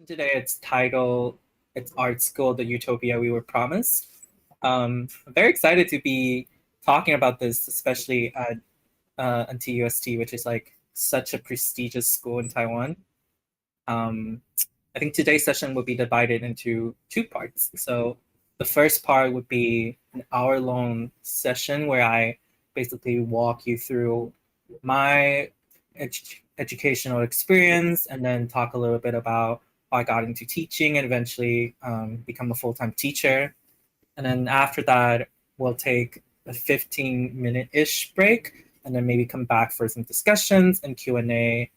today. It's Artschool, the Utopia we were promised. I'm very excited to be talking about this, especially at NTUST, which is like such a prestigious school in Taiwan. I think today's session will be divided into two parts. So the first part would be an hour-long session where I basically walk you through my educational experience and then talk a little bit about how I got into teaching and eventually become a full-time teacher. And then after that, we'll take a 15-minute-ish break and then maybe come back for some discussions and Q&A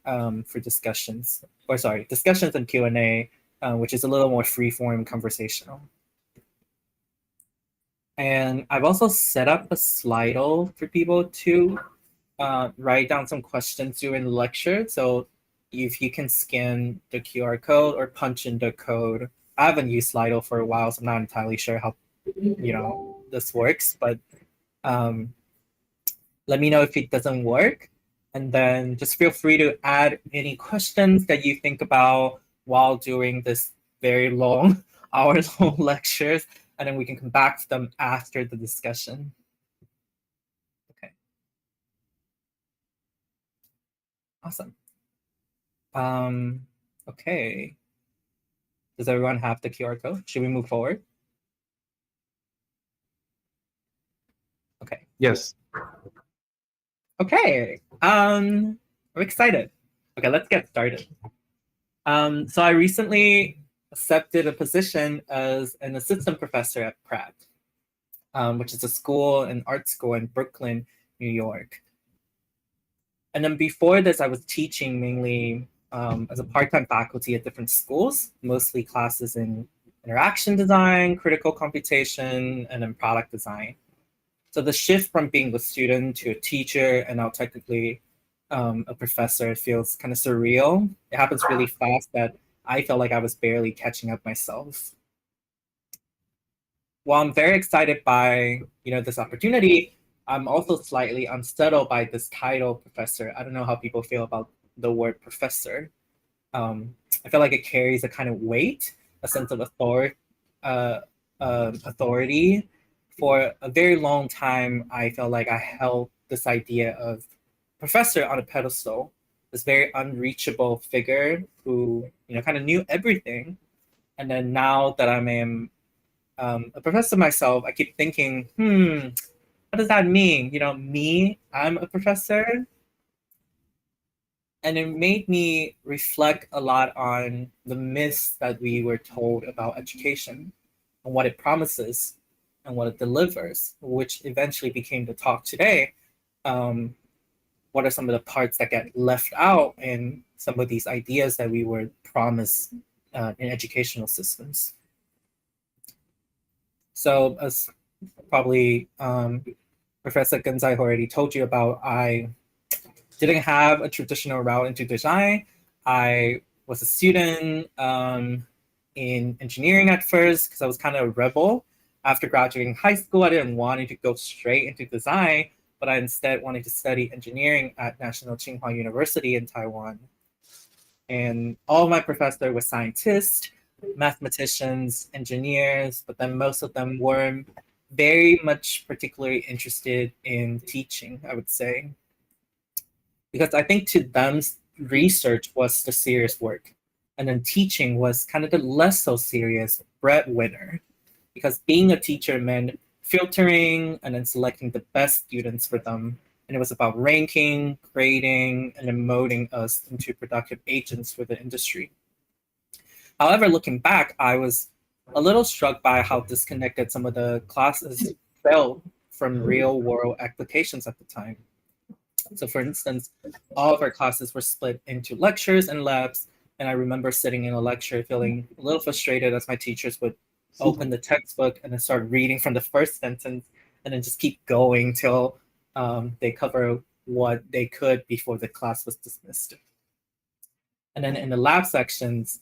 for discussions and Q&A, which is a little more free-form conversational. And I've also set up a Slido for people to write down some questions during the lecture. So if you can scan the QR code or punch in the code. I haven't used Slido for a while, so I'm not entirely sure how this works, but let me know if it doesn't work. And then just feel free to add any questions that you think about while doing this very long, hour-long lectures, and then we can come back to them after the discussion. Okay. Awesome. Okay. Does everyone have the QR code? Should we move forward? Okay. Yes. Okay. I'm excited. Okay, let's get started. So I recently accepted a position as an assistant professor at Pratt, which is an art school in Brooklyn, New York. And then before this, I was teaching mainly as a part-time faculty at different schools, mostly classes in interaction design, critical computation, and then product design. So the shift from being a student to a teacher and now technically a professor feels kind of surreal. It happens really fast that I felt like I was barely catching up myself. While I'm very excited by this opportunity, I'm also slightly unsettled by this title, professor. I don't know how people feel about the word professor. I feel like it carries a kind of weight, a sense of authority. For a very long time, I felt like I held this idea of professor on a pedestal, this very unreachable figure who kind of knew everything. And then now that I'm a professor myself, I keep thinking, what does that mean? Me, I'm a professor. And it made me reflect a lot on the myths that we were told about education and what it promises and what it delivers, which eventually became the talk today. What are some of the parts that get left out in some of these ideas that we were promised in educational systems? So as probably Professor Genzai already told you about, I didn't have a traditional route into design. I was a student in engineering at first because I was kind of a rebel. After graduating high school, I didn't want to go straight into design, but I instead wanted to study engineering at National Tsinghua University in Taiwan. And all of my professors were scientists, mathematicians, engineers, but then most of them were very much particularly interested in teaching, I would say. Because I think to them, research was the serious work. And then teaching was kind of the less so serious breadwinner. Because being a teacher meant filtering and then selecting the best students for them. And it was about ranking, grading, and then molding us into productive agents for the industry. However, looking back, I was a little struck by how disconnected some of the classes felt from real world applications at the time. So for instance, all of our classes were split into lectures and labs. And I remember sitting in a lecture feeling a little frustrated as my teachers would open the textbook and then start reading from the first sentence and then just keep going till they cover what they could before the class was dismissed. And then in the lab sections,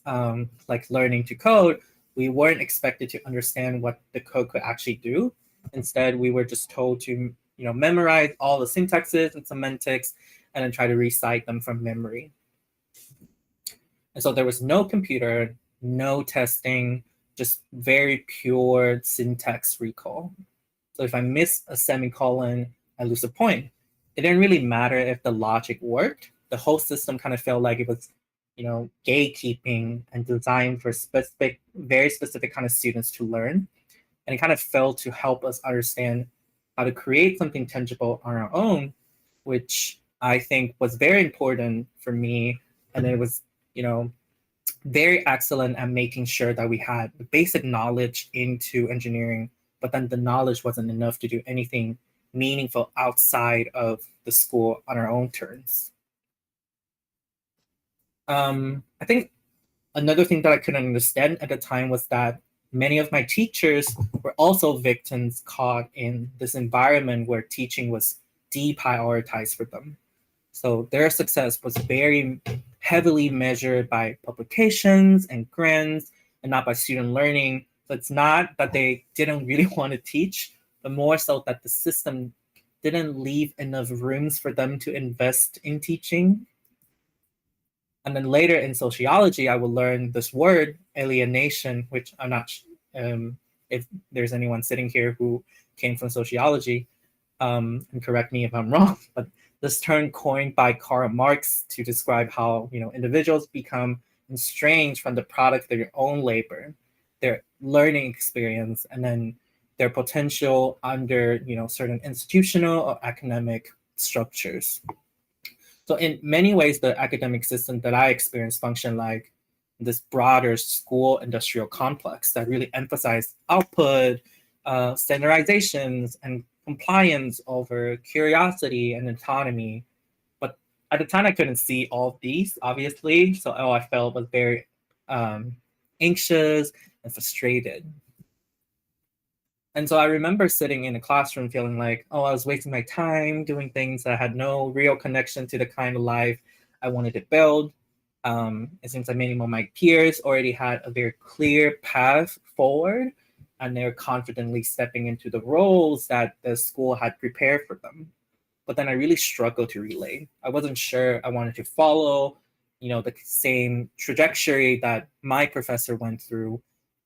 like learning to code, we weren't expected to understand what the code could actually do. Instead, we were just told to memorize all the syntaxes and semantics and then try to recite them from memory. And so there was no computer, no testing, just very pure syntax recall. So if I miss a semicolon, I lose a point. It didn't really matter if the logic worked. The whole system kind of felt like it was, gatekeeping and designed for very specific kind of students to learn. And it kind of failed to help us understand how to create something tangible on our own, which I think was very important for me. And it was, very excellent at making sure that we had the basic knowledge into engineering, but then the knowledge wasn't enough to do anything meaningful outside of the school on our own terms. I think another thing that I couldn't understand at the time was that many of my teachers were also victims caught in this environment where teaching was deprioritized for them. So their success was very heavily measured by publications and grants and not by student learning. So it's not that they didn't really want to teach, but more so that the system didn't leave enough rooms for them to invest in teaching. And then later in sociology, I will learn this word, alienation, which I'm not if there's anyone sitting here who came from sociology, and correct me if I'm wrong, but this term coined by Karl Marx to describe how individuals become estranged from the product of their own labor, their learning experience, and then their potential under certain institutional or academic structures. So in many ways, the academic system that I experienced functioned like this broader school industrial complex that really emphasized output, standardizations, and compliance over curiosity and autonomy. But at the time, I couldn't see all of these, obviously. So all I felt was very anxious and frustrated. And so I remember sitting in a classroom feeling like, I was wasting my time doing things that had no real connection to the kind of life I wanted to build. It seems like many of my peers already had a very clear path forward, and they're confidently stepping into the roles that the school had prepared for them. But then I really struggled to relate. I wasn't sure I wanted to follow, the same trajectory that my professor went through.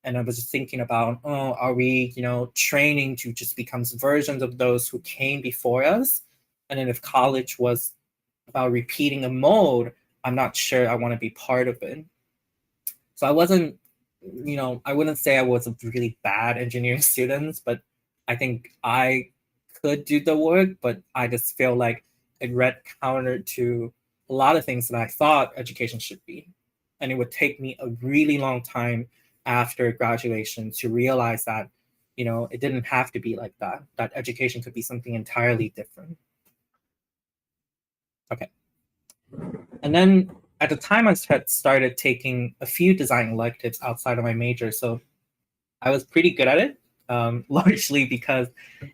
And I was just thinking about, are we, training to just become versions of those who came before us? And then if college was about repeating a mold, I'm not sure I want to be part of it. So I wasn't, I wouldn't say I was a really bad engineering student, but I think I could do the work, but I just feel like it read counter to a lot of things that I thought education should be. And it would take me a really long time after graduation to realize that, it didn't have to be like that, that education could be something entirely different. Okay. And then at the time I had started taking a few design electives outside of my major. So I was pretty good at it, largely because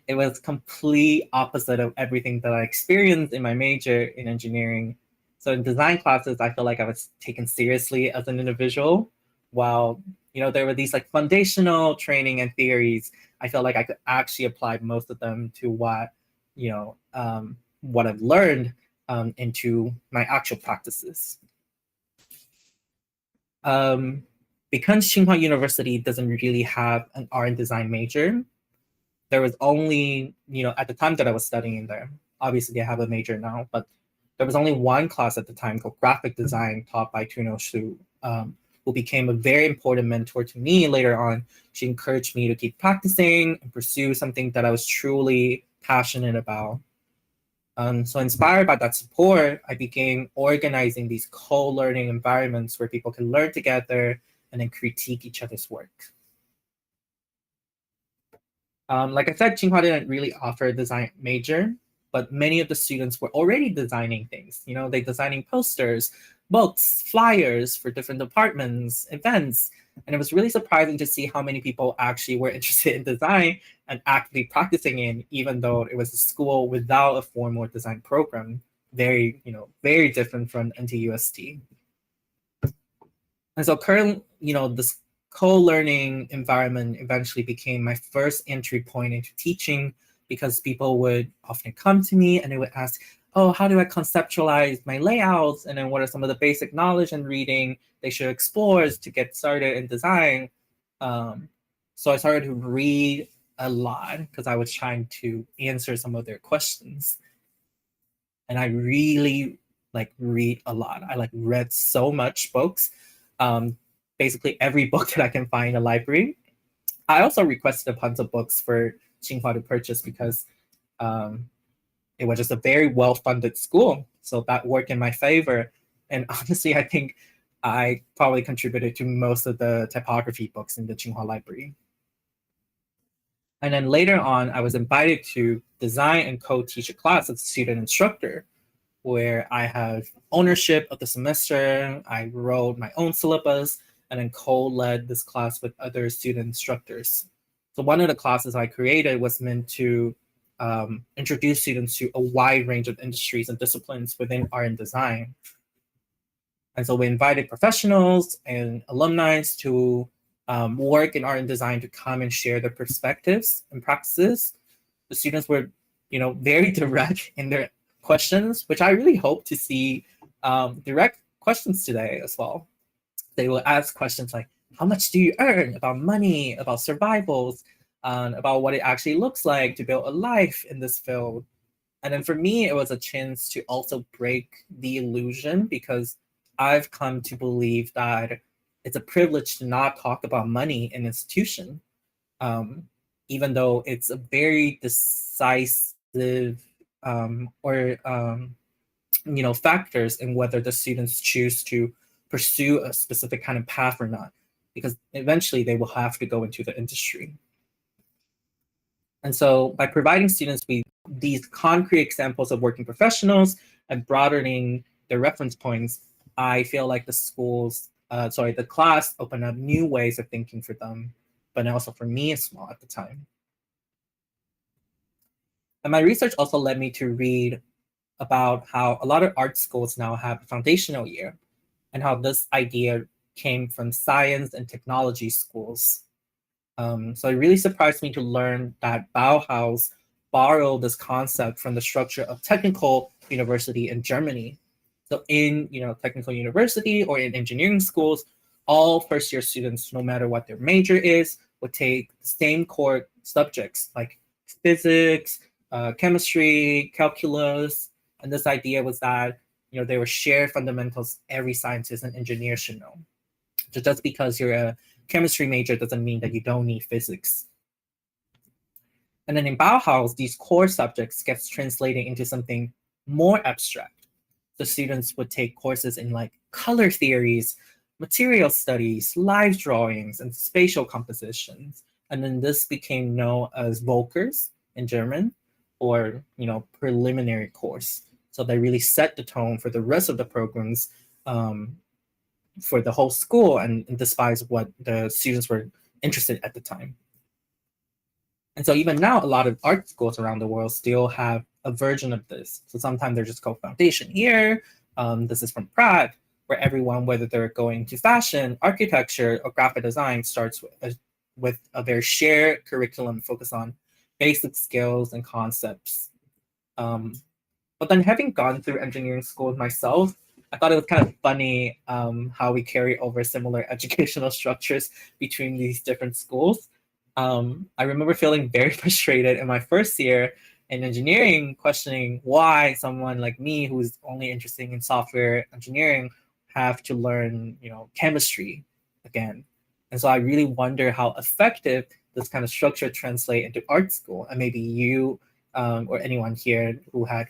it was complete opposite of everything that I experienced in my major in engineering. So in design classes, I feel like I was taken seriously as an individual, while there were these like foundational training and theories. I felt like I could actually apply most of them to what I've learned into my actual practices. Because Tsinghua University doesn't really have an art and design major, there was only, at the time that I was studying there, obviously I have a major now, but there was only one class at the time called graphic design taught by Tuno Shu, who became a very important mentor to me later on. She encouraged me to keep practicing and pursue something that I was truly passionate about. So inspired by that support, I began organizing these co-learning environments where people can learn together and then critique each other's work. Like I said, Tsinghua didn't really offer a design major, but many of the students were already designing things. They're designing posters, books, flyers for different departments, events. And it was really surprising to see how many people actually were interested in design and actively practicing it, even though it was a school without a formal design program, very different from NTUST. And so this co-learning environment eventually became my first entry point into teaching, because people would often come to me and they would ask, oh, how do I conceptualize my layouts? And then what are some of the basic knowledge and reading they should explore to get started in design? So I started to read a lot because I was trying to answer some of their questions. And I really read a lot. I read so much books, basically every book that I can find in the library. I also requested a bunch of books for Tsinghua to purchase because it was just a very well-funded school. So that worked in my favor. And honestly, I think I probably contributed to most of the typography books in the Tsinghua library. And then later on, I was invited to design and co-teach a class as a student instructor, where I have ownership of the semester. I wrote my own syllabus and then co-led this class with other student instructors. So one of the classes I created was meant to introduce students to a wide range of industries and disciplines within art and design. And so we invited professionals and alumni to work in art and design to come and share their perspectives and practices. The students were, very direct in their questions, which I really hope to see direct questions today as well. They will ask questions like, how much do you earn? About money, about survivals, about what it actually looks like to build a life in this field. And then for me, it was a chance to also break the illusion, because I've come to believe that it's a privilege to not talk about money in an institution, even though it's a very decisive factors in whether the students choose to pursue a specific kind of path or not, because eventually they will have to go into the industry. And so by providing students with these concrete examples of working professionals and broadening their reference points, I feel like the class opened up new ways of thinking for them, but also for me as well at the time. And my research also led me to read about how a lot of art schools now have a foundational year, and how this idea came from science and technology schools. So it really surprised me to learn that Bauhaus borrowed this concept from the structure of technical university in Germany. So in technical university or in engineering schools, all first-year students, no matter what their major is, would take the same core subjects like physics, chemistry, calculus. And this idea was that they were shared fundamentals every scientist and engineer should know. So just because you're a chemistry major doesn't mean that you don't need physics. And then in Bauhaus, these core subjects gets translated into something more abstract. The students would take courses in color theories, material studies, live drawings, and spatial compositions. And then this became known as Volkers in German, or preliminary course. So they really set the tone for the rest of the programs for the whole school, and despite what the students were interested at the time. And so even now, a lot of art schools around the world still have a version of this. So sometimes they're just called foundation year. This is from Prague, where everyone, whether they're going to fashion, architecture, or graphic design, starts with a very shared curriculum focused on basic skills and concepts. But then having gone through engineering school myself, I thought it was kind of funny how we carry over similar educational structures between these different schools. I remember feeling very frustrated in my first year in engineering, questioning why someone like me, who's only interested in software engineering, have to learn, chemistry again. And so I really wonder how effective this kind of structure translate into art school. And maybe you or anyone here who had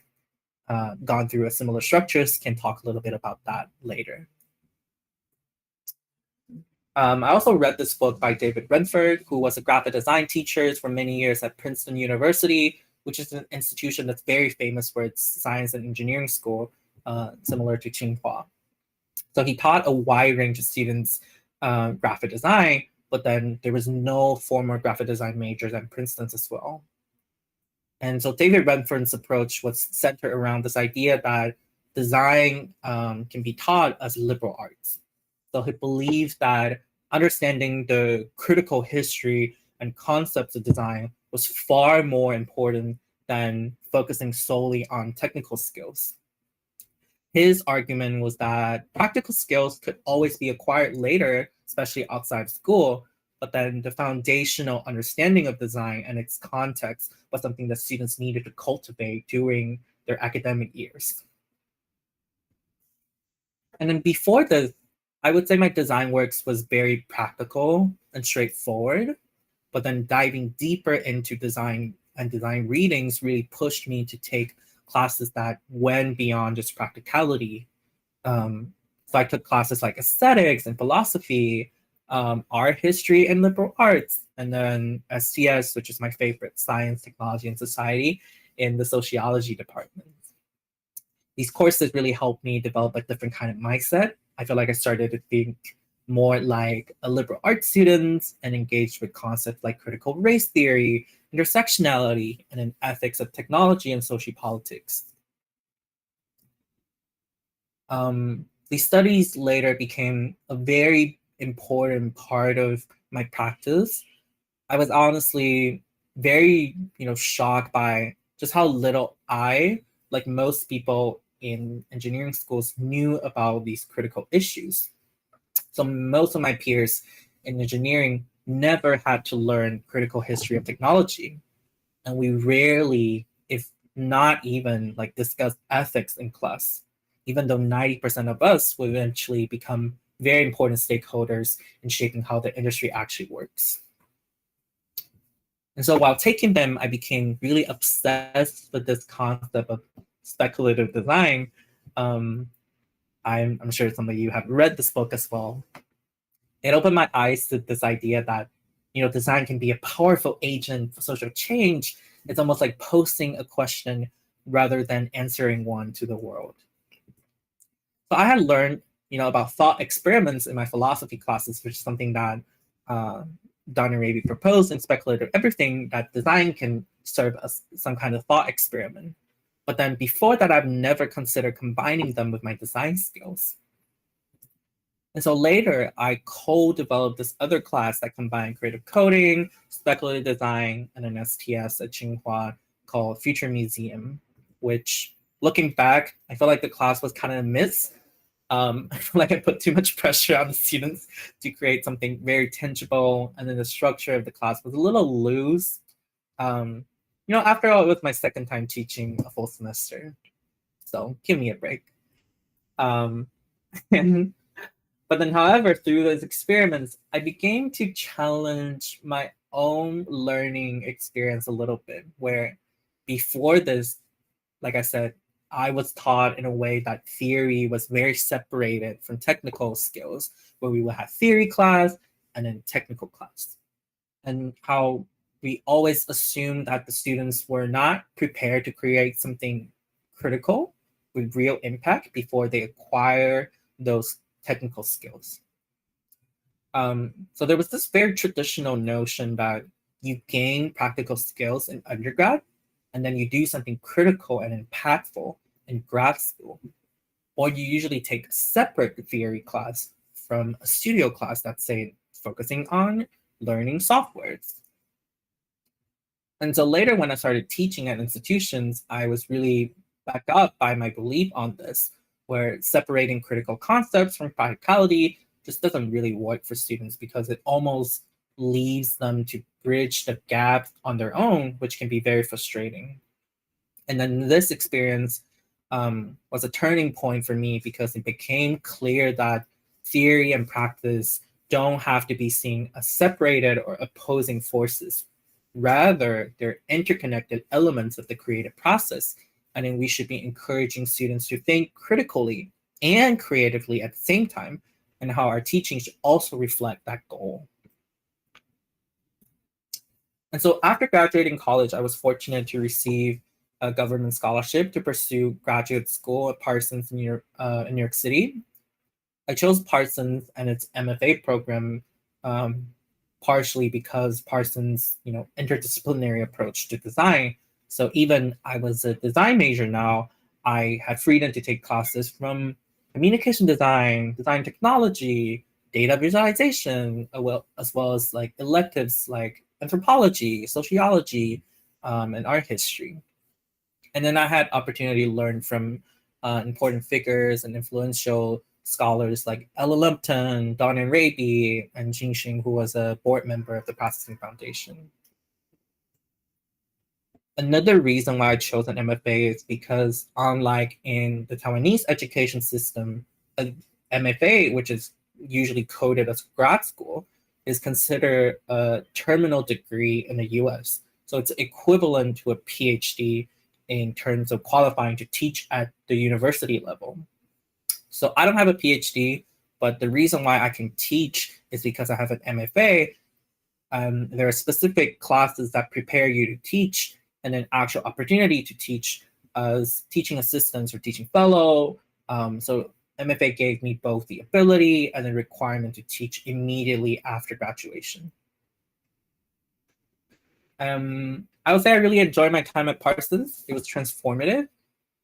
gone through a similar structures can talk a little bit about that later. I also read this book by David Renford, who was a graphic design teacher for many years at Princeton University, which is an institution that's very famous for its science and engineering school, similar to Tsinghua. So he taught a wide range of students graphic design, but then there was no formal graphic design majors at Princeton's as well. And so David Renford's approach was centered around this idea that design can be taught as liberal arts. So he believes that understanding the critical history and concepts of design was far more important than focusing solely on technical skills. His argument was that practical skills could always be acquired later, especially outside of school, but then the foundational understanding of design and its context was something that students needed to cultivate during their academic years. And then before this, I would say my design works was very practical and straightforward, but then diving deeper into design and design readings really pushed me to take classes that went beyond just practicality. So I took classes like aesthetics and philosophy, art history and liberal arts, and then STS, which is my favorite, science, technology, and society, in the sociology department. These courses really helped me develop a different kind of mindset. I feel like I started to think more like a liberal arts student and engaged with concepts like critical race theory, intersectionality, and an ethics of technology and sociopolitics. These studies later became a very important part of my practice. I was honestly very, shocked by just how little I, like most people in engineering schools, knew about these critical issues. So most of my peers in engineering never had to learn critical history of technology. And we rarely, if not even, discuss ethics in class, even though 90% of us will eventually become very important stakeholders in shaping how the industry actually works. And so while taking them, I became really obsessed with this concept of speculative design. I'm sure some of you have read this book as well. It opened my eyes to this idea that, design can be a powerful agent for social change. It's almost like posing a question rather than answering one to the world. So I had learned, about thought experiments in my philosophy classes, which is something that Don and Raby proposed in Speculative Everything, that design can serve as some kind of thought experiment. But then before that, I've never considered combining them with my design skills. And so later, I co-developed this other class that combined creative coding, speculative design, and an STS at Tsinghua called Future Museum, which, looking back, I feel like the class was kind of a miss. I feel like I put too much pressure on the students to create something very tangible, and then the structure of the class was a little loose. After all, it was my second time teaching a full semester, so give me a break. But then, however, through those experiments, I began to challenge my own learning experience a little bit, where before this, like I said, I was taught in a way that theory was very separated from technical skills, where we would have theory class and then technical class. And how we always assumed that the students were not prepared to create something critical with real impact before they acquire those technical skills. So there was this very traditional notion that you gain practical skills in undergrad, and then you do something critical and impactful in grad school. Or you usually take a separate theory class from a studio class that's, say, focusing on learning softwares. And so later, when I started teaching at institutions, I was really backed up by my belief on this, where separating critical concepts from practicality just doesn't really work for students, because it almost leaves them to bridge the gap on their own, which can be very frustrating. And then this experience was a turning point for me, because it became clear that theory and practice don't have to be seen as separated or opposing forces. Rather, they're interconnected elements of the creative process. And then we should be encouraging students to think critically and creatively at the same time, and how our teaching should also reflect that goal. And so after graduating college, I was fortunate to receive a government scholarship to pursue graduate school at Parsons in New York City. I chose Parsons and its MFA program partially because Parsons' interdisciplinary approach to design. So even I was a design major now, I had freedom to take classes from communication design, design technology, data visualization, as well as electives like anthropology, sociology, and art history. And then I had opportunity to learn from important figures and influential scholars like Ella Lumpton, Donna Raby, and Jing Xing, who was a board member of the Processing Foundation. Another reason why I chose an MFA is because, unlike in the Taiwanese education system, an MFA, which is usually coded as grad school, is considered a terminal degree in the US. So it's equivalent to a PhD in terms of qualifying to teach at the university level. So I don't have a PhD, but the reason why I can teach is because I have an MFA. There are specific classes that prepare you to teach, and an actual opportunity to teach as teaching assistants or teaching fellow. So MFA gave me both the ability and the requirement to teach immediately after graduation. I would say I really enjoyed my time at Parsons. It was transformative.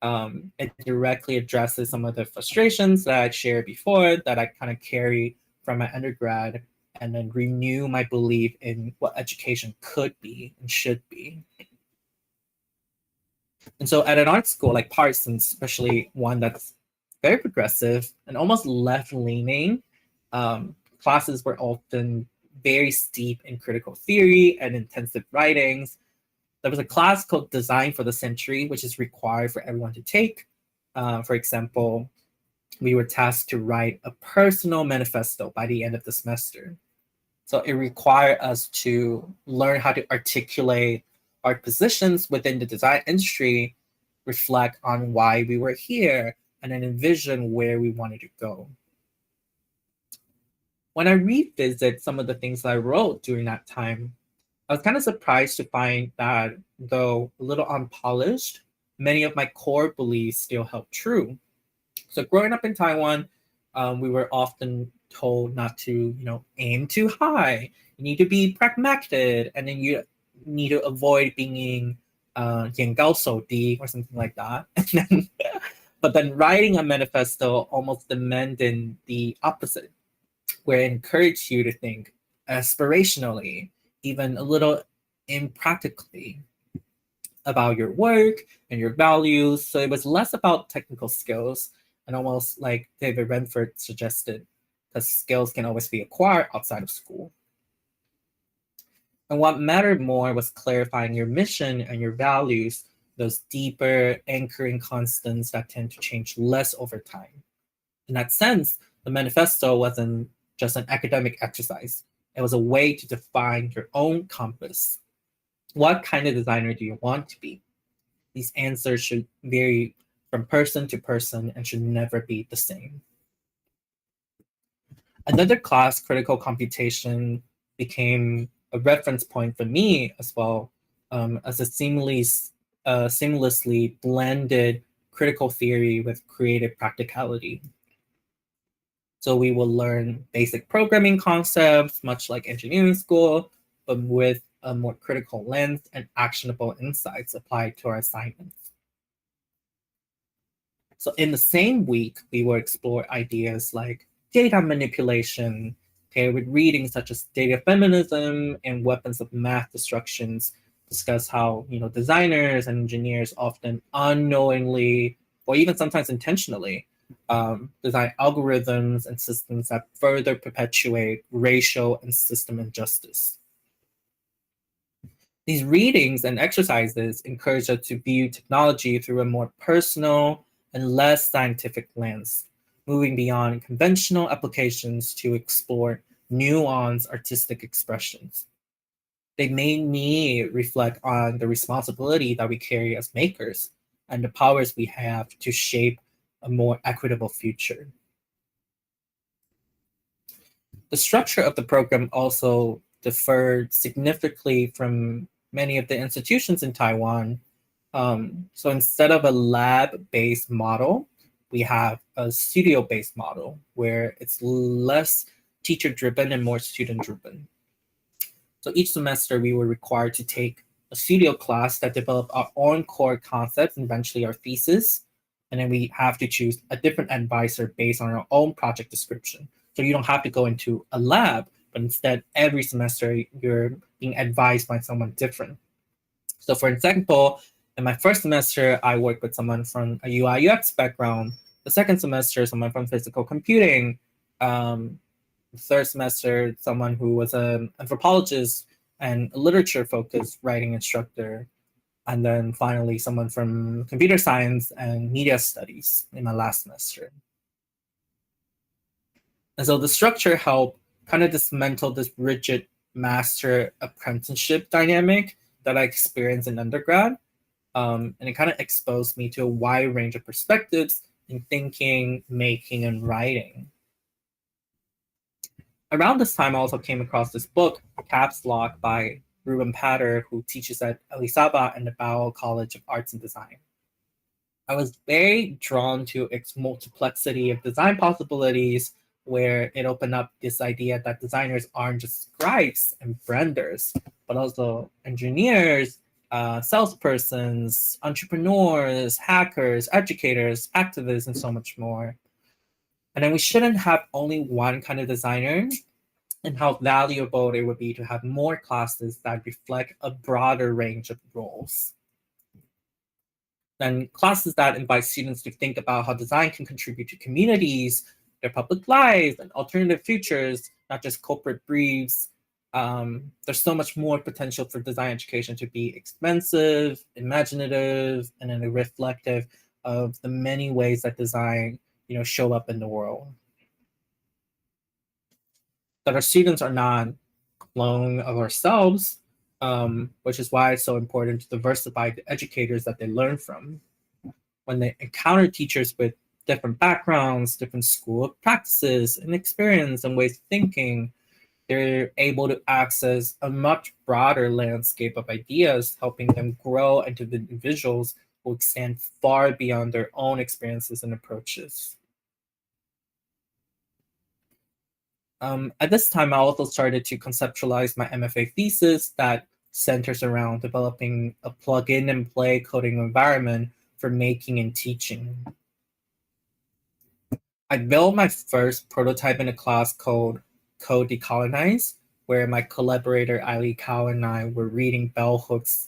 It directly addresses some of the frustrations that I shared before that I kind of carry from my undergrad, and then renew my belief in what education could be and should be. And so at an art school like Parsons, especially one that's very progressive and almost left-leaning, classes were often very steep in critical theory and intensive writings. There was a class called Design for the Century, which is required for everyone to take. For example, we were tasked to write a personal manifesto by the end of the semester. So it required us to learn how to articulate our positions within the design industry, reflect on why we were here, and then envision where we wanted to go. When I revisit some of the things I wrote during that time, I was kind of surprised to find that, though a little unpolished, many of my core beliefs still held true. So growing up in Taiwan, we were often told not to, aim too high. You need to be pragmatic, and then you need to avoid being 眼高手低 or something like that. But then writing a manifesto almost demanded the opposite, where it encouraged you to think aspirationally, even a little impractically, about your work and your values. So it was less about technical skills, and almost like David Renford suggested, because skills can always be acquired outside of school. And what mattered more was clarifying your mission and your values, those deeper anchoring constants that tend to change less over time. In that sense, the manifesto wasn't just an academic exercise. It was a way to define your own compass. What kind of designer do you want to be? These answers should vary from person to person and should never be the same. Another class, critical computation, became a reference point for me as well, as a seamlessly blended critical theory with creative practicality. So we will learn basic programming concepts, much like engineering school, but with a more critical lens and actionable insights applied to our assignments. So in the same week, we will explore ideas like data manipulation, paired with readings such as Data Feminism and Weapons of Math Destructions, discuss how designers and engineers often unknowingly, or even sometimes intentionally, design algorithms and systems that further perpetuate racial and system injustice. These readings and exercises encourage us to view technology through a more personal and less scientific lens, moving beyond conventional applications to explore nuanced artistic expressions. They made me reflect on the responsibility that we carry as makers and the powers we have to shape a more equitable future. The structure of the program also differed significantly from many of the institutions in Taiwan. So instead of a lab-based model, we have a studio-based model where it's less teacher-driven and more student-driven. So each semester, we were required to take a studio class that developed our own core concepts and eventually our thesis. And then we have to choose a different advisor based on our own project description. So you don't have to go into a lab, but instead every semester you're being advised by someone different. So for example, In my first semester, I worked with someone from a UI UX background. The second semester, someone from physical computing. The third semester, someone who was an anthropologist and a literature-focused writing instructor. And then finally, someone from computer science and media studies in my last semester. And so the structure helped kind of dismantle this rigid master apprenticeship dynamic that I experienced in undergrad. And it kind of exposed me to a wide range of perspectives in thinking, making, and writing. Around this time, I also came across this book, Caps Lock, by Ruben Patter, who teaches at Elizabeth and the Bauer College of Arts and Design. I was very drawn to its multiplexity of design possibilities, where it opened up this idea that designers aren't just scribes and branders, but also engineers, salespersons, entrepreneurs, hackers, educators, activists, and so much more. And then we shouldn't have only one kind of designer, and how valuable it would be to have more classes that reflect a broader range of roles. Then classes that invite students to think about how design can contribute to communities, their public lives, and alternative futures, not just corporate briefs. There's so much more potential for design education to be expansive, imaginative, and then reflective of the many ways that design, show up in the world. That our students are not clone of ourselves, which is why it's so important to diversify the educators that they learn from. When they encounter teachers with different backgrounds, different school practices and experience and ways of thinking, they're able to access a much broader landscape of ideas, helping them grow into the individuals who extend far beyond their own experiences and approaches. At this time, I also started to conceptualize my MFA thesis that centers around developing a plug-in-and-play coding environment for making and teaching. I built my first prototype in a class called Code Decolonize, where my collaborator Ali Kao and I were reading Bell Hook's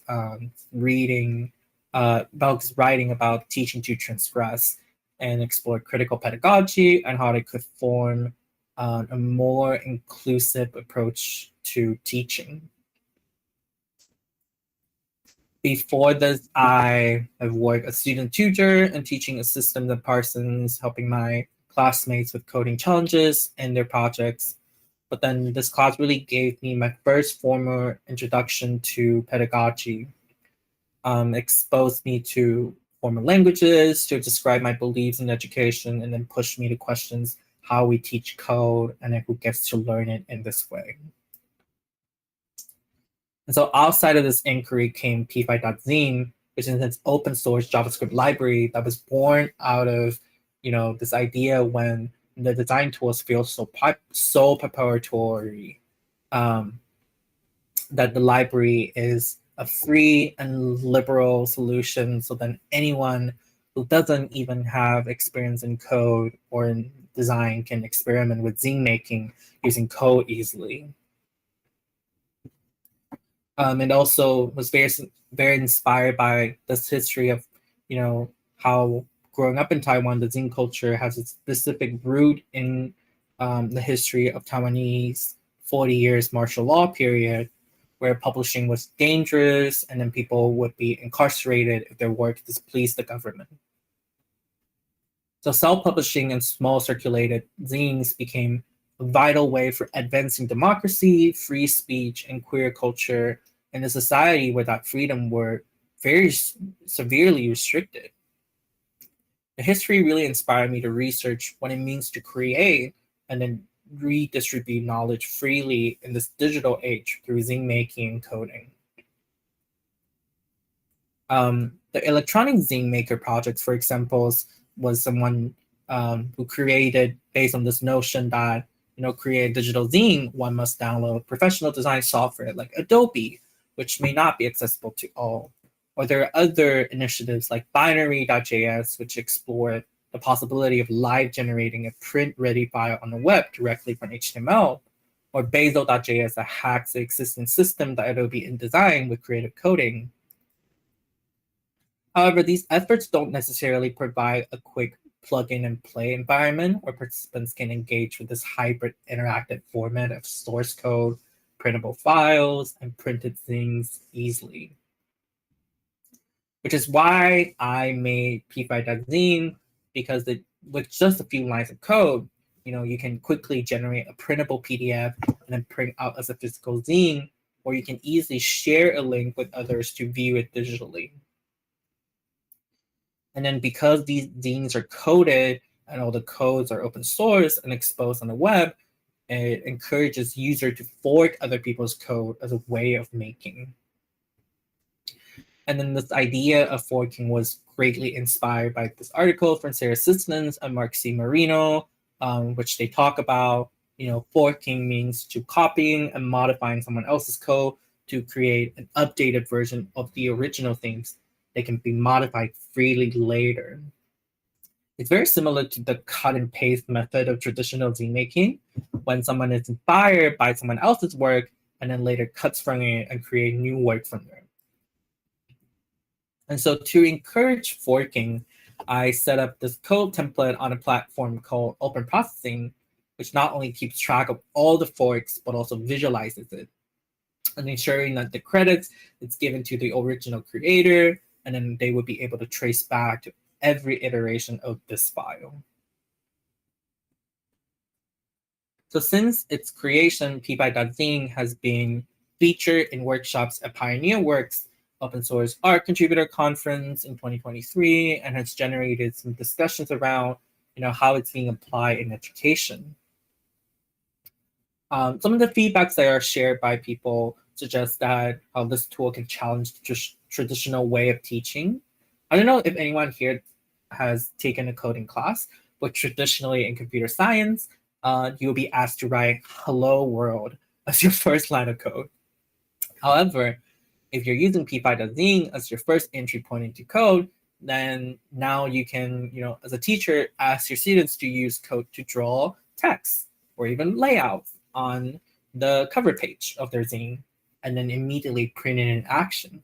writing about teaching to transgress and explore critical pedagogy and how they could form a more inclusive approach to teaching. Before this, I have worked as student tutor and teaching assistant at Parsons, helping my classmates with coding challenges and their projects. But then this class really gave me my first formal introduction to pedagogy, exposed me to formal languages to describe my beliefs in education, and then pushed me to questions how we teach code and then who gets to learn it in this way. And so outside of this inquiry came p5.zine, which is an open source JavaScript library that was born out of this idea when the design tools feel so preparatory, that the library is a free and liberal solution, so then anyone who doesn't even have experience in code or in design can experiment with zine making using code easily. It also was very inspired by this history of, how growing up in Taiwan, the zine culture has a specific root in the history of Taiwanese 40 years martial law period, where publishing was dangerous and then people would be incarcerated if their work displeased the government. So self-publishing and small circulated zines became a vital way for advancing democracy, free speech, and queer culture in a society where that freedom were very severely restricted. The history really inspired me to research what it means to create and then redistribute knowledge freely in this digital age through zine making and coding. The electronic zine maker projects, for example, was someone who created based on this notion that, create a digital zine, one must download professional design software like Adobe, which may not be accessible to all. Or there are other initiatives like binary.js, which explore the possibility of live generating a print-ready file on the web directly from HTML, or bazel.js that hacks the existing system that Adobe InDesign with creative coding. However, these efforts don't necessarily provide a quick plug-in and play environment where participants can engage with this hybrid interactive format of source code, printable files, and printed things easily. Which is why I made p5.zine, because with just a few lines of code, you can quickly generate a printable PDF and then print out as a physical zine, or you can easily share a link with others to view it digitally. And then because these zines are coded and all the codes are open source and exposed on the web, it encourages users to fork other people's code as a way of making. And then this idea of forking was greatly inspired by this article from Sarah Sissons and Mark C. Marino, which they talk about, forking means to copying and modifying someone else's code to create an updated version of the original things that can be modified freely later. It's very similar to the cut and paste method of traditional zine making, when someone is inspired by someone else's work and then later cuts from it and create new work from there. And so to encourage forking, I set up this code template on a platform called Open Processing, which not only keeps track of all the forks, but also visualizes it, and ensuring that the credits is given to the original creator, and then they would be able to trace back to every iteration of this file. So since its creation, p5.zine has been featured in workshops at Pioneer Works Open Source Art Contributor Conference in 2023, and has generated some discussions around how it's being applied in education. Some of the feedbacks that are shared by people suggest that how this tool can challenge the traditional way of teaching. I don't know if anyone here has taken a coding class, but traditionally in computer science, you'll be asked to write "Hello World" as your first line of code. However, if you're using p5.zine as your first entry point into code, then now you can, as a teacher, ask your students to use code to draw text or even layouts on the cover page of their zine, and then immediately print it in action.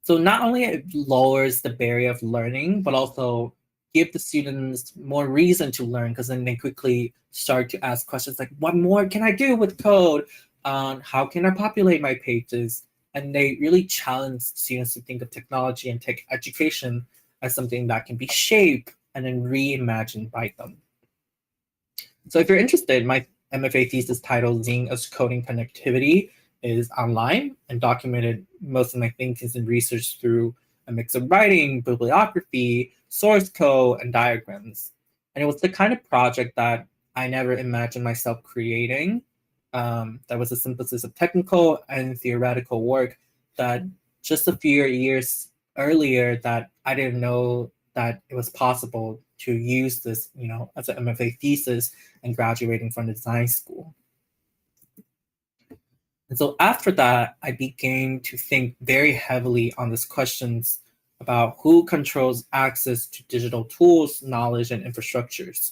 So not only it lowers the barrier of learning, but also give the students more reason to learn, because then they quickly start to ask questions like, what more can I do with code? How can I populate my pages? And they really challenge students to think of technology and tech education as something that can be shaped and then reimagined by them. So if you're interested, my MFA thesis titled Zine as Coding Connectivity is online and documented most of my thinkings and research through a mix of writing, bibliography, source code, and diagrams. And it was the kind of project that I never imagined myself creating. That was a synthesis of technical and theoretical work that just a few years earlier that I didn't know that it was possible to use this, as an MFA thesis and graduating from the design school. And so after that, I began to think very heavily on these questions about who controls access to digital tools, knowledge, and infrastructures.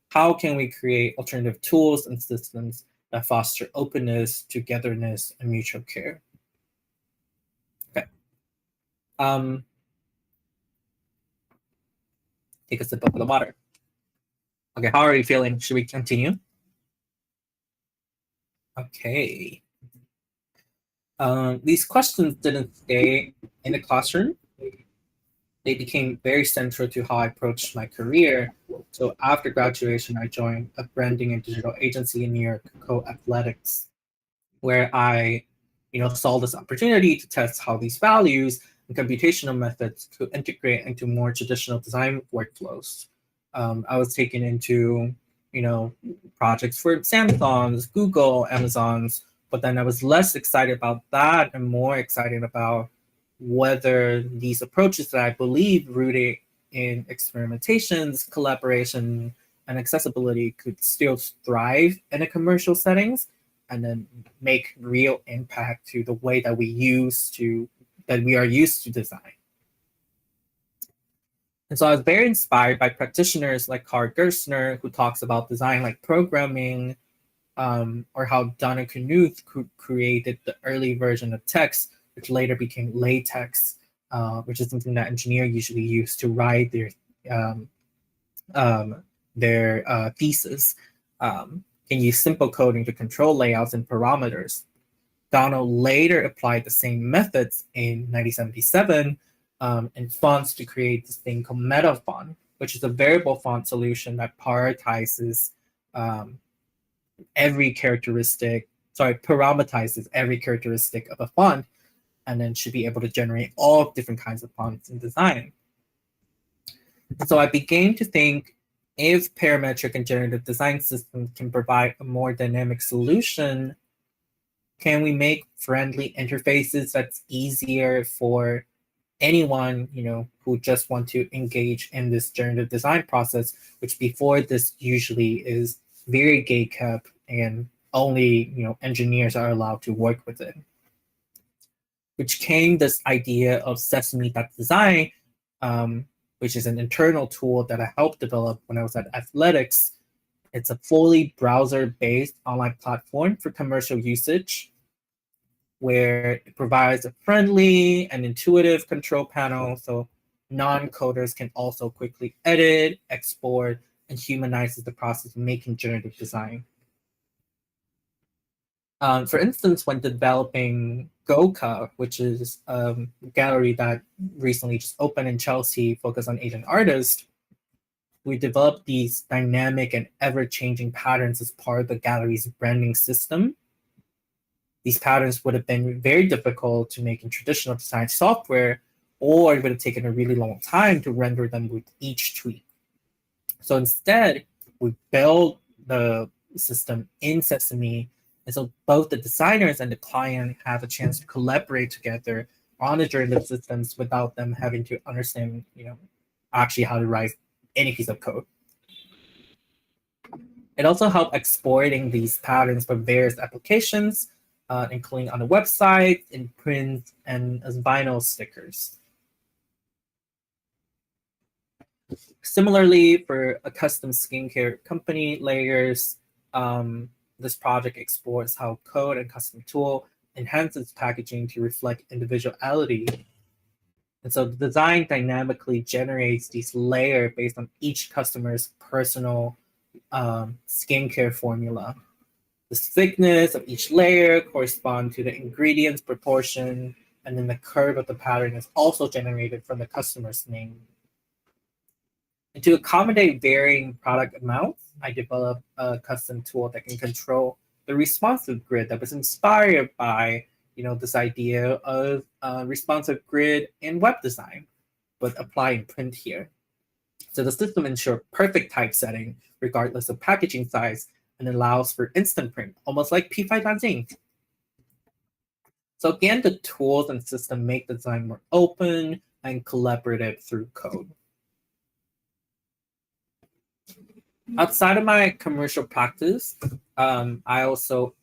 How can we create alternative tools and systems that foster openness, togetherness, and mutual care? Okay. Take a sip of the water. Okay, how are you feeling? Should we continue? Okay. These questions didn't stay in the classroom. They became very central to how I approached my career. So after graduation, I joined a branding and digital agency in New York called Athletics, where I saw this opportunity to test how these values and computational methods could integrate into more traditional design workflows. I was taken into projects for Samsung's, Google, Amazon's, but then I was less excited about that and more excited about whether these approaches that I believe rooted in experimentations, collaboration, and accessibility could still thrive in a commercial settings and then make real impact to the way that we are used to design. And so I was very inspired by practitioners like Carl Gerstner, who talks about design like programming, or how Donna Knuth created the early version of text, which later became LaTeX, which is something that engineers usually use to write their thesis, can use simple coding to control layouts and parameters. Donald later applied the same methods in 1977 in fonts to create this thing called MetaFont, which is a variable font solution that prioritizes parameterizes every characteristic of a font, and then should be able to generate all different kinds of fonts in design. So I began to think, if parametric and generative design systems can provide a more dynamic solution, can we make friendly interfaces that's easier for anyone, who just want to engage in this generative design process, which before this usually is very gatekept and only, engineers are allowed to work with it. Which came this idea of Sesame.design, which is an internal tool that I helped develop when I was at Athletics. It's a fully browser-based online platform for commercial usage, where it provides a friendly and intuitive control panel so non-coders can also quickly edit, export, and humanizes the process of making generative design. For instance, when developing Goka, which is a gallery that recently just opened in Chelsea, focused on Asian artists, we developed these dynamic and ever-changing patterns as part of the gallery's branding system. These patterns would have been very difficult to make in traditional design software, or it would have taken a really long time to render them with each tweak. So instead, we built the system in Sesame, and so both the designers and the client have a chance to collaborate together on the generative systems without them having to understand, actually how to write any piece of code. It also helped exporting these patterns for various applications, including on the website, in print, and as vinyl stickers. Similarly, for a custom skincare company, Layers, this project explores how code and custom tool enhances packaging to reflect individuality. And so the design dynamically generates these layers based on each customer's personal skincare formula. The thickness of each layer corresponds to the ingredients proportion, and then the curve of the pattern is also generated from the customer's name. And to accommodate varying product amounts, I developed a custom tool that can control the responsive grid that was inspired by, this idea of responsive grid in web design, but applying print here. So the system ensures perfect typesetting regardless of packaging size, and allows for instant print, almost like P5.zinc. So again, the tools and system make the design more open and collaborative through code. Outside of my commercial practice, I also,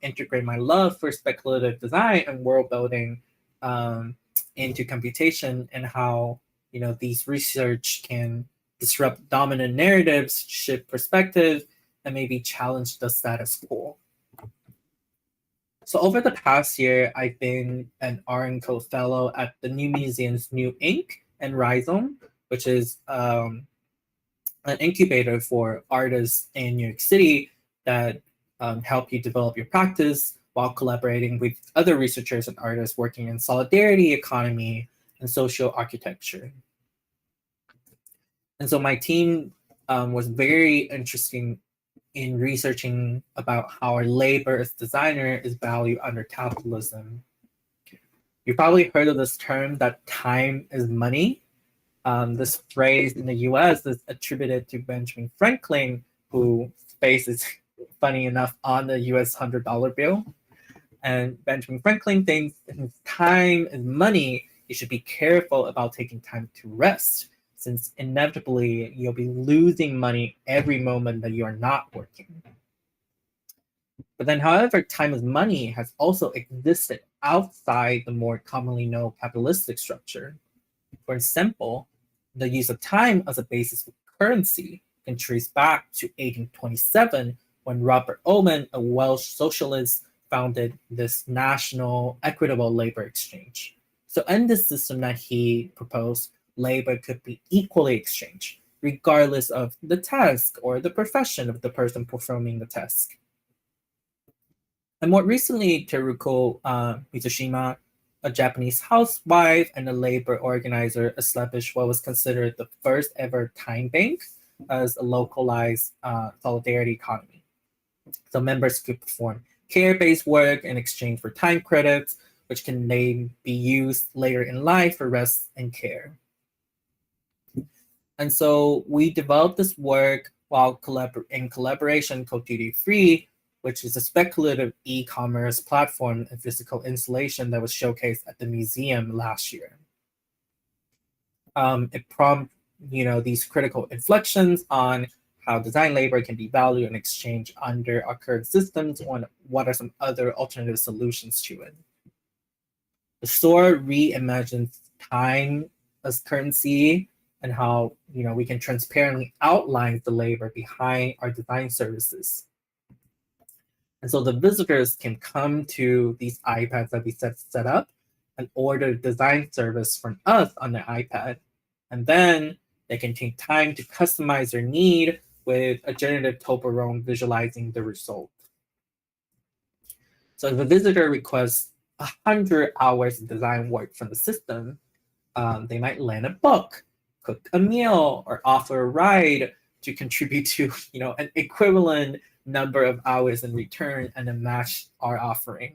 integrate my love for speculative design and world building into computation, and how, these research can disrupt dominant narratives, shift perspectives, and maybe challenge the status quo. So over the past year, I've been an Art and Code Fellow at the New Museum's New Ink and Rhizome, which is an incubator for artists in New York City that help you develop your practice while collaborating with other researchers and artists working in solidarity, economy, and social architecture. And so my team was very interesting in researching about how our labor as designer is valued under capitalism. You probably heard of this term that time is money. This phrase in the US is attributed to Benjamin Franklin, whose face is, funny enough, on the US $100 bill. And Benjamin Franklin thinks if time is money, you should be careful about taking time to rest, since inevitably you'll be losing money every moment that you are not working. But then, however, time is money has also existed outside the more commonly known capitalistic structure. For example, the use of time as a basis for currency can trace back to 1827, when Robert Owen, a Welsh socialist, founded this national equitable labor exchange. So in this system that he proposed, labor could be equally exchanged, regardless of the task or the profession of the person performing the task. And more recently, Teruko Mitsushima, a Japanese housewife and a labor organizer, established what was considered the first ever time bank as a localized solidarity economy. So members could perform care-based work in exchange for time credits, which can then be used later in life for rest and care. And so we developed this work while in collaboration with Duty Free, which is a speculative e-commerce platform and physical installation that was showcased at the museum last year. It prompted, these critical inflections on how design labor can be valued and exchanged under our current systems, and what are some other alternative solutions to it. The store reimagines time as currency and how we can transparently outline the labor behind our design services. And so the visitors can come to these iPads that we set up and order design service from us on their iPad. And then they can take time to customize their need with a generative Toporoom visualizing the result. So if a visitor requests 100 hours of design work from the system, they might lend a book, cook a meal, or offer a ride to contribute to an equivalent number of hours in return and then match our offering.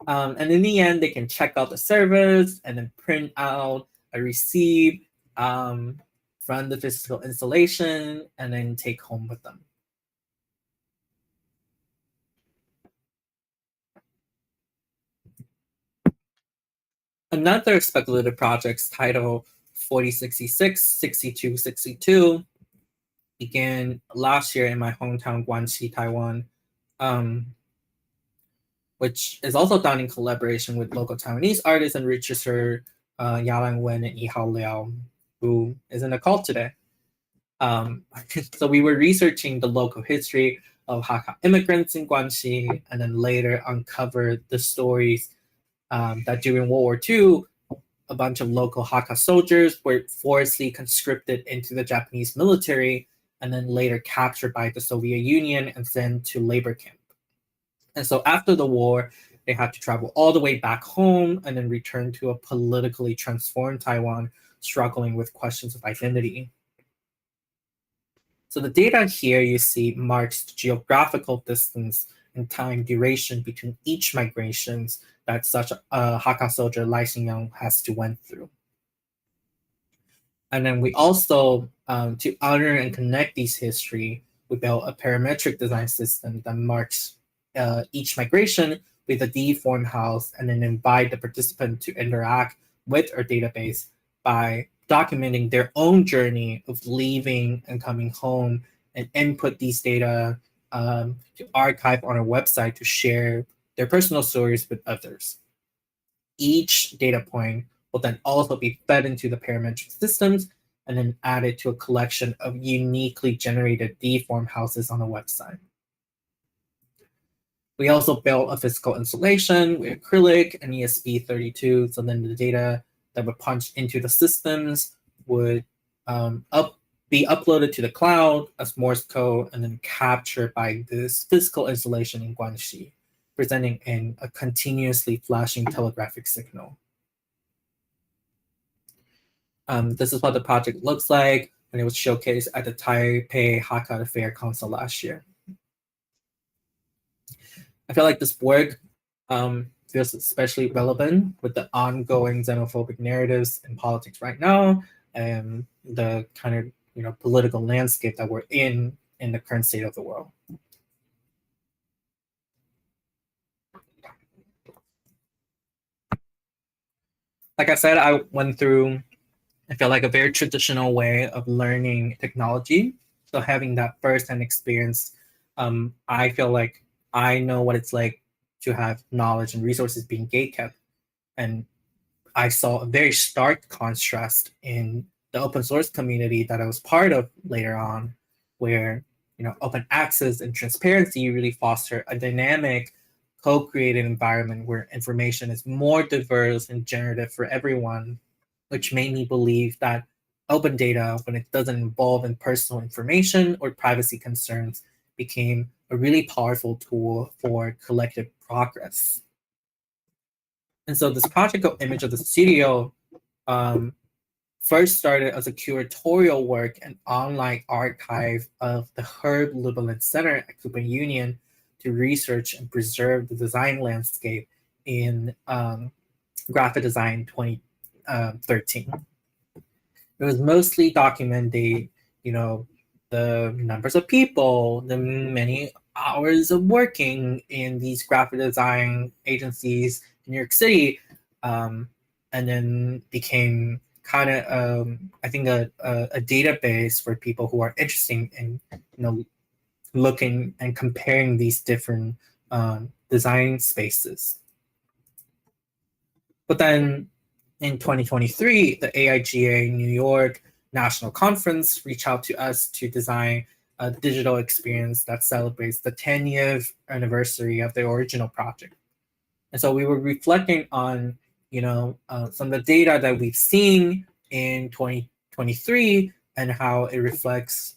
And in the end, they can check out the service and then print out a receipt from the physical installation and then take home with them. Another speculative project titled 4066, 6262 began last year in my hometown, Guangxi, Taiwan, which is also done in collaboration with local Taiwanese artists and researcher Yalan Wen and Yihao Liao, who is in the call today. So we were researching the local history of Hakka immigrants in Guangxi, and then later uncovered the stories that during World War II, a bunch of local Hakka soldiers were forcibly conscripted into the Japanese military and then later captured by the Soviet Union and sent to labor camp. And so after the war, they had to travel all the way back home and then return to a politically transformed Taiwan, struggling with questions of identity. So the data here you see marks the geographical distance and time duration between each migrations that such a Hakka soldier Lai Xingyang has to went through. And then we also, to honor and connect these history, we built a parametric design system that marks each migration with a D-form house and then invite the participant to interact with our database by documenting their own journey of leaving and coming home and input these data to archive on our website to share their personal stories with others. Each data point will then also be fed into the parametric systems and then added to a collection of uniquely generated D-form houses on the website. We also built a physical installation with acrylic and ESP32, so then the data that would punch into the systems would be uploaded to the cloud as Morse code and then captured by this physical installation in Guangxi, presenting in a continuously flashing telegraphic signal. This is what the project looks like when it was showcased at the Taipei Hakka Fair Council last year. I feel like this work feels especially relevant with the ongoing xenophobic narratives in politics right now and the kind of political landscape that we're in the current state of the world. Like I said, I went through, I feel like, a very traditional way of learning technology. So having that first-hand experience, I feel like I know what it's like to have knowledge and resources being gatekept. And I saw a very stark contrast in the open source community that I was part of later on, where open access and transparency really foster a dynamic co-created environment where information is more diverse and generative for everyone, which made me believe that open data, when it doesn't involve in personal information or privacy concerns, became a really powerful tool for collective progress. And so this project called Image of the Studio first started as a curatorial work and online archive of the Herb Lublin Center at Cooper Union to research and preserve the design landscape in graphic design 2013. It was mostly documenting, the numbers of people, the many hours of working in these graphic design agencies in New York City, and then became kind of, I think, a database for people who are interested in, looking and comparing these different design spaces. But then in 2023, the AIGA New York National Conference reached out to us to design a digital experience that celebrates the 10th anniversary of the original project. And so we were reflecting on, some of the data that we've seen in 2023 and how it reflects,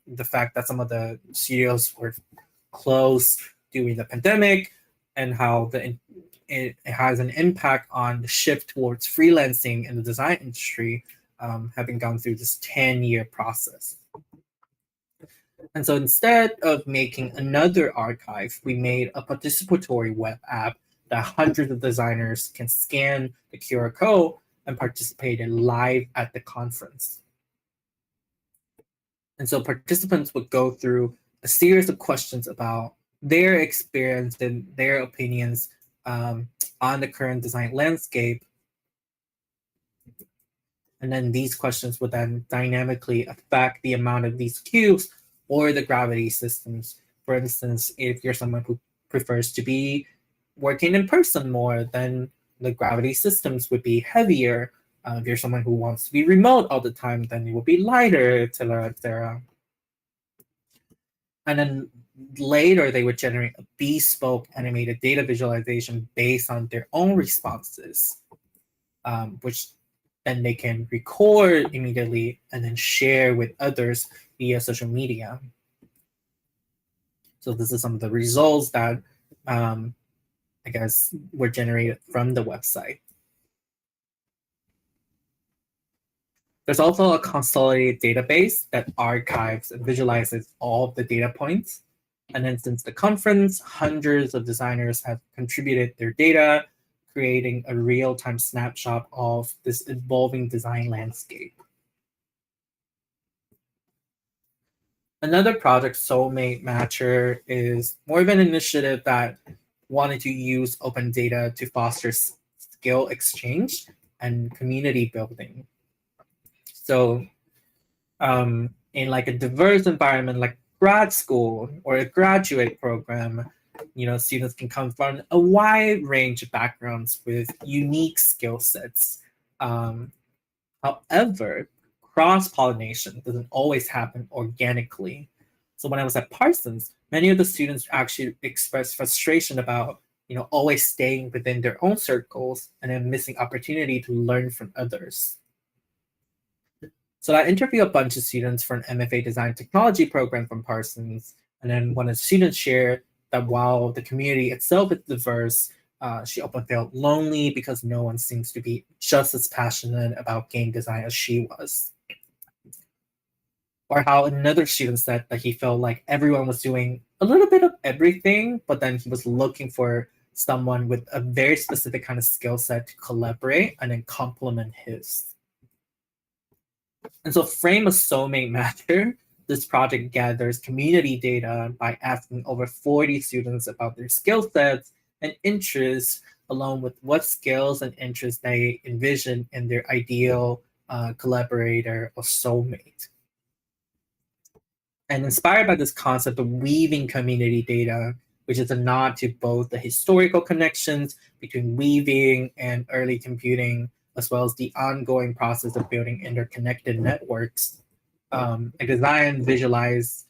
the fact that some of the studios were closed during the pandemic and how it has an impact on the shift towards freelancing in the design industry, having gone through this 10-year process. And so instead of making another archive, we made a participatory web app that hundreds of designers can scan the QR code and participate in live at the conference. And so participants would go through a series of questions about their experience and their opinions on the current design landscape. And then these questions would then dynamically affect the amount of these cubes or the gravity systems. For instance, if you're someone who prefers to be working in person more, then the gravity systems would be heavier. If you're someone who wants to be remote all the time, then it will be lighter, etc. And then later, they would generate a bespoke animated data visualization based on their own responses, which then they can record immediately and then share with others via social media. So this is some of the results that I guess were generated from the website. There's also a consolidated database that archives and visualizes all of the data points. And then since the conference, hundreds of designers have contributed their data, creating a real-time snapshot of this evolving design landscape. Another project, Soulmate Matcher, is more of an initiative that wanted to use open data to foster skill exchange and community building. So in like a diverse environment like grad school or a graduate program, students can come from a wide range of backgrounds with unique skill sets. However, cross-pollination doesn't always happen organically. So when I was at Parsons, many of the students actually expressed frustration about, always staying within their own circles and then missing opportunity to learn from others. So I interviewed a bunch of students for an MFA Design Technology program from Parsons, and then one of the students shared that while the community itself is diverse, she often felt lonely because no one seems to be just as passionate about game design as she was. Or how another student said that he felt like everyone was doing a little bit of everything, but then he was looking for someone with a very specific kind of skill set to collaborate and then complement his. And so Frame a Soulmate Matcher, this project gathers community data by asking over 40 students about their skill sets and interests, along with what skills and interests they envision in their ideal collaborator or soulmate. And inspired by this concept of weaving community data, which is a nod to both the historical connections between weaving and early computing, as well as the ongoing process of building interconnected networks, a design visualization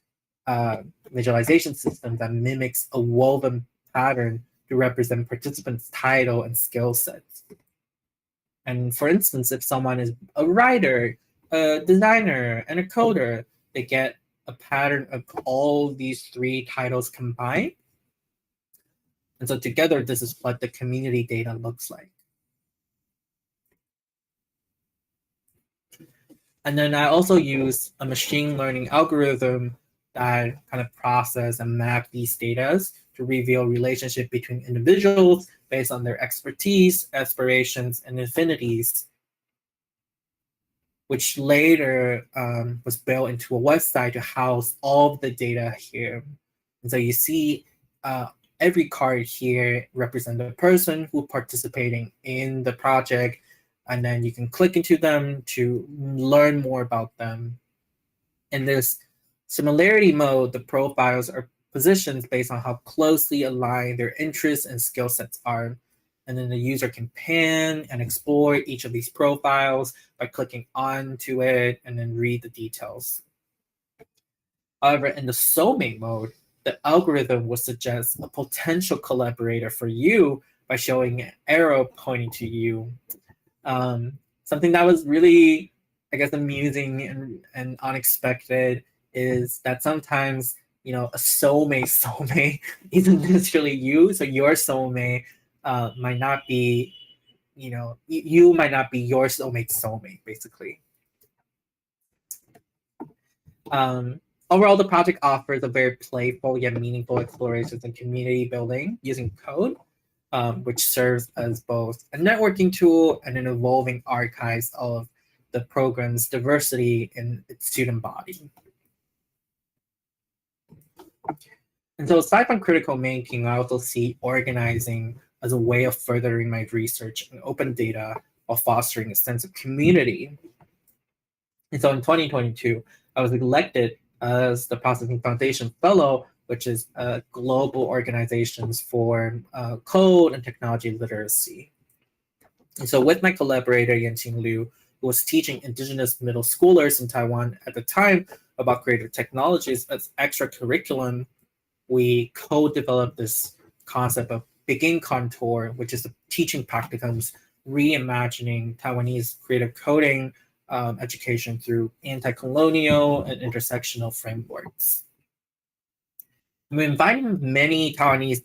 system that mimics a woven pattern to represent participants' title and skill sets. And for instance, if someone is a writer, a designer, and a coder, they get a pattern of all these three titles combined. And so together, this is what the community data looks like. And then I also use a machine learning algorithm that kind of process and map these data to reveal relationship between individuals based on their expertise, aspirations, and affinities, which later was built into a website to house all of the data here. And so you see every card here represents a person who participating in the project, and then you can click into them to learn more about them. In this similarity mode, the profiles are positioned based on how closely aligned their interests and skill sets are. And then the user can pan and explore each of these profiles by clicking onto it and then read the details. However, in the soulmate mode, the algorithm will suggest a potential collaborator for you by showing an arrow pointing to you. Something that was really, I guess, amusing and unexpected is that sometimes, a soulmate isn't necessarily you. So your soulmate might not be, you might not be your soulmate, basically. Overall, the project offers a very playful yet meaningful explorations in community building using code, which serves as both a networking tool and an evolving archives of the program's diversity in its student body. And so aside from critical making, I also see organizing as a way of furthering my research in open data while fostering a sense of community. And so in 2022, I was elected as the Processing Foundation Fellow, which is global organizations for code and technology literacy. And so with my collaborator, Yanqing Liu, who was teaching indigenous middle schoolers in Taiwan at the time about creative technologies as extra curriculum, we co-developed this concept of Begin Contour, which is the teaching practicums reimagining Taiwanese creative coding education through anti-colonial and intersectional frameworks. We invited many Taiwanese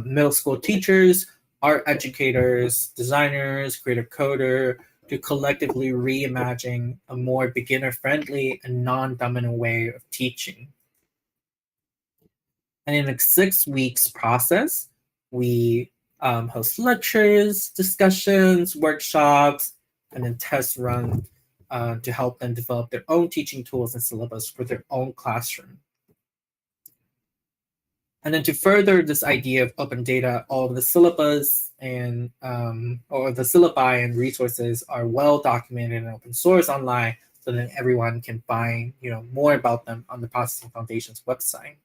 middle school teachers, art educators, designers, creative coder to collectively reimagine a more beginner-friendly and non-dominant way of teaching. And in a 6 weeks process, we host lectures, discussions, workshops, and then test run to help them develop their own teaching tools and syllabus for their own classroom. And then to further this idea of open data, all of the syllabus and or the syllabi and resources are well documented and open source online, so that everyone can find more about them on the Processing Foundation's website.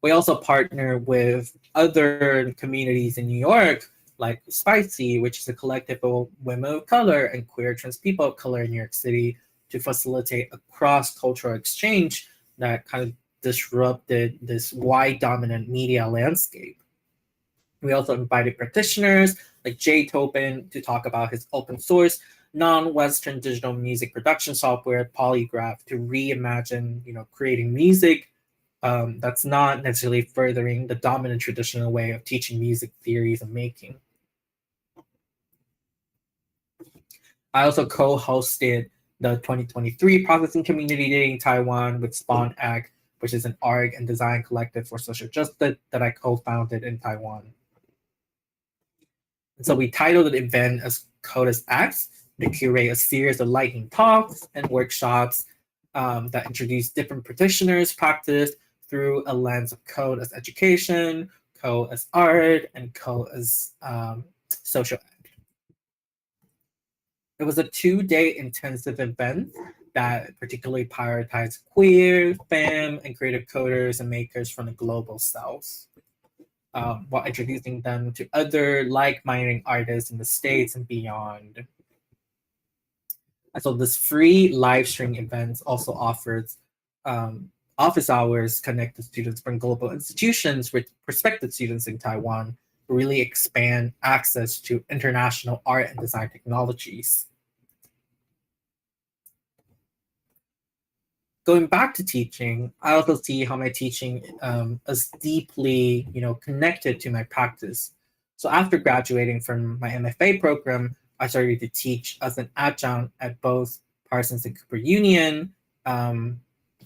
We also partner with other communities in New York, like Spicy, which is a collective of women of color and queer trans people of color in New York City, to facilitate a cross-cultural exchange that kind of disrupted this white dominant media landscape. We also invited practitioners like Jay Tobin to talk about his open source non-Western digital music production software Polygraph to reimagine creating music that's not necessarily furthering the dominant traditional way of teaching music theories and making. I also co-hosted the 2023 Processing Community Day in Taiwan with SpOnAcT, which is an art and design collective for social justice that I co-founded in Taiwan. And so we titled the event as Code as Acts to curate a series of lightning talks and workshops that introduce different practitioners' practice through a lens of code as education, code as art, and code as social act. It was a 2-day intensive event that particularly prioritized queer, femme, and creative coders and makers from the global south, while introducing them to other like-minded artists in the States and beyond. And so this free live stream event also offers office hours connect the students from global institutions with prospective students in Taiwan to really expand access to international art and design technologies. Going back to teaching, I also see how my teaching is deeply, connected to my practice. So after graduating from my MFA program, I started to teach as an adjunct at both Parsons and Cooper Union.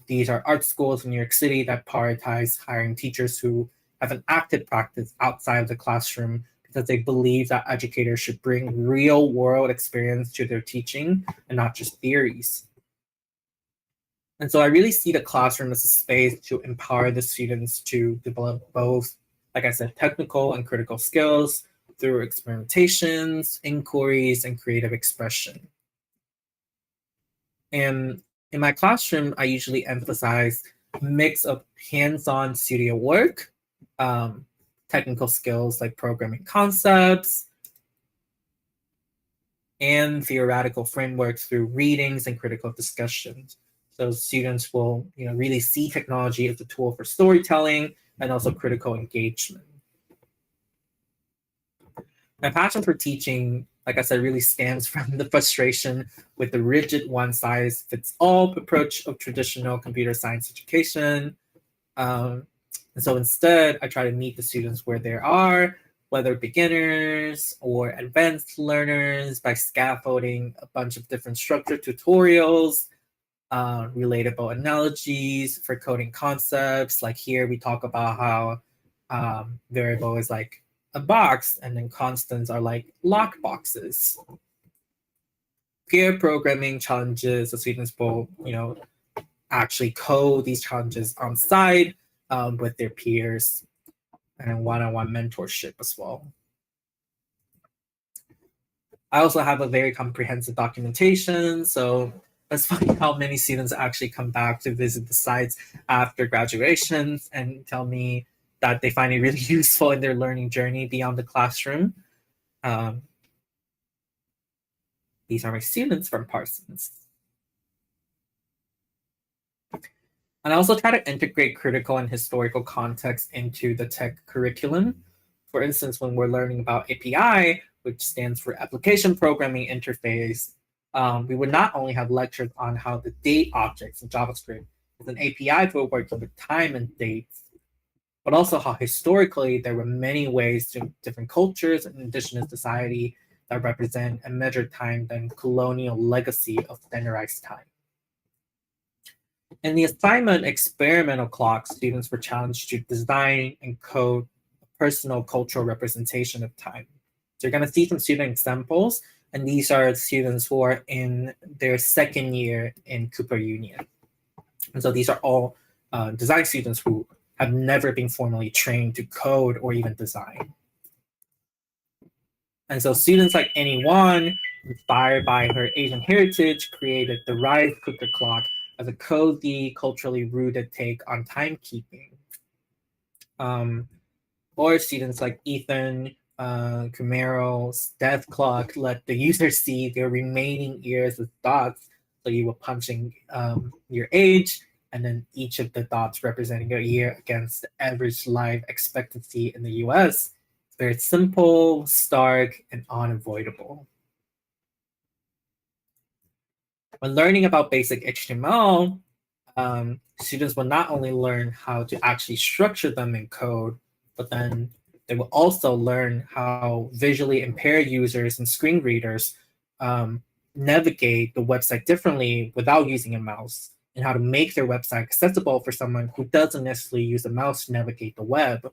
These are art schools in New York City that prioritize hiring teachers who have an active practice outside of the classroom because they believe that educators should bring real world experience to their teaching and not just theories. And so I really see the classroom as a space to empower the students to develop both, like I said, technical and critical skills through experimentations, inquiries, and creative expression. And in my classroom, I usually emphasize a mix of hands-on studio work, technical skills like programming concepts, and theoretical frameworks through readings and critical discussions. So students will, really see technology as a tool for storytelling and also critical engagement. My passion for teaching, like I said, really stems from the frustration with the rigid one-size-fits-all approach of traditional computer science education. And so instead, I try to meet the students where they are, whether beginners or advanced learners, by scaffolding a bunch of different structured tutorials, relatable analogies for coding concepts. Like here, we talk about how variable is like a box, and then constants are like lock boxes. Peer programming challenges, the students will, actually code these challenges on site with their peers, and one-on-one mentorship as well. I also have a very comprehensive documentation, so it's funny how many students actually come back to visit the sites after graduations and tell me that they find it really useful in their learning journey beyond the classroom. These are my students from Parsons. And I also try to integrate critical and historical context into the tech curriculum. For instance, when we're learning about API, which stands for Application Programming Interface, we would not only have lectures on how the date objects in JavaScript is an API for working with time and dates, but also how historically there were many ways to different cultures and indigenous society that represent a measured time than colonial legacy of standardized time. In the assignment experimental clock, students were challenged to design and code a personal cultural representation of time. So you're going to see some student examples, and these are students who are in their second year in Cooper Union. And so these are all design students who have never been formally trained to code or even design. And so students like anyone, inspired by her Asian heritage, created the rice cooker clock as a cozy, culturally rooted take on timekeeping. Or students like Ethan Camaro's death clock let the user see their remaining years as dots. So you were punching your age, and then each of the dots representing a year against the average life expectancy in the US. It's very simple, stark, and unavoidable. When learning about basic HTML, students will not only learn how to actually structure them in code, but then they will also learn how visually impaired users and screen readers navigate the website differently without using a mouse, and how to make their website accessible for someone who doesn't necessarily use a mouse to navigate the web.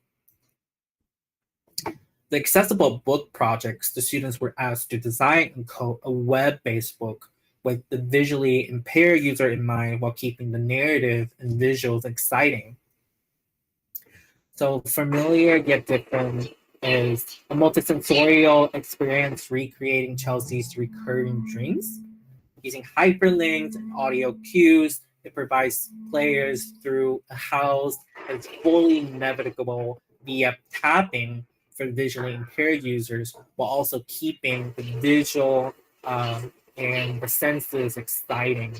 The accessible book projects, the students were asked to design and code a web-based book with the visually impaired user in mind while keeping the narrative and visuals exciting. So familiar yet different is a multisensorial experience recreating Chelsea's recurring dreams. Using hyperlinks and audio cues, it provides players through a house that's fully navigable via tapping for visually impaired users, while also keeping the visual and the senses exciting.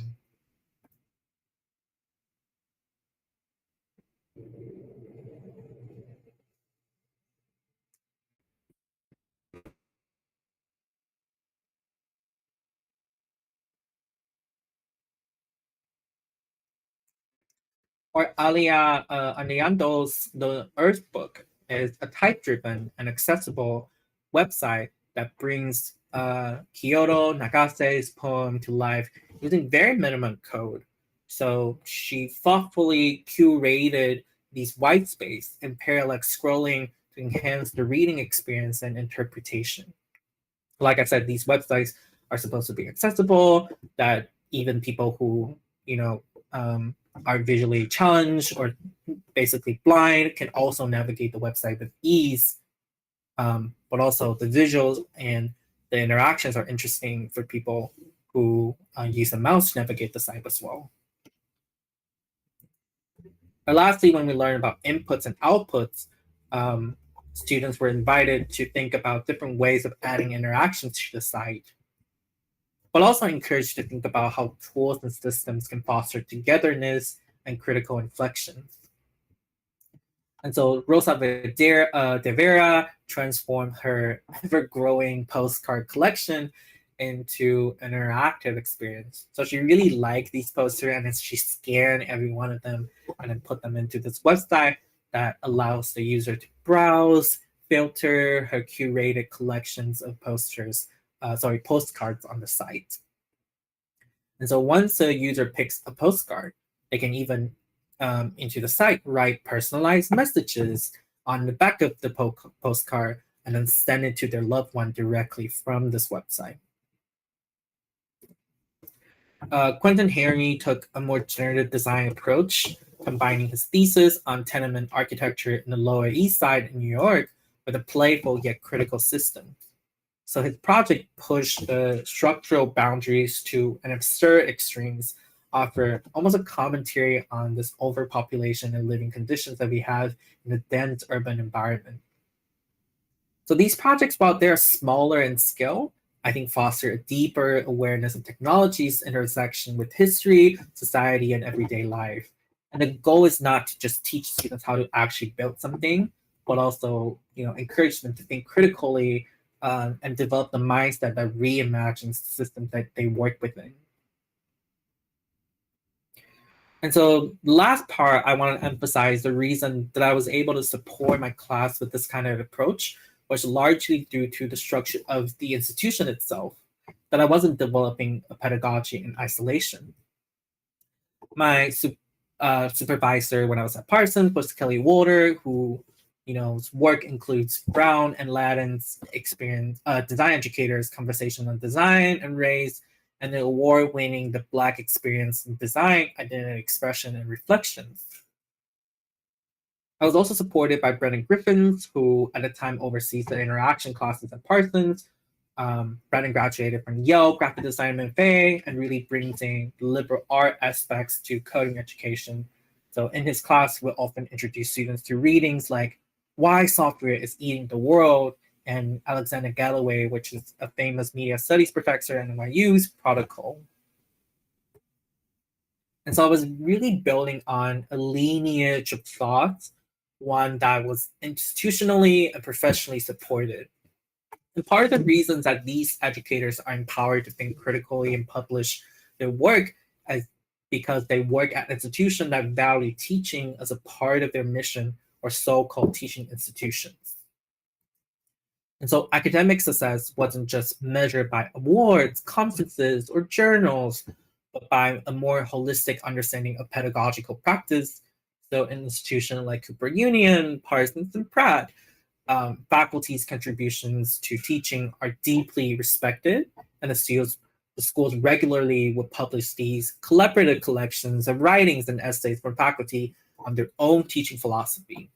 Or Alia Aniando's The Earth Book is a type-driven and accessible website that brings Kyoto Nagase's poem to life using very minimum code. So she thoughtfully curated these white space and parallax scrolling to enhance the reading experience and interpretation. Like I said, these websites are supposed to be accessible, that even people who, are visually challenged or basically blind can also navigate the website with ease. But also the visuals and the interactions are interesting for people who use a mouse to navigate the site as well. And lastly, when we learn about inputs and outputs, students were invited to think about different ways of adding interactions to the site, but also encouraged to think about how tools and systems can foster togetherness and critical inflections. And so Rosa de Vera transformed her ever-growing postcard collection into an interactive experience. So she really liked these posters, and she scanned every one of them and then put them into this website that allows the user to browse, filter her curated collections of postcards on the site. And so once a user picks a postcard, they can even into the site write personalized messages on the back of the postcard and then send it to their loved one directly from this website. Quentin Harry took a more generative design approach, combining his thesis on tenement architecture in the Lower East Side in New York with a playful yet critical system. So his project pushed the structural boundaries to an absurd extremes, offer almost a commentary on this overpopulation and living conditions that we have in a dense urban environment. So these projects, while they're smaller in scale, I think foster a deeper awareness of technology's intersection with history, society, and everyday life. And the goal is not to just teach students how to actually build something, but also, encourage them to think critically and develop the mindset that reimagines the system that they work within. And so the last part, I want to emphasize the reason that I was able to support my class with this kind of approach was largely due to the structure of the institution itself, that I wasn't developing a pedagogy in isolation. My supervisor when I was at Parsons was Kelly Walter, who, his work includes Brown and Ladin's experience, design educators, conversation on design and race, and the award-winning The Black Experience in Design, Identity Expression and Reflections. I was also supported by Brennan Griffins, who at the time oversees the interaction classes at Parsons. Brennan graduated from Yale Graphic Design MFA and really brings in liberal art aspects to coding education. So in his class, we'll often introduce students to readings like Why Software is Eating the World, and Alexander Galloway, which is a famous media studies professor at NYU's Protocol. And so I was really building on a lineage of thoughts, one that was institutionally and professionally supported. And part of the reasons that these educators are empowered to think critically and publish their work is because they work at institutions that value teaching as a part of their mission, or so-called teaching institutions. And so academic success wasn't just measured by awards, conferences, or journals, but by a more holistic understanding of pedagogical practice. So in institutions like Cooper Union, Parsons, and Pratt, faculty's contributions to teaching are deeply respected, and the schools regularly would publish these collaborative collections of writings and essays from faculty on their own teaching philosophy.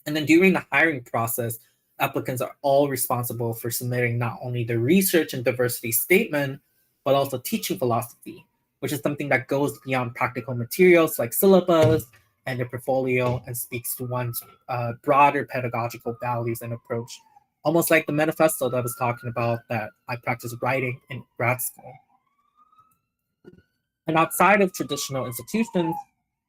And then during the hiring process, applicants are all responsible for submitting not only the research and diversity statement, but also teaching philosophy, which is something that goes beyond practical materials like syllabus and their portfolio and speaks to one's broader pedagogical values and approach, almost like the manifesto that I was talking about that I practiced writing in grad school. And outside of traditional institutions,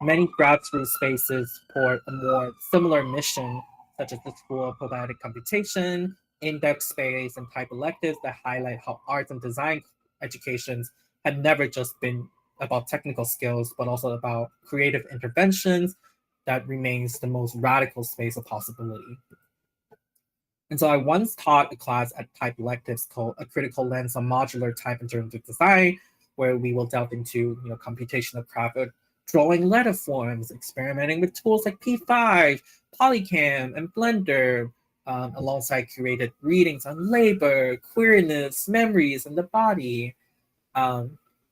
many grassroots spaces support a more similar mission, such as the School of Poetic Computation, Index Space, and type electives that highlight how arts and design educations had never just been about technical skills, but also about creative interventions that remains the most radical space of possibility. And so I once taught a class at type electives called A Critical Lens on Modular Type Interactive Design, where we will delve into computational craft, drawing letter forms, experimenting with tools like P5, Polycam, and Blender, alongside curated readings on labor, queerness, memories, and the body,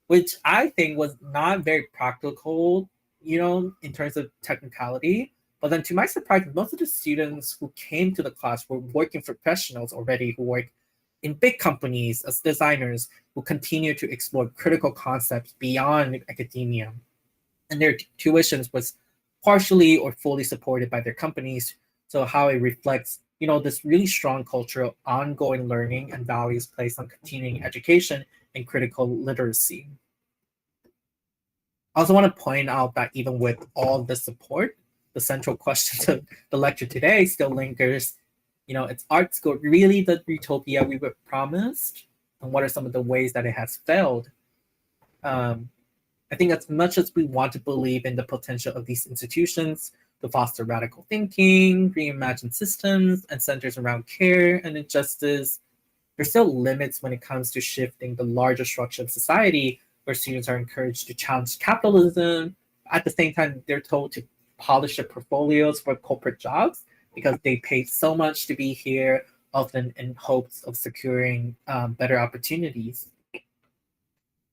which I think was not very practical, in terms of technicality. But then to my surprise, most of the students who came to the class were working professionals already who work in big companies as designers who continue to explore critical concepts beyond academia. And their tuitions was partially or fully supported by their companies. So how it reflects, this really strong culture of ongoing learning and values placed on continuing education and critical literacy. I also want to point out that even with all the support, the central question of the lecture today still lingers. It's Artschool really the utopia we were promised? And what are some of the ways that it has failed? I think as much as we want to believe in the potential of these institutions to foster radical thinking, reimagine systems, and centers around care and injustice, there's still limits when it comes to shifting the larger structure of society, where students are encouraged to challenge capitalism. At the same time, they're told to polish their portfolios for corporate jobs because they paid so much to be here, often in hopes of securing better opportunities.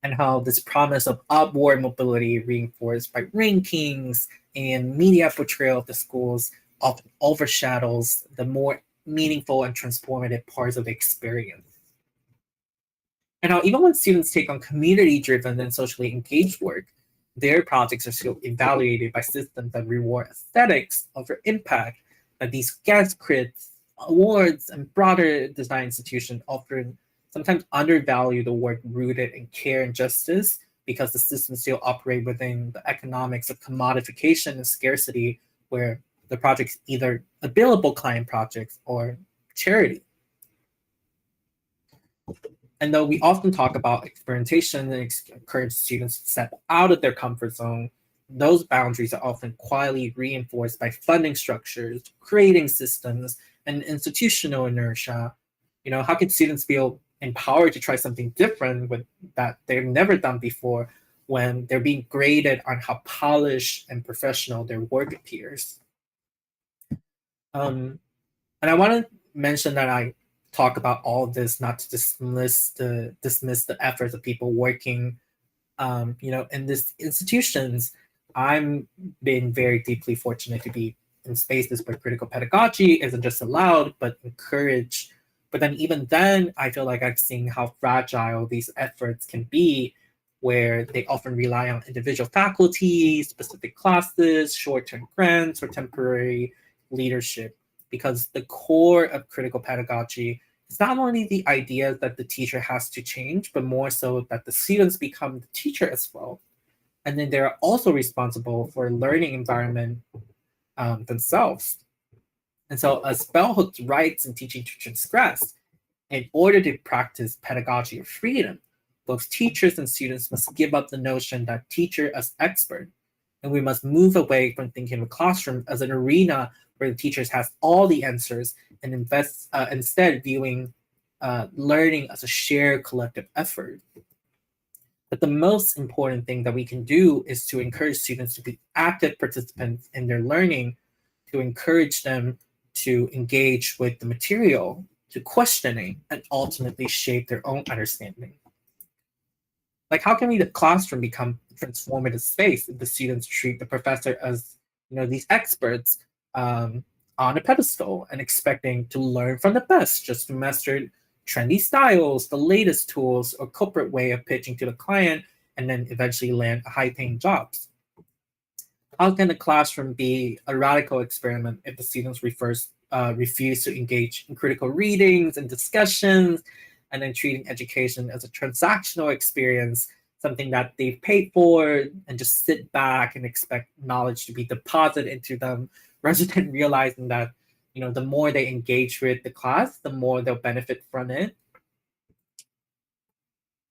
And how this promise of upward mobility reinforced by rankings and media portrayal of the schools often overshadows the more meaningful and transformative parts of the experience. And how even when students take on community-driven and socially engaged work, their projects are still evaluated by systems that reward aesthetics over impact, that these guest crits, awards, and broader design institutions often sometimes undervalue the work rooted in care and justice because the systems still operate within the economics of commodification and scarcity, where the project's either a billable client projects or charity. And though we often talk about experimentation and encourage students to step out of their comfort zone, those boundaries are often quietly reinforced by funding structures, creating systems, and institutional inertia. How can students feel empowered to try something different with that they've never done before when they're being graded on how polished and professional their work appears? And I want to mention that I talk about all of this not to dismiss the efforts of people working, in these institutions. I'm been very deeply fortunate to be in spaces where critical pedagogy isn't just allowed, but encouraged. But then even then, I feel like I've seen how fragile these efforts can be, where they often rely on individual faculty, specific classes, short-term grants, or temporary leadership, because the core of critical pedagogy is not only the idea that the teacher has to change, but more so that the students become the teacher as well. And then they're also responsible for learning environment themselves. And so as bell hooks writes in Teaching to Transgress, in order to practice pedagogy of freedom, both teachers and students must give up the notion that teacher as expert, and we must move away from thinking of a classroom as an arena where the teachers has all the answers and instead viewing learning as a shared collective effort. But the most important thing that we can do is to encourage students to be active participants in their learning, to encourage them to engage with the material, to questioning, and ultimately shape their own understanding. Like, how can the classroom become a transformative space if the students treat the professor as, these experts on a pedestal and expecting to learn from the best just to master trendy styles, the latest tools, or corporate way of pitching to the client, and then eventually land high-paying jobs? How can the classroom be a radical experiment if the students refuse to engage in critical readings and discussions, and then treating education as a transactional experience, something that they've paid for, and just sit back and expect knowledge to be deposited into them, rather than realizing that, the more they engage with the class, the more they'll benefit from it.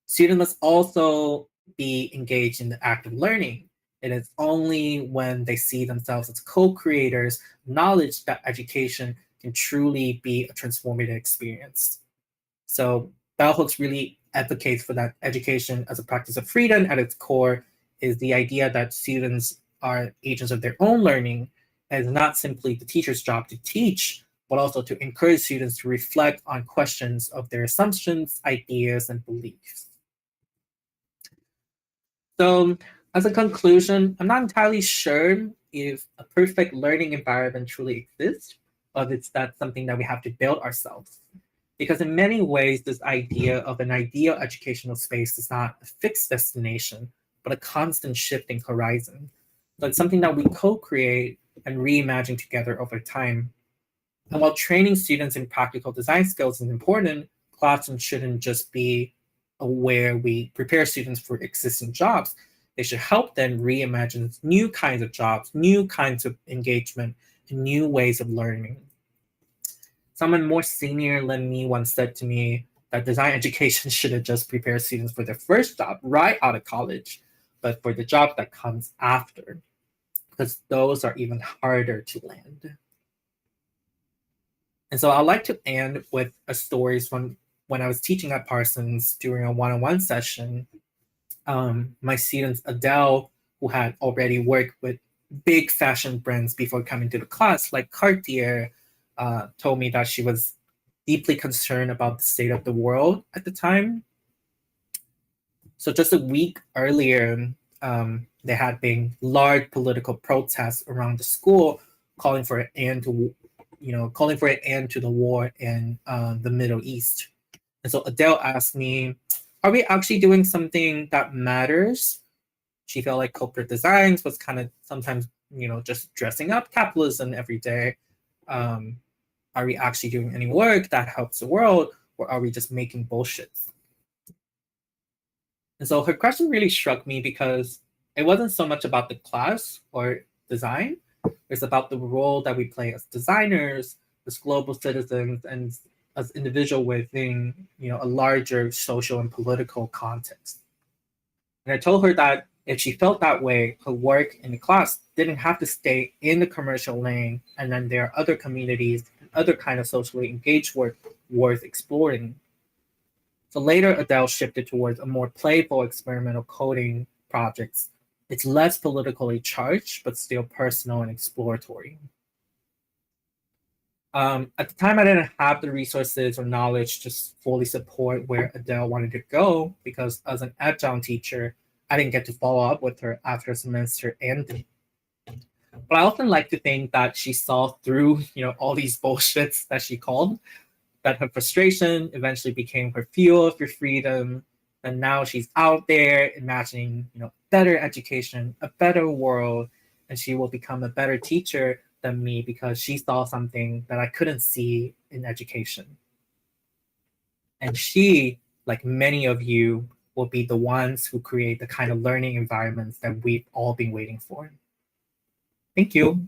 Students must also be engaged in the act of learning. It is only when they see themselves as co-creators knowledge that education can truly be a transformative experience. So bell hooks really advocates for that education as a practice of freedom at its core is the idea that students are agents of their own learning, and it's not simply the teacher's job to teach, but also to encourage students to reflect on questions of their assumptions, ideas, and beliefs. So as a conclusion, I'm not entirely sure if a perfect learning environment truly exists, but it's that something that we have to build ourselves. Because in many ways, this idea of an ideal educational space is not a fixed destination, but a constant shifting horizon. So it's something that we co-create and reimagine together over time. And while training students in practical design skills is important, classrooms shouldn't just be where we prepare students for existing jobs. They should help them reimagine new kinds of jobs, new kinds of engagement, and new ways of learning. Someone more senior than me once said to me that design education shouldn't just prepare students for their first job right out of college, but for the job that comes after, because those are even harder to land. And so I'd like to end with a story from when I was teaching at Parsons during a one-on-one session. My student Adele, who had already worked with big fashion brands before coming to the class, like Cartier, told me that she was deeply concerned about the state of the world at the time. So just a week earlier, there had been large political protests around the school calling for an end to, the war in the Middle East. And so Adele asked me, are we actually doing something that matters? She felt like corporate designs was kind of sometimes, just dressing up capitalism every day. Are we actually doing any work that helps the world, or are we just making bullshit? And so her question really struck me because it wasn't so much about the class or design. It's about the role that we play as designers, as global citizens, and as individuals within a larger social and political context. And I told her that if she felt that way, her work in the class didn't have to stay in the commercial lane, and then there are other communities and other kind of socially engaged work worth exploring. So later, Adele shifted towards a more playful experimental coding projects. It's less politically charged, but still personal and exploratory. At the time, I didn't have the resources or knowledge to fully support where Adele wanted to go because as an adjunct teacher, I didn't get to follow up with her after the semester ended. But I often like to think that she saw through, all these bullshits that she called, that her frustration eventually became her fuel for freedom. And now she's out there imagining, better education, a better world, and she will become a better teacher than me because she saw something that I couldn't see in education. And she, like many of you, will be the ones who create the kind of learning environments that we've all been waiting for. Thank you.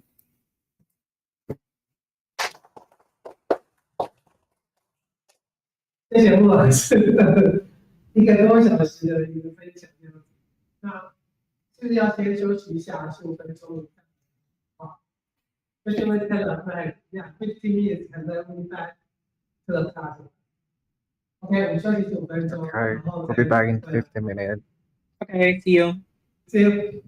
谢谢穆老师的1个多小时的一个分享，这样子。那是不是要先休息一下15分钟？好，就是因为tell yeah, 15 minutes and then we back to the class. OK， 我们休息15分钟，然后 we'll be back in 15 minutes. Okay, see you. See you.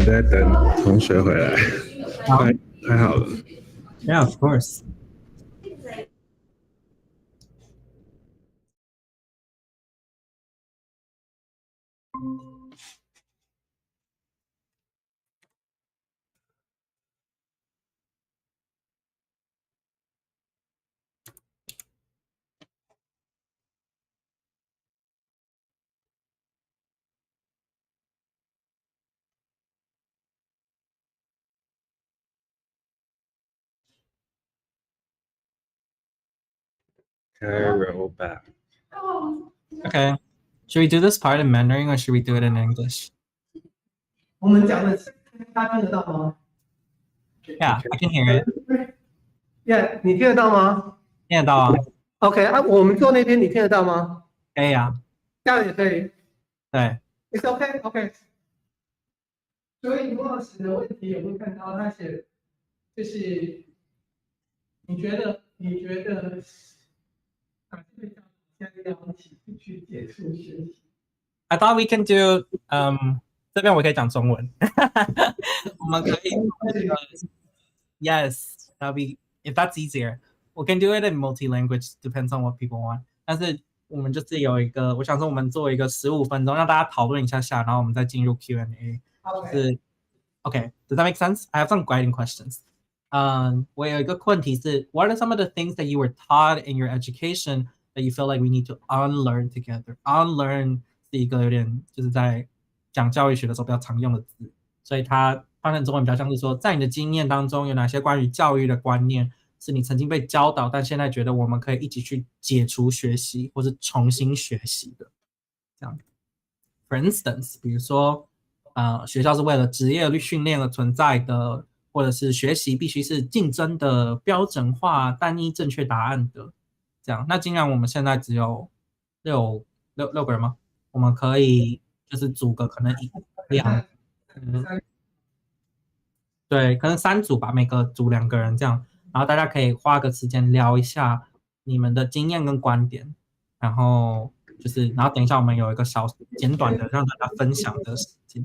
们在等同学回来，快好了。Yeah, of course. Roll back. Okay. Should we do this part in Mandarin or should we do it in English? 我们讲的大家听得到吗 Yeah, I can hear it. ？Yeah， 你听得到吗？听得到啊。OK 啊，我们坐那边你听得到吗？可以啊。这样也可以。对。It's OK OK。所以吴老师的问题有没有看到他写，就是你觉得哪些教现在要一起去接触学习 I thought we can do 这边我可以讲中文。我们可以 Yes, that'll be if that's easier. We can do it in multi-language, depends on what people want. 但是我们就是有一个，我想说我们做一个15分钟，让大家讨论一下，然后我们再进入 Q&A。是 Okay, does that make sense? I have some guiding questions. 我有一个问题是 What are some of the things that you were taught in your education that you feel like we need to unlearn together? Unlearn 是一个有点就是在讲教育学的时候比较常用的字，所以它翻成中文比较像是说，在你的经验当中有哪些关于教育的观念是你曾经被教导，但现在觉得我们可以一起去解除学习或是重新学习的，这样。For instance， 比如说学校是为了职业训练而存在的，或者是学习必须是竞争的、标准化、单一正确答案的，这样。那既然我们现在只有六个人吗？我们可以就是组个可能2对，可能3组吧，每个组2个人这样，然后大家可以花个时间聊一下你们的经验跟观点，然后等一下我们有一个小简短的让大家分享的时间。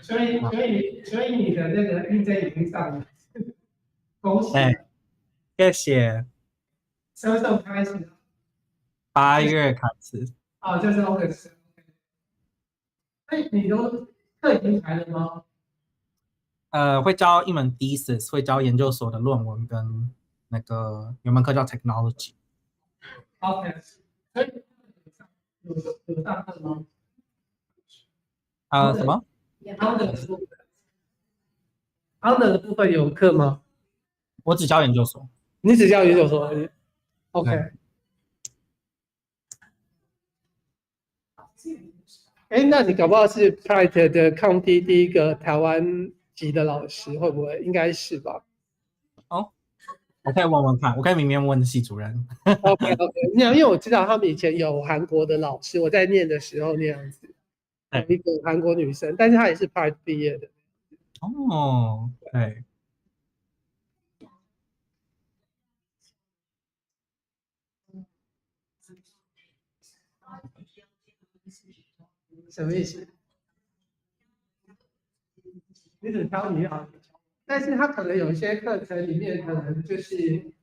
所以你的那个印证已经上了，恭喜！谢谢。什么时候开始？8月开始。哦，就是 August。你都课已经排了吗？会教一门 thesis， 会教研究所的论文跟那个有门课叫 technology。OK， 所以有上课吗？什么 ？Under 的部分有课吗？我只教研究所。你只教研究所而已。OK。那你搞不好是 Pride 的 County 第一个台湾籍的老师，会不会？应该是吧。哦，我可以问问看，我可以明天问系主任。OK， 因为我知道他们以前有韩国的老师，我在念的时候那样子，有一个韩国女生，但是她也是 Pride 毕业的。哦，对。什么意思？你只挑你要，但是他可能有一些课程里面可能就是，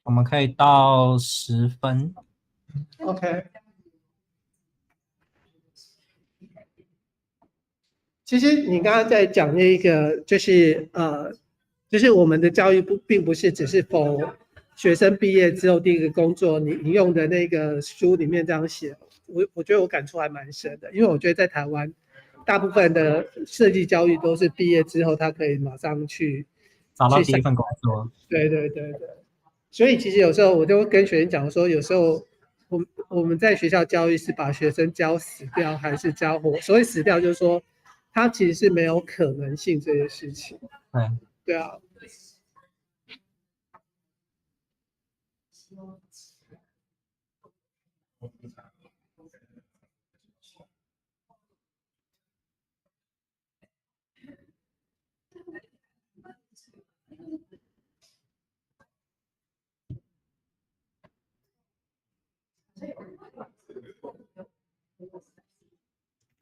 我们可以到10分。OK。其实你刚刚在讲那个，就是我们的教育并不是只是否学生毕业之后第一个工作，你用的那个书里面这样写，我觉得我感触还蛮深的，因为我觉得在台湾，大部分的设计教育都是毕业之后他可以马上去找到第一份工作。对。所以其实有时候我就跟学生讲说，有时候我们在学校教育是把学生教死掉还是教活？所谓死掉就是说它其实是没有可能性这件事情。对啊。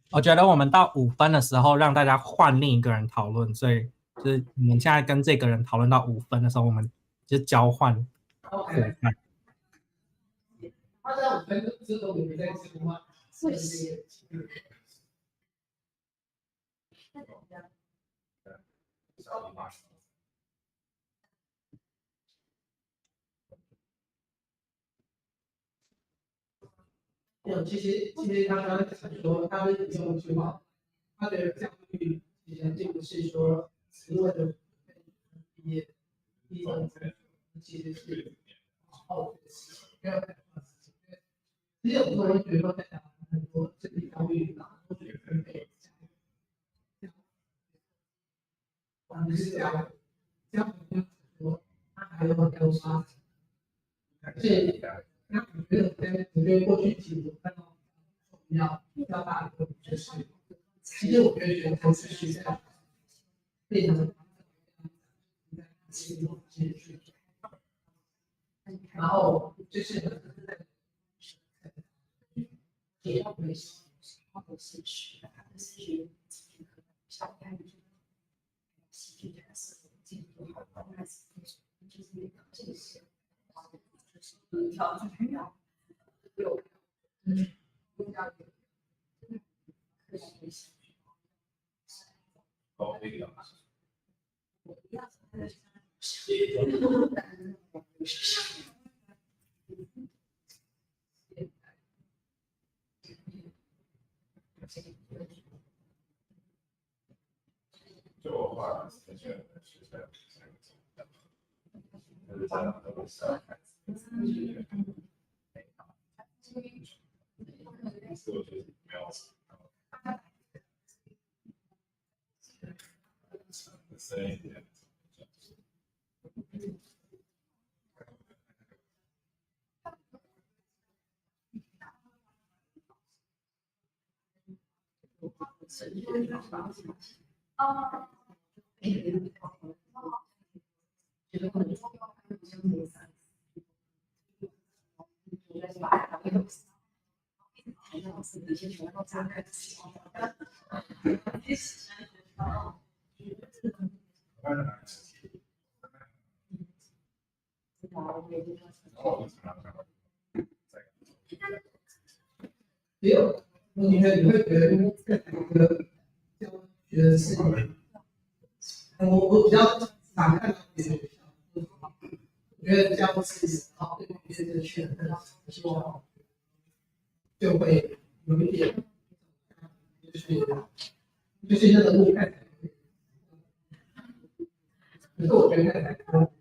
我觉得我们到5分的时候，让大家换另一个人讨论，所以就是我们现在跟这个人讨论到5分的时候，我们就交换伙伴。他在5分之后，你们再交换。其实他刚才讲说，他们用一句话，他的教育其实并不是说只为了毕业，其实是后的事情，不要太多事情。其实有时候会觉得在讲很多这个教育啊，都觉得很累，不是这样，这样说他还有很多发展，所以。那我觉得过去几年看到比较大的就是，其实我觉得都是学校非常然后就是也要维系或者是学的，还是学小概率，戏剧还是进度好，还是就是那个这些。调整要有，应该有，可以学。哦，这个。就我话，学校就是这样都是孩子。没有，你会觉得这个教学的事情，我比较常看到别的学校，我觉得教室好对学生的选择，希望就会有一点，就是那个路看起来，可是我觉得看起来。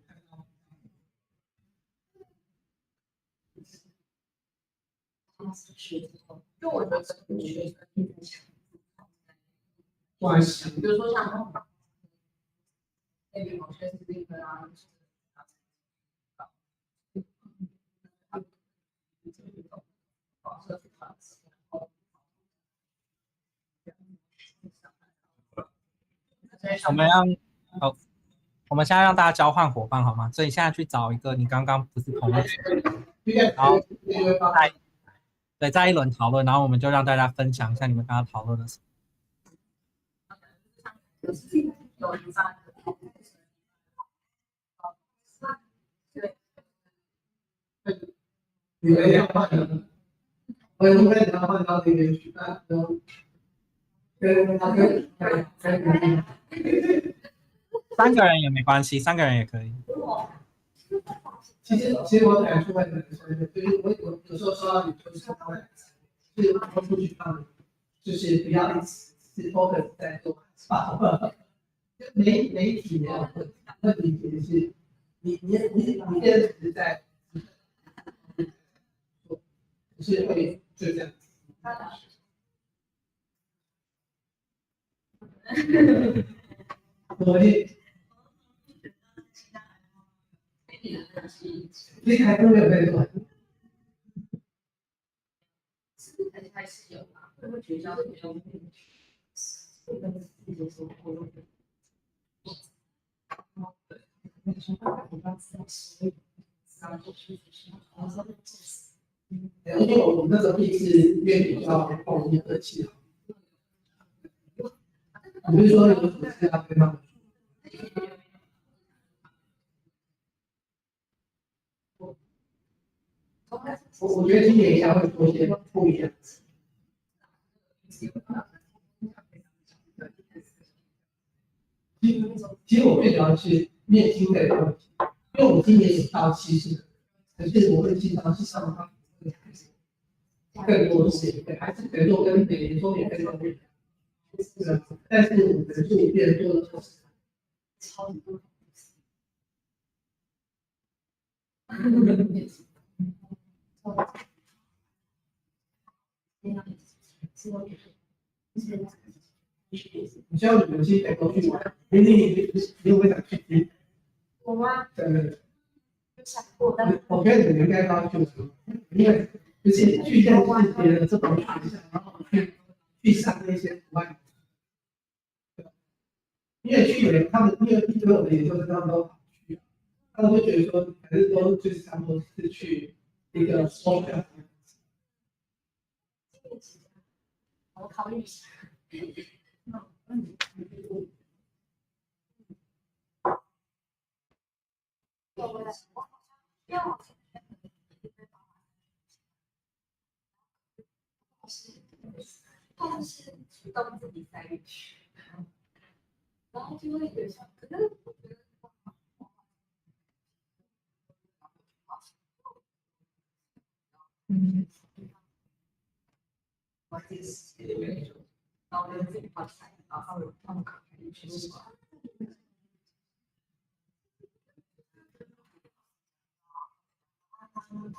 就我觉得跟学生一直强关系，比如说像那个某些是那个啊，我们现在让大家交换伙伴好吗？所以现在去找一个你刚刚不是同学，然后再一轮讨论，然后我们就让大家分享一下你们刚刚讨论的什么。你们要换的，我应该要换到那边去办，跟3个人也没关系，3个人也可以。其实我感触很深，就是我有时候收到你就是就是我出去放，就是不要一直是 focus 在做媒体的问题其实是你现在只是在，只是会就这样。我也，这还都没有在做。还是有嘛，会不会学校的比较跟自己说活动的，因为我们那时候第是月比较报名的气好，你是说有什么事要跟他们？我觉得今年应该会做一些不一样的。其实我最主要是面经费的问题，因为我们今年有到70个，可是我会经常是上班更多的时间，还是可能说跟每年说免费的不一样，但是我们的数变多了20%，超级多。你需要你们去北沟去玩，你有没有想去？我吗？对，有想过，但我觉得你们应该都要去玩，因为就是去见识别的这种学校，然后去上那些国外，因为去年他们因为我的研究生他们都跑去，他们会觉得说还是都就是差不多是去一个收票。我考虑一下。但是主动自己在一起，然后就会有像，可是我觉得，我自己然后自己发财，然后他们可以去试。然后我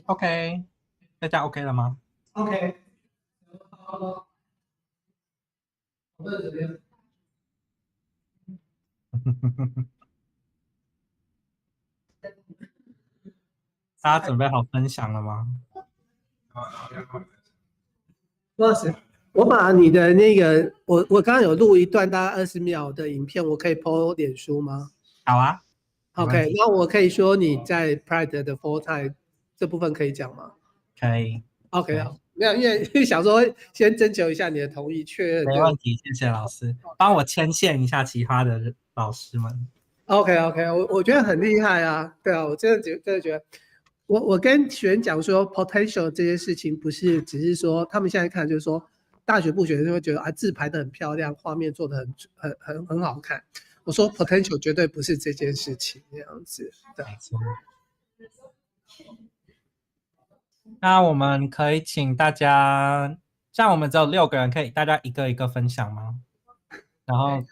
OK， 大家 OK 了吗 OK， 好的，怎么样？大家准备好分享了吗？罗老师，我把你的那个，我刚刚有录一段大概20秒的影片，我可以 po 脸书吗？好啊。OK， 那我可以说你在 Pride 的 full time 这部分可以讲吗？可以。OK， 好，没有，因为想说先征求一下你的同意，确认。没问题，谢谢老师，帮我牵线一下其他的老师们。OK， 我觉得很厉害啊，对啊，我真的觉得，我跟学员讲说 potential 这件事情不是只是说他们现在看就是说大学部学生会觉得啊字排得很漂亮，画面做得很好看。我说 potential 绝对不是这件事情这样子，对。那我们可以请大家像我们只有6个人，可以大家一个一个分享吗？然后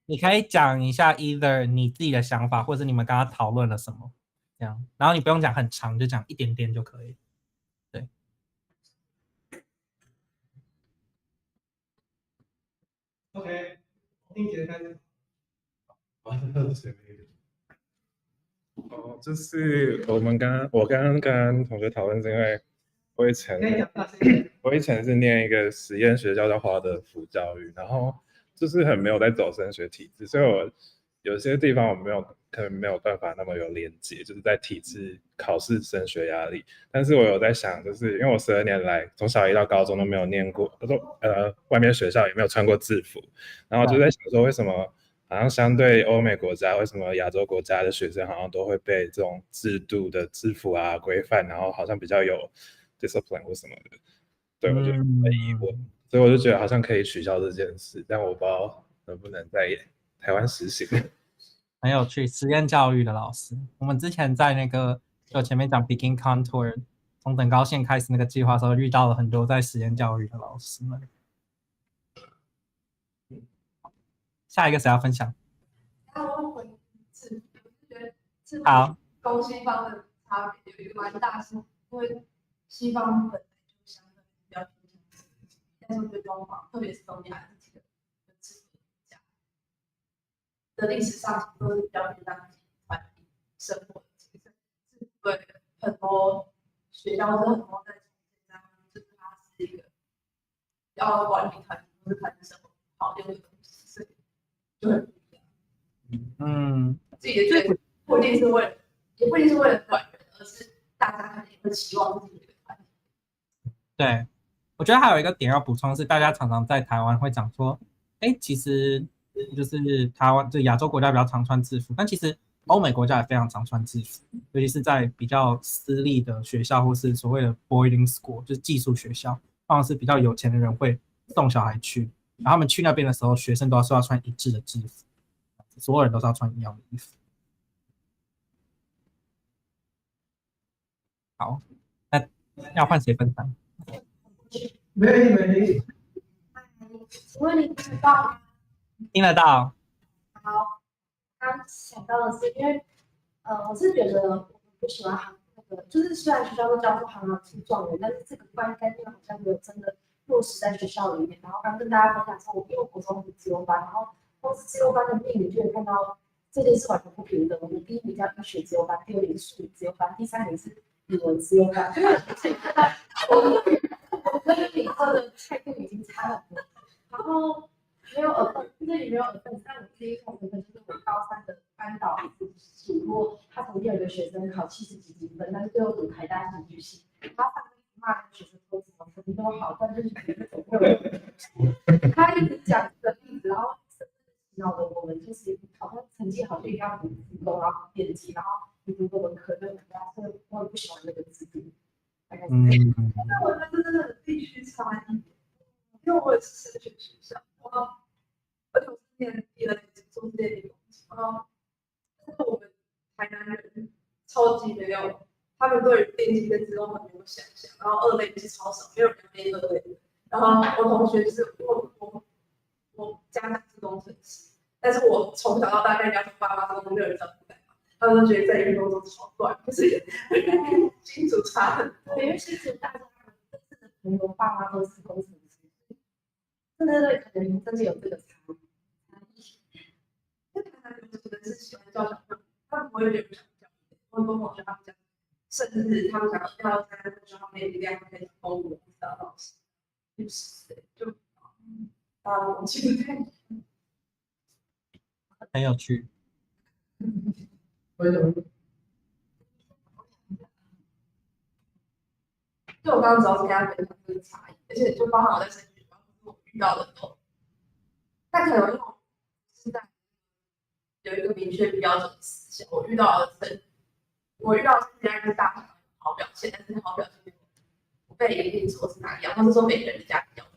你可以讲一下 either 你自己的想法，或者你们刚刚讨论了什么，这样。然后你不用讲很长，就讲一点点就可以。对。OK，丁姐开始。就是我刚刚跟同学讨论，是因为我以前是念一个实验学校叫华德福教育，然后就是很没有在走升学体制，所以我有些地方我可能没有办法那么有连结，就是在体制考试升学压力。但是我有在想，就是因为我12年来从小一到高中都没有念过，外面学校也没有穿过制服，然后就在想说为什么好像相对欧美国家，为什么亚洲国家的学生好像都会被这种制度的制服啊规范，然后好像比较有 discipline 或什么的。对，我就很疑惑，所以我就觉得好像可以取消这件事，但我不知道能不能在台湾实行。很有趣，实验教育的老师，我们之前在那个就前面讲 begin contour 从等高线开始那个计划的时候，遇到了很多在实验教育的老师们。下一个谁要分享？好，东西方的差别有一个蛮大，是因为西方本来就相对比较偏向，但是对东方，特别是东亚这几个制度家的历史上都是比较偏向团体生活的精神，对很多学校或者很多在就是它是一个要管理团体或是团体生活好的一个东西，所以就很不一样。自己的觉得不一定是为了，也不一定是为了管人，而是大家可能也会期望自己的一个团体。对，我觉得还有一个点要补充是，大家常常在台湾会讲说，其实就是台湾就亚洲国家比较常穿制服，但其实欧美国家也非常常穿制服，尤其是在比较私立的学校或是所谓的 boarding school， 就是寄宿学校，通常是比较有钱的人会送小孩去，然后他们去那边的时候，学生都要穿一致的制服，所有人都是要穿一样的衣服。好，那要换谁分享？没。请问你听得到吗？听得到。好，刚想到的是，因为我是觉得我不喜欢那个，就是虽然学校都教出行行出状元，但是这个观念好像没有真的落实在学校里面。然后刚跟大家分享说，因为我国中是自由班，然后光是自由班的命理就会看到这件事完全不平等。我们第一名叫医学自由班，第2名是数理自由班，第3名是语文自由班。我跟理科的态度已经差很多，然后没有这里没有但我第一个就是我高3的班导数落他从第2个学生考70几分，但是最后读台大戏剧系，他上次骂学生说什么成绩都好，但就是觉得总会有他一直讲这个例子，然后闹得我们就是好像成绩好就一定要读自工，然后电机，然后你读文科就很大，所以我也不喜欢那个制度。但我觉得真的必须差异，因为我也是升学学校，而且我是念第2年中介理工，但是我们台南人超级没有，他们对于电机跟自工很没有想象，然后2类是超少，没有人念2类的。然后我同学就是我家长是工程师，但是我从小到大跟人家说爸妈是工程师，他们都觉得在运动中超怪，就是新竹差很多，因为新竹大家的朋友爸妈都是工程师，对，可能真的有这个差异。因为台南人可能是喜欢教小朋友，他们不会有点不想教，我跟我学他们讲，甚至他们想要在学校内量可以公务辅导老师，就我记不太。很有趣。为什么？就我刚刚主要是跟大家分享这个差异，而且就包含我在升学，我遇到的都，但可能因为我是在有一个明确标准的思想，我遇到的是别人是大学好表现，但是好表现不被一定说是哪样，或者说每个人的家庭标准。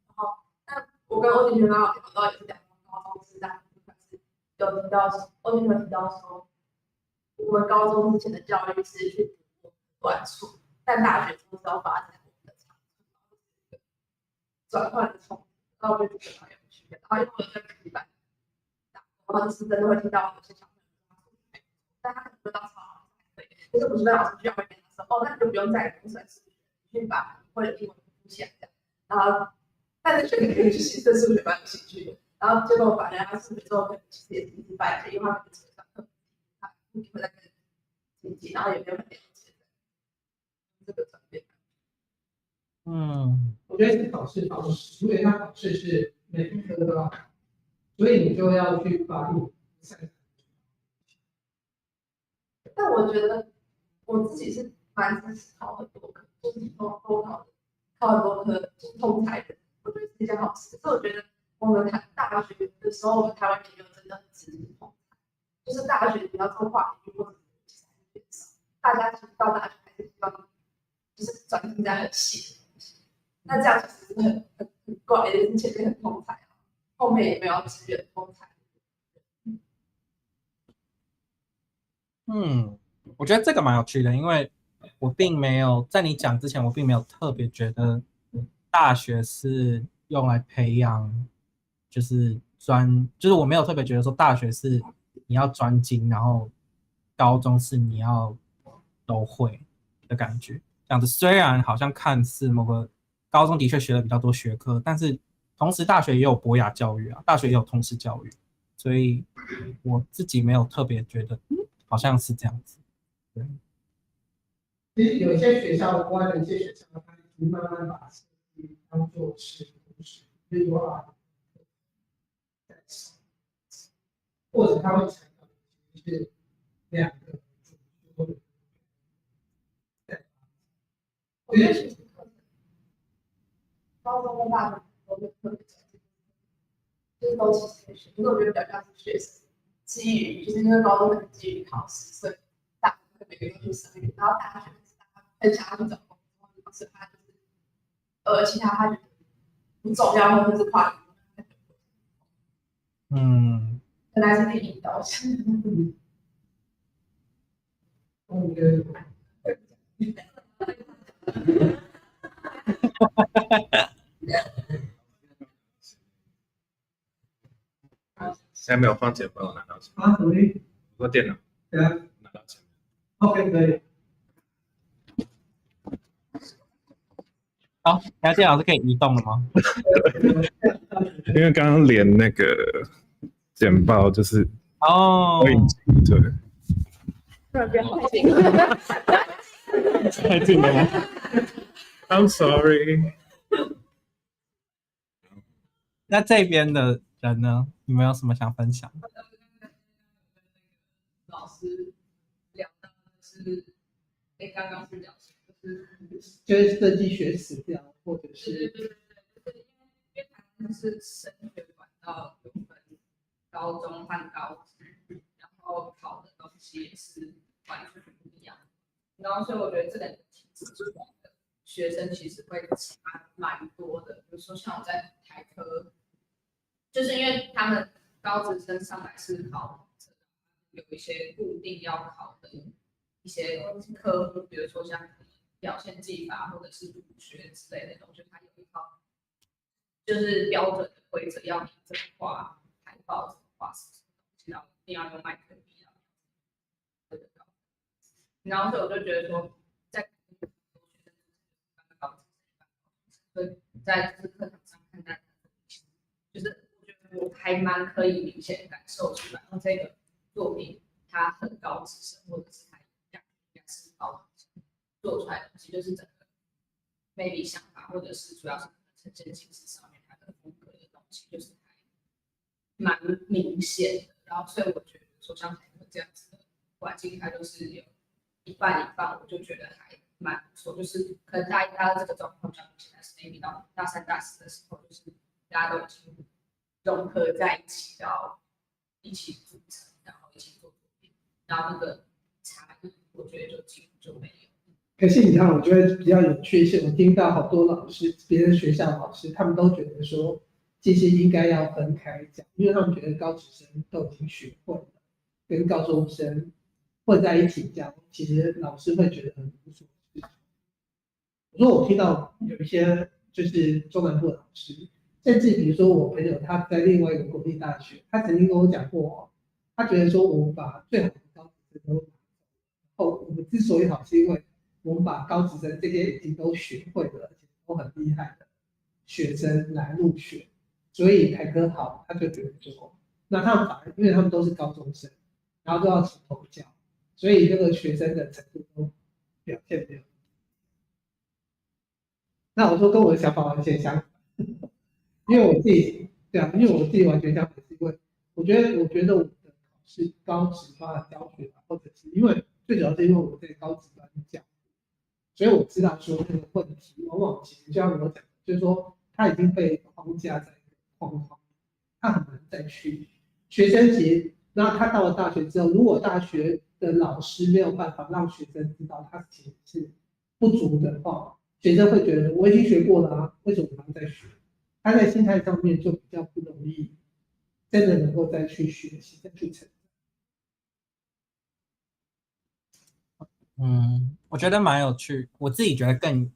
然后，那我跟欧弟学刚好聊到也是讲高中是在有提到，欧弟有提到说，我们高中之前的教育是去读短处。但大学之后是要发展我们的长处，转换的冲突，然后我就觉得蛮有趣的。然后因为我在补习班，然后就是真的会听到有些小朋友，但他可能不到超好，对，可是补习班老师就会跟他说，哦，那你就不用再估算数学，你去把会的英文补起来这样。然后，但是这个对其实对数学蛮有兴趣的。然后结果反正他数学之后可能其实也是一知半解，因为他可能上课，他不会再跟亲戚，然后也没有很了解这个转变。我觉得是考试方式，因为他考试是每一科都要考，所以你就要去把你但我觉得我自己是蛮支持考很多科，就是都考很多科，就是通才的，我觉得是一件好事。所以我觉得我们大学的时候，我们台湾也没有真的很支持通才，就是大学比较做化学或者其实变少，大家其实到大学还是希望就是专精在很细的东西。那这样其实是很怪的，前面很通才，后面也没有支援通才。我觉得这个蛮有趣的，因为我并没有在你讲之前，我并没有特别觉得大学是用来培养，就是我没有特别觉得说大学是你要专精，然后高中是你要都会的感觉。这样子虽然好像看似某个高中的确学了比较多学科，但是同时大学也有博雅教育啊，大学也有通识教育，所以我自己没有特别觉得好像是这样子。对，其实有一些学校，国外的一些学校，它已经慢慢把设计当做是同时，例如或者他会强调是两个主修的。我觉得高中跟大学都会特别就是都其实可以学，可是我觉得比较像是学生基于，就是因为高中很基于考试，所以大学会每个月去上一点，然后大学很想要去找工作，所以他就是其他他觉得不重要或者是跨领域，本来是可以引导性。现在没有放钱包，拿到钱。啊，什么意思？我电脑。对啊，拿到钱。OK， 可以。好，那电脑是可以移动的吗？因为刚刚连那个简报就是哦，对，突然变好近，太近了吗 ？I'm sorry。那这边的人呢？你们有什么想分享？老师聊到的是，刚刚是讲就是设计学死掉，或者是对，因为台湾是升学管道有分高中和高职，然后考的东西也是完全不一样。然后所以我觉得这两个体制出来的学生其实会差蛮多的。比如说像我在台科，就是因为他们高职生上来是考有一些固定要考的一些科目，比如说像表现技法或者是儒学之类的东西，它有一套就是标准的规则，要你怎么画海报，怎么画什么东西，然后一定要用麦克笔啊，然后所以我就觉得说，在所以在这课堂上看待，就是我觉得我还蛮可以明显感受出来，然后这个作品它很高智深，或者是它应该是高智深做出来的东西，就是整个 maybe 想法，或者是主要是呈现形式上面它的风格的东西，就是还蛮明显的。然后所以我觉得说像台湾这样子的环境，它就是有一半一半，我就觉得还蛮不错。就是可能大一、大二这个状况比较明显，但是 maybe 到大三、大四的时候，就是大家都已经融合在一起，要一起组成，然后一起做作品，然后那个差异，我觉得就几乎就没有。可是你看，我觉得比较有趣是，我听到好多老师，别的学校老师，他们都觉得说，这些应该要分开讲，因为他们觉得高职生都已经学会了，跟高中生混在一起讲，其实老师会觉得很无所适从。我说我听到有一些就是中南部的老师，甚至比如说我朋友他在另外一个国立大学，他曾经跟我讲过，他觉得说我们把最好的高职生都我们之所以好，是因为我们把高职生这些已经都学会了，而且都很厉害的学生来入学，所以台科好，他就觉得就够。那他们反而因为他们都是高中生，然后都要从头教，所以这个学生的程度都表现没有。那我说跟我的想法完全相反，因为我自己完全相反，是因为我觉得我的考试高职班的教学，或者是因为最主要是因为我在高职班教，所以我知道说这个问题往往其实就像我讲，就是说他已经被框架在一个框框，他很难再去。学生其实，那他到了大学之后，如果大学的老师没有办法让学生知道他其实是不足的话，学生会觉得我已经学过了啊，为什么还要再学？他在心态上面就比较不容易，真的能够再去学习、再去成长。我觉得蛮有趣。我自己觉得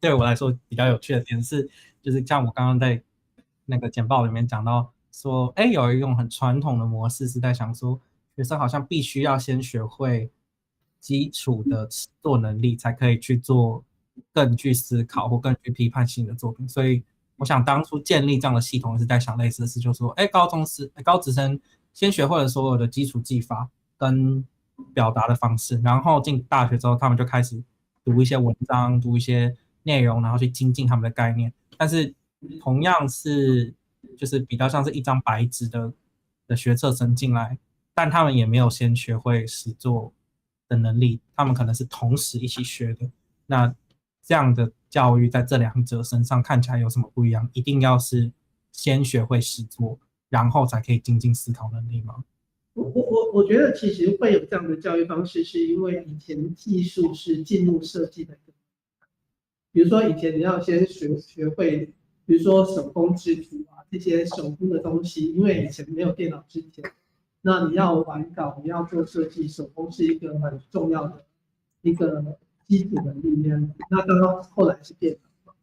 对我来说比较有趣的点是，就是像我刚刚在那个简报里面讲到说，有一种很传统的模式是在想说，学生好像必须要先学会基础的写作能力，才可以去做更具思考或更具批判性的作品。所以我想当初建立这样的系统是在想类似的事，就是说，高职生先学会了所有的基础技法跟表达的方式，然后进大学之后，他们就开始读一些文章，读一些内容，然后去精进他们的概念。但是同样是就是比较像是一张白纸的学测生进来，但他们也没有先学会实作的能力，他们可能是同时一起学的。那这样的教育在这两者身上看起来有什么不一样？一定要是先学会实作，然后才可以精进思考能力吗？我觉得其实会有这样的教育方式，是因为以前技术是进入设计的一个，比如说以前你要先学会，比如说手工制图啊这些手工的东西，因为以前没有电脑之前，那你要完稿，你要做设计，手工是一个很重要的一个基础的力量。那刚刚后来是电脑嘛，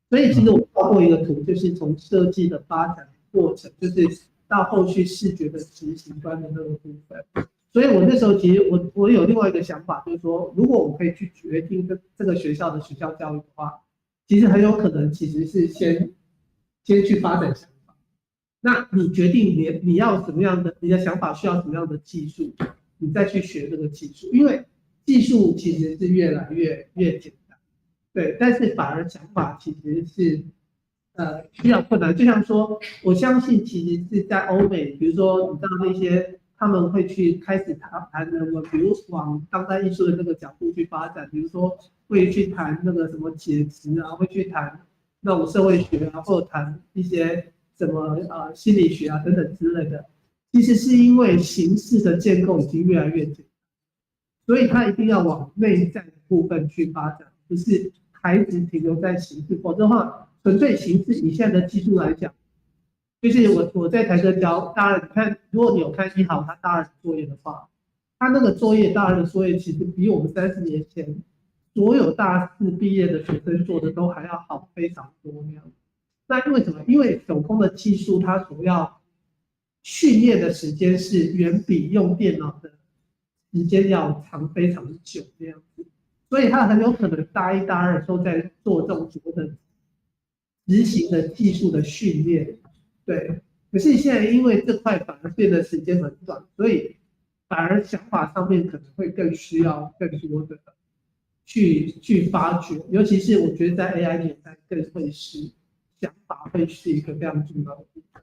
所以其实我画过一个图，就是从设计的发展过程，就是到后续视觉的执行端的那个部分。所以我那时候其实我有另外一个想法，就是说，如果我可以去决定这个学校的学校教育的话，其实很有可能其实是先去发展想法。那你决定你要什么样的，你的想法需要什么样的技术，你再去学这个技术，因为技术其实是越来越简单，对，但是反而想法其实是需要困难。就像说，我相信其实是在欧美，比如说你知道那些他们会去开始谈人文，比如往当代艺术的那个角度去发展，比如说会去谈那个什么解质啊，会去谈那种社会学啊，或者谈一些什么心理学啊等等之类的。其实是因为形式的建构已经越来越简单，所以它一定要往内在的部分去发展，不是还只停留在形式，否则的话，纯粹形式以现在的技术来讲，就是我在台科教大二，你看，如果你有看一豪他大二作业的话，他那个大二的作业其实比我们30年前所有大四毕业的学生做的都还要好非常多那样。那因为什么？因为手工的技术它所要训练的时间是远比用电脑的时间要长非常久这样子，所以他很有可能大一大二都在做这种所谓的执行的技术的训练。对，可是现在因为这块反而变得时间很短，所以反而想法上面可能会更需要更多的去发掘，尤其是我觉得在 AI 年代更会是想法会是一个非常重要的部分。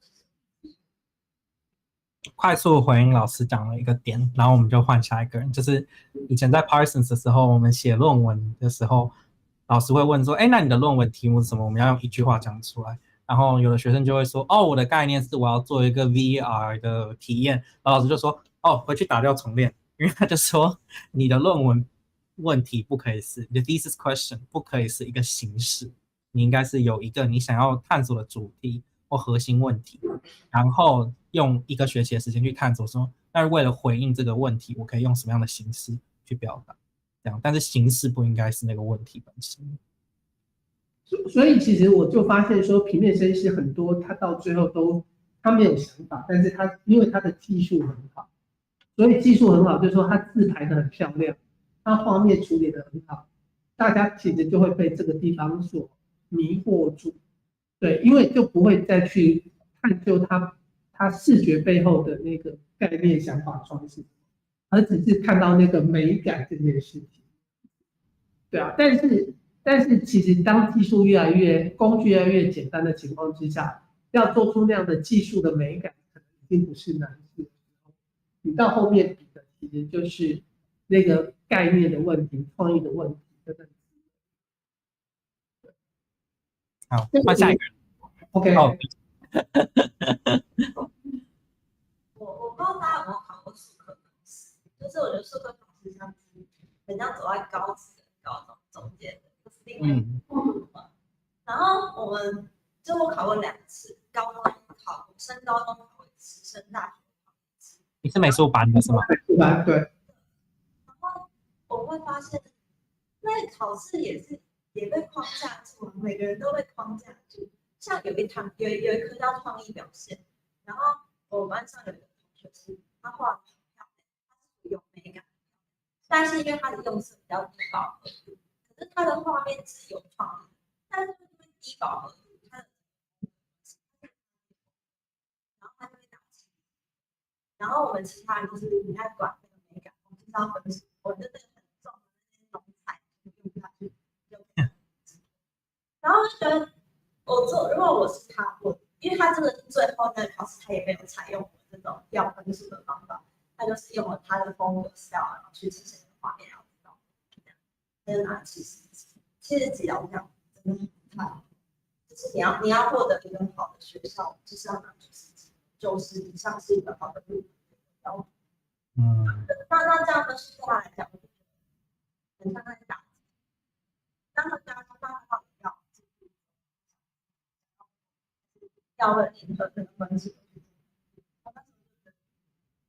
快速回应老师讲了一个点，然后我们就换下一个人。就是以前在 Parsons 的时候，我们写论文的时候，老师会问说：“那你的论文题目是什么？”我们要用一句话讲出来。然后有的学生就会说：“我的概念是我要做一个 VR 的体验。”然后老师就说：“回去打掉重练。”因为他就说你的论文问题不可以是你的 thesis question 不可以是一个形式，你应该是有一个你想要探索的主题或核心问题，然后用一个学期的时间去探索说，那为了回应这个问题，我可以用什么样的形式去表达，这样，但是形式不应该是那个问题本身。所以其实我就发现说，平面设计师很多他到最后他没有想法，但是他因为他的技术很好，所以技术很好，就是说他字排得很漂亮，他画面处理得很好，大家其实就会被这个地方所迷惑住，对，因为就不会再去探究他视觉背后的那个概念、想法、创新，而只是看到那个美感这件事情。对啊，但是其实当技术工具越来越简单的情况之下，要做出那样的技术的美感，可能已经不是难事。你到后面比的其实就是那个概念的问题、创意的问题等等。好，换下一个人。OK。哦，我不知道大家有没有考过术科考试，就是我觉得术科考试像很像走在高职跟高中中间的，就是另外一个然后我考过2次，高中考过，升高中考过1次，升大学考过1次。你是美术班的是吗？美术班，对。然后我会发现，那个考试也被框架住了，每个人都被框架住。像有一科叫创意表现，然后我班上有一个同学是他画的很漂亮，他是有美感，但是因为他的用色比较低饱和度，可是他的画面是有创意，但是因为低饱和度，然后他就会打击。然后我们其他人就是你在管那个美感，我就是要分析，我真的很重的那些浓彩用不下去，然后就觉得。如果我是他，因为他真的是最后那个考试，他也没有采用我这种要分数的方法，他就是用了他的风格 style， 然后去呈现画面，然后就是拿70几这样，真的很差。就是你要获得一个好的学校，就是要拿90以上是一个好的入标。那这样分数对他来讲，很像在打击。但是加上他到底要会迎合这个分数。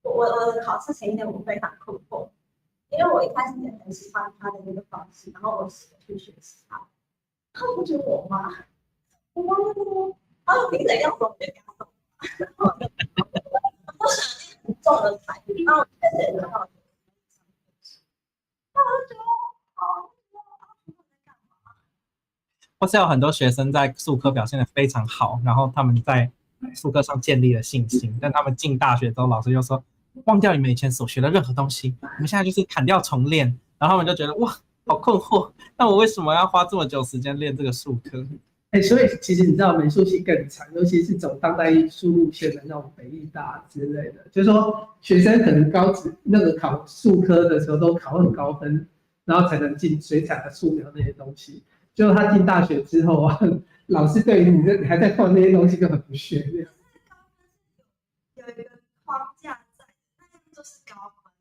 我的考试前一天我非常困惑，因为我一开始也很喜欢他的那个方式，然后我试着去学习他。然后我觉得我妈说，他说凭怎样说就给他送，我选了很重的才艺，然后我确实也得到了。那我就觉得，或是有很多学生在术科表现得非常好，然后他们在术科上建立了信心，但他们进大学之后，老师就说忘掉你们以前所学的任何东西，我们现在就是砍掉重练，然后他们就觉得哇，好困惑，那我为什么要花这么久时间练这个术科？所以其实你知道美术系更惨，尤其是走当代艺术路线的那种北艺大之类的，就是说学生可能高职那个考术科的时候都考很高分，然后才能进水彩和素描那些东西。就他进大学之后啊，老师对于你还在画那些东西就很不屑。有一个框架在，那就是高分。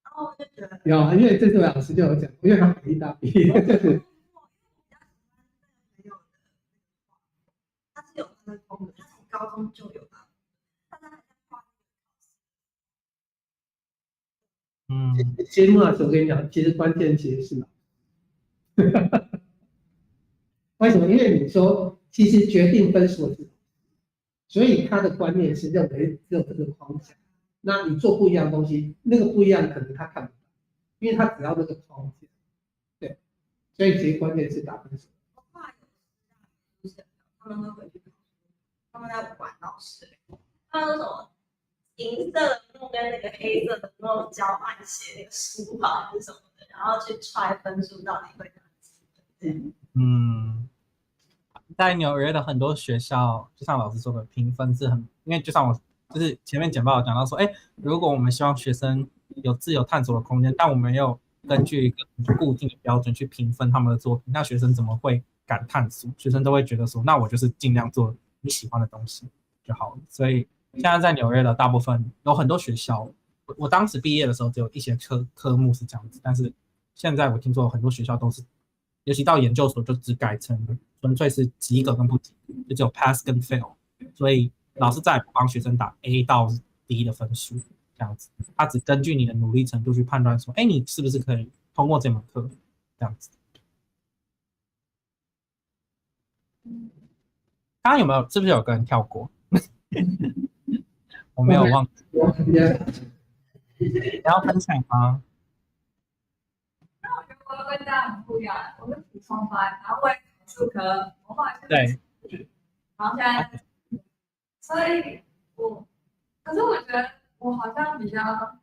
然后我就觉得有啊，因为这位老师就有讲，因为他北艺大毕业，就是。他是有他的风格，他从高中就有他，但他还在画。其实木老师，我跟你讲，其实关键其实是老师。为什么？因为你说，其实决定分数的是，所以他的观念是认为只有这个框架，那你做不一样的东西，那个不一样可能他看不到，因为他只要那个框架，对，所以其实关键是打分数。他们会回去考，他们在管老师，他们说什么银色的墨跟那个黑色的墨交换写那个书法还是什么的，然后去揣分数到底会哪几。在纽约的很多学校，就像老师说的，评分是很，因为就像我就是前面简报有讲到说，如果我们希望学生有自由探索的空间，但我们又根据一个固定的标准去评分他们的作品，那学生怎么会敢探索？学生都会觉得说，那我就是尽量做你喜欢的东西就好了。所以现在在纽约的大部分有很多学校，我当时毕业的时候只有一些科目是这样子，但是现在我听说很多学校都是，尤其到研究所就只改成纯粹是及格跟不及格，就只有 pass 跟 fail， 所以老师再也不帮学生打 A 到 D 的分数这样子，他只根据你的努力程度去判断说，你是不是可以通过这门课这样子。刚刚有没有是不是有个人跳过？我没有忘记。你要分享吗？那我觉得我跟大家很不一样，我是普通班，然后我也考数科，我后来是对，然后现在，所以可是我觉得我好像比较，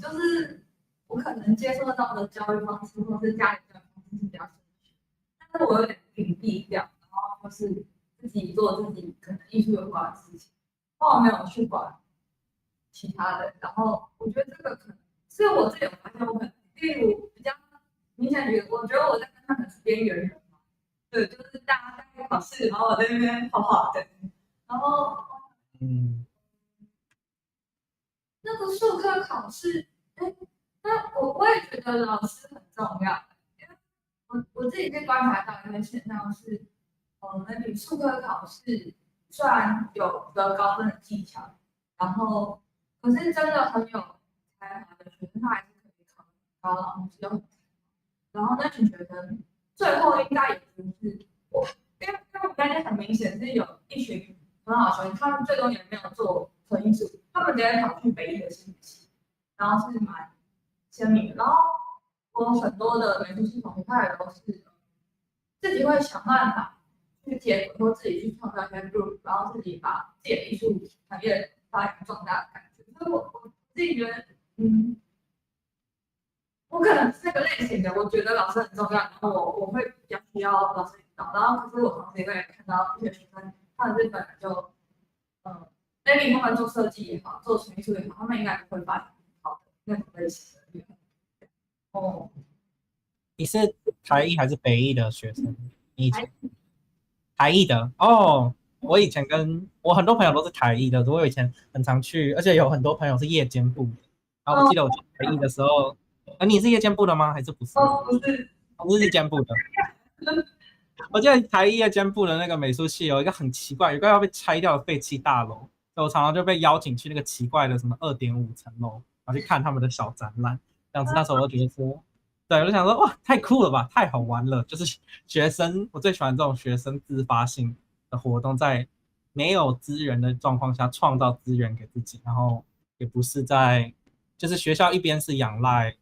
就是我可能接受到的教育方式或是家里教育方式是比较正确，但是我有点屏蔽掉，然后就是自己做自己可能艺术有关的事情，我没有去管其他的，然后我觉得这个可能是我自己有发现，我可能例如比较明显觉得，我觉得我在跟他们是边缘人嘛，对，就是大家在考试，然后我在那边画画的，然后那个术科考试，那我也觉得老师很重要，因为我自己被观察到一个现象是，那你术科考试虽然有得高分的技巧，然后可是真的很有才华的学生，他还是可以考高，然后又很然后那群学生最后应该也不是我，因为我刚才很明显是有一群很好的学生，他们最终也没有做纯艺术，他们直接跑去北艺的新系，然后是蛮鲜明的。然后我很多的美术系同学，他也都是自己会想办法去结合，说自己去创造一些 group， 然后自己把自己的艺术产业发扬壮大的感觉。所以我自己觉得，我可能是这个类型的，我觉得老师很重要，然后我会比较需要老师引导，然后可是我同时也会看到一些学生，他们日本人就maybe 他们做设计也好，做纯艺术也好，他们应该不会发展好的那种类型的。哦，你是台艺还是北艺的学生？你以前台艺的哦。我以前我很多朋友都是台艺的，我以前很常去，而且有很多朋友是夜间部的。然后我记得我去台艺的时候，你是夜间部的吗？还是不是？不是，我是日间部的。我记得台艺夜间部的那个美术系有一个很奇怪，有一个要被拆掉的废弃大楼，所以我常常就被邀请去那个奇怪的什么2.5层楼，然后去看他们的小展览。这样子，那时候我就觉得说，对，我就想说，哇，太酷了吧，太好玩了！就是学生，我最喜欢这种学生自发性的活动，在没有资源的状况下创造资源给自己，然后也不是就是学校一边是仰赖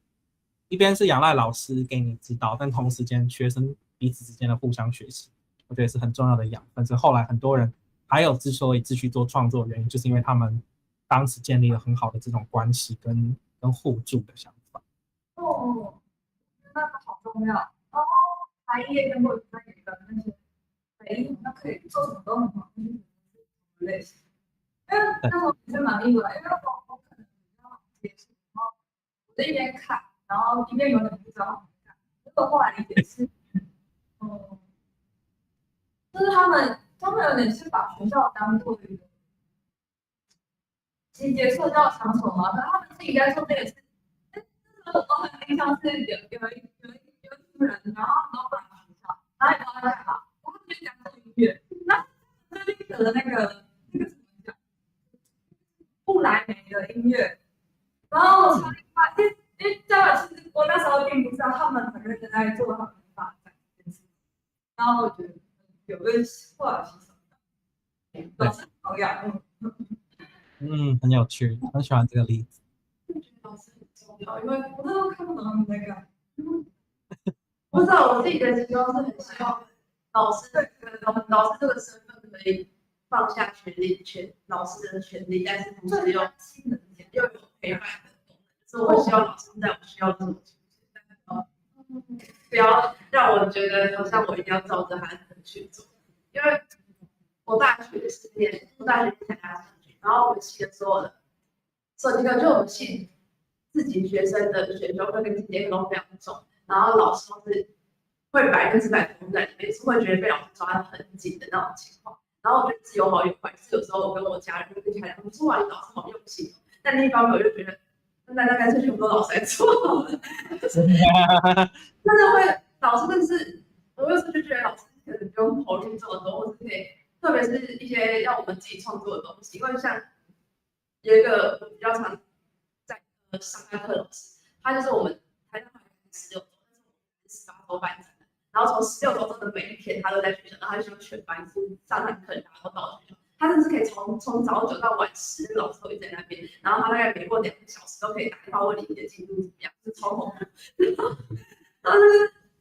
老师给你指导，但同时间学生彼此之间的互相学习，我觉得是很重要的养分。所以后来很多人还有之所以继续做创作的原因，就是因为他们当时建立了很好的这种关系跟互助的想法。那个好重要。然后台艺跟或者那个那些北艺，那可以做什么都很好，就是什么类型。因为那时候也是蛮意外，因为我可能比较接触，然后我在一边看，然后一边有点不知道怎么干。结果后来理解是，就是他们有点是把学校当做一个集结社交场所嘛，可是他们自己在做这个事。我很印象是有一群人，然后他们都来学校，然后也不知道在干嘛，我们就讲做音乐，那最近的那个怎么讲，布莱梅的音乐，然后我超意外，因为教委其实我那时候并不知道他们很认真在做他们的发展这件事，然后我觉得有个后来吸收到，老师好养，很有趣，很喜欢这个例子。老师很重要，因为我那时候看不懂他们在干嘛。不知道我自己的期望是很希望老师这个身份可以放下老师的权利，但是同时又有陪伴的功能。所以我希望老师在我需要的时候出现，不要让我觉得好像我一定要照着他的去做。因为我大学是参加设计，然后我们系的所有的设计课，就我们系自己学生的选修课跟经典课都非常重，然后老师都是会100%投入在里面，是会觉得被老师抓得很紧的那种情况。然后我觉得是有好有坏，是有时候我跟我家人就跟家人说，哇，你老师好用心哦。但另一方面我就觉得，那大概是全部都老师在做好了，真的会老师真的是，我有时候就觉得老师可能不用投入这么多，或是可以，特别是一些要我们自己创作的东西，因为像有一个比较常在上课的老师，他就是我们台上还是16周，但是我们18周办成的，然后从16周真的每一天他都在学校，然后他就希望全班上堂课大家都到学校。他甚至可以从早9到晚10，老师都会在那边，然后他大概每过2个小时都可以打电话问你的进度怎么样，就是超恐怖。然后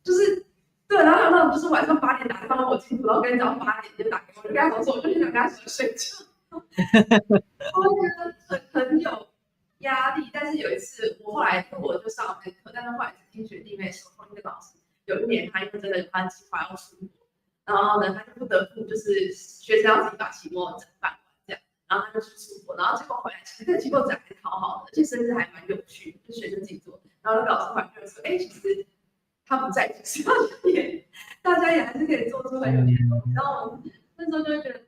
就是对，然后还有那种就是晚上8点打电话问我进度，然后跟早上8点就打给我，就跟他说我就想跟他说睡觉。我觉得很有压力，但是有一次我后来我就上了那个课，但是后来听学弟妹说，那个老师有一年他因为真的有他计划要出国。然后呢，他就不得不就是学生要自己把期末展办完这样，然后他就去出国，然后结果回来，其实这个期末展还超好的，而且甚至还蛮有趣的，就学生自己做。然后那个老师回来就说，其实他不在学校里面，大家也还是可以做出很有趣的东西。然后我们那时候就会觉得，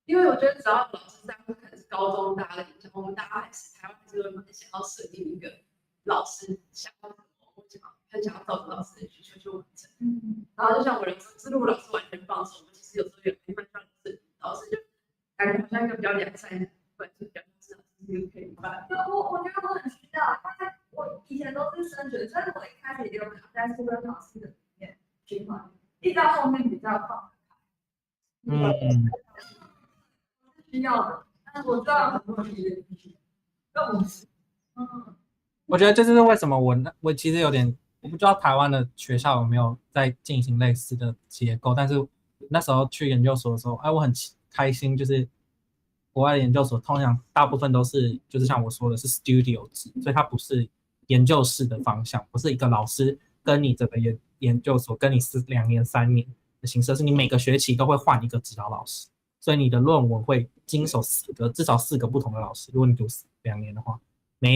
因为我觉得只要老师这样，可能是高中大家的影响，我们大家还是台湾还是会蛮想要设定一个老师想要什么，很想要照顾老师的需求去完成。然后就像我人生之路，老师完全放手，我其实有时候也蛮像老师就感觉好像一个比较良善的关系，比较知道这个可以办。我觉得我很需要，但是我以前都是升学，所以我一开始也有卡在跟老师的里面循环，一直到后面比较放需要的，但是我知道很多人跟我我觉得这就是为什么我其实有点。我不知道台湾的学校有没有在进行类似的结构，但是那时候去研究所的时候，我很开心，就是国外的研究所通常大部分都是就是像我说的是 studio 制，所以它不是研究室的方向，不是一个老师跟你这个研究所跟你2年3年的形式，是你每个学期都会换一个指导老师，所以你的论文会经手至少4个不同的老师，如果你读2年的话。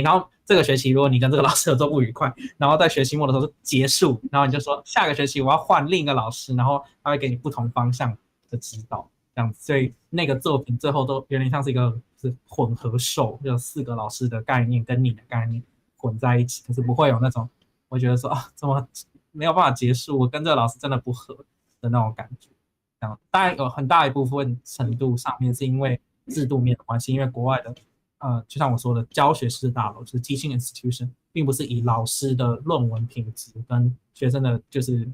然后这个学期如果你跟这个老师合作不愉快，然后在学期末的时候结束，然后你就说下个学期我要换另一个老师，然后他会给你不同方向的指导，这样子，所以那个作品最后都有点像是一个是混合授，就4个老师的概念跟你的概念混在一起，可是不会有那种我觉得说怎么没有办法结束，我跟这个老师真的不合的那种感觉。这样当然有很大一部分程度上面是因为制度面的关系，因为国外的就像我说的，教学式大楼就是 teaching institution， 并不是以老师的论文品质跟学生的就是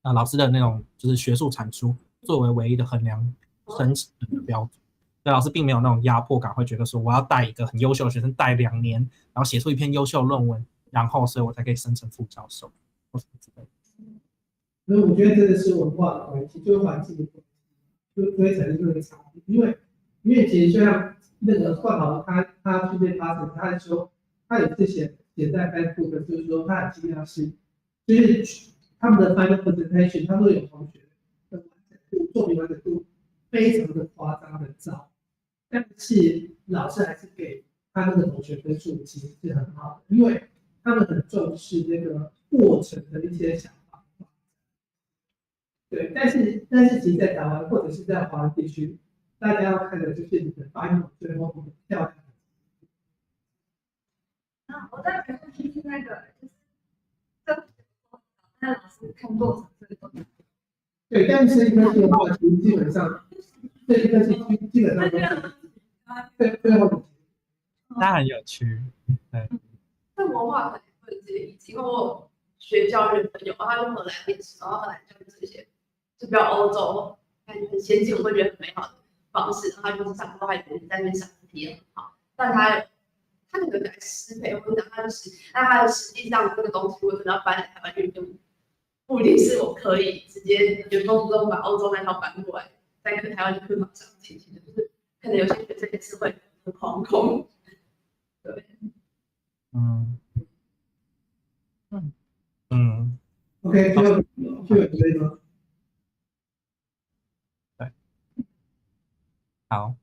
老师的那种就是学术产出作为唯一的衡量生成的标准。所以老师并没有那种压迫感，会觉得说我要带一个很优秀的学生带2年，然后写出一篇优秀论文，然后所以我才可以升成副教授或什么之类的。所以我觉得真的是文化的关系，就是环境的关系，就会产生这个差别。因为其实就像那个冠豪他去被发生，他说他有次写在 Facebook 的，就是说他很惊讶是，就是他们的 final presentation， 他说有同学的完整度作品完整度非常的夸张的糟，但是老师还是给他那个同学分数其实是很好的，因为他们很重视那个过程的一些想法。对，但是其实在台湾或者是在华人地区，大家要看的就是你的final最后的漂亮。我在学校听那个就是那老师看过程这个东西。对，但是一科系的话，其实基本上这一科系基本上都是最后的。那很有趣，对。但文化可能会自己理解，因为我学教育的朋友，他就荷兰念书，然后荷兰教育这些就比较欧洲，感觉很先进，我会觉得很美好的方式。然后他就是上课，他也在那边上体验很好，但他可能在师培或者他就是，但他实际上这个东西，我可能要搬来台湾运用，不一定是我可以直接原封不动把欧洲那套搬过来，在台湾的课堂上进行的，就是可能有些学生也是会很惶恐。对，OK， 就有这个。对，好，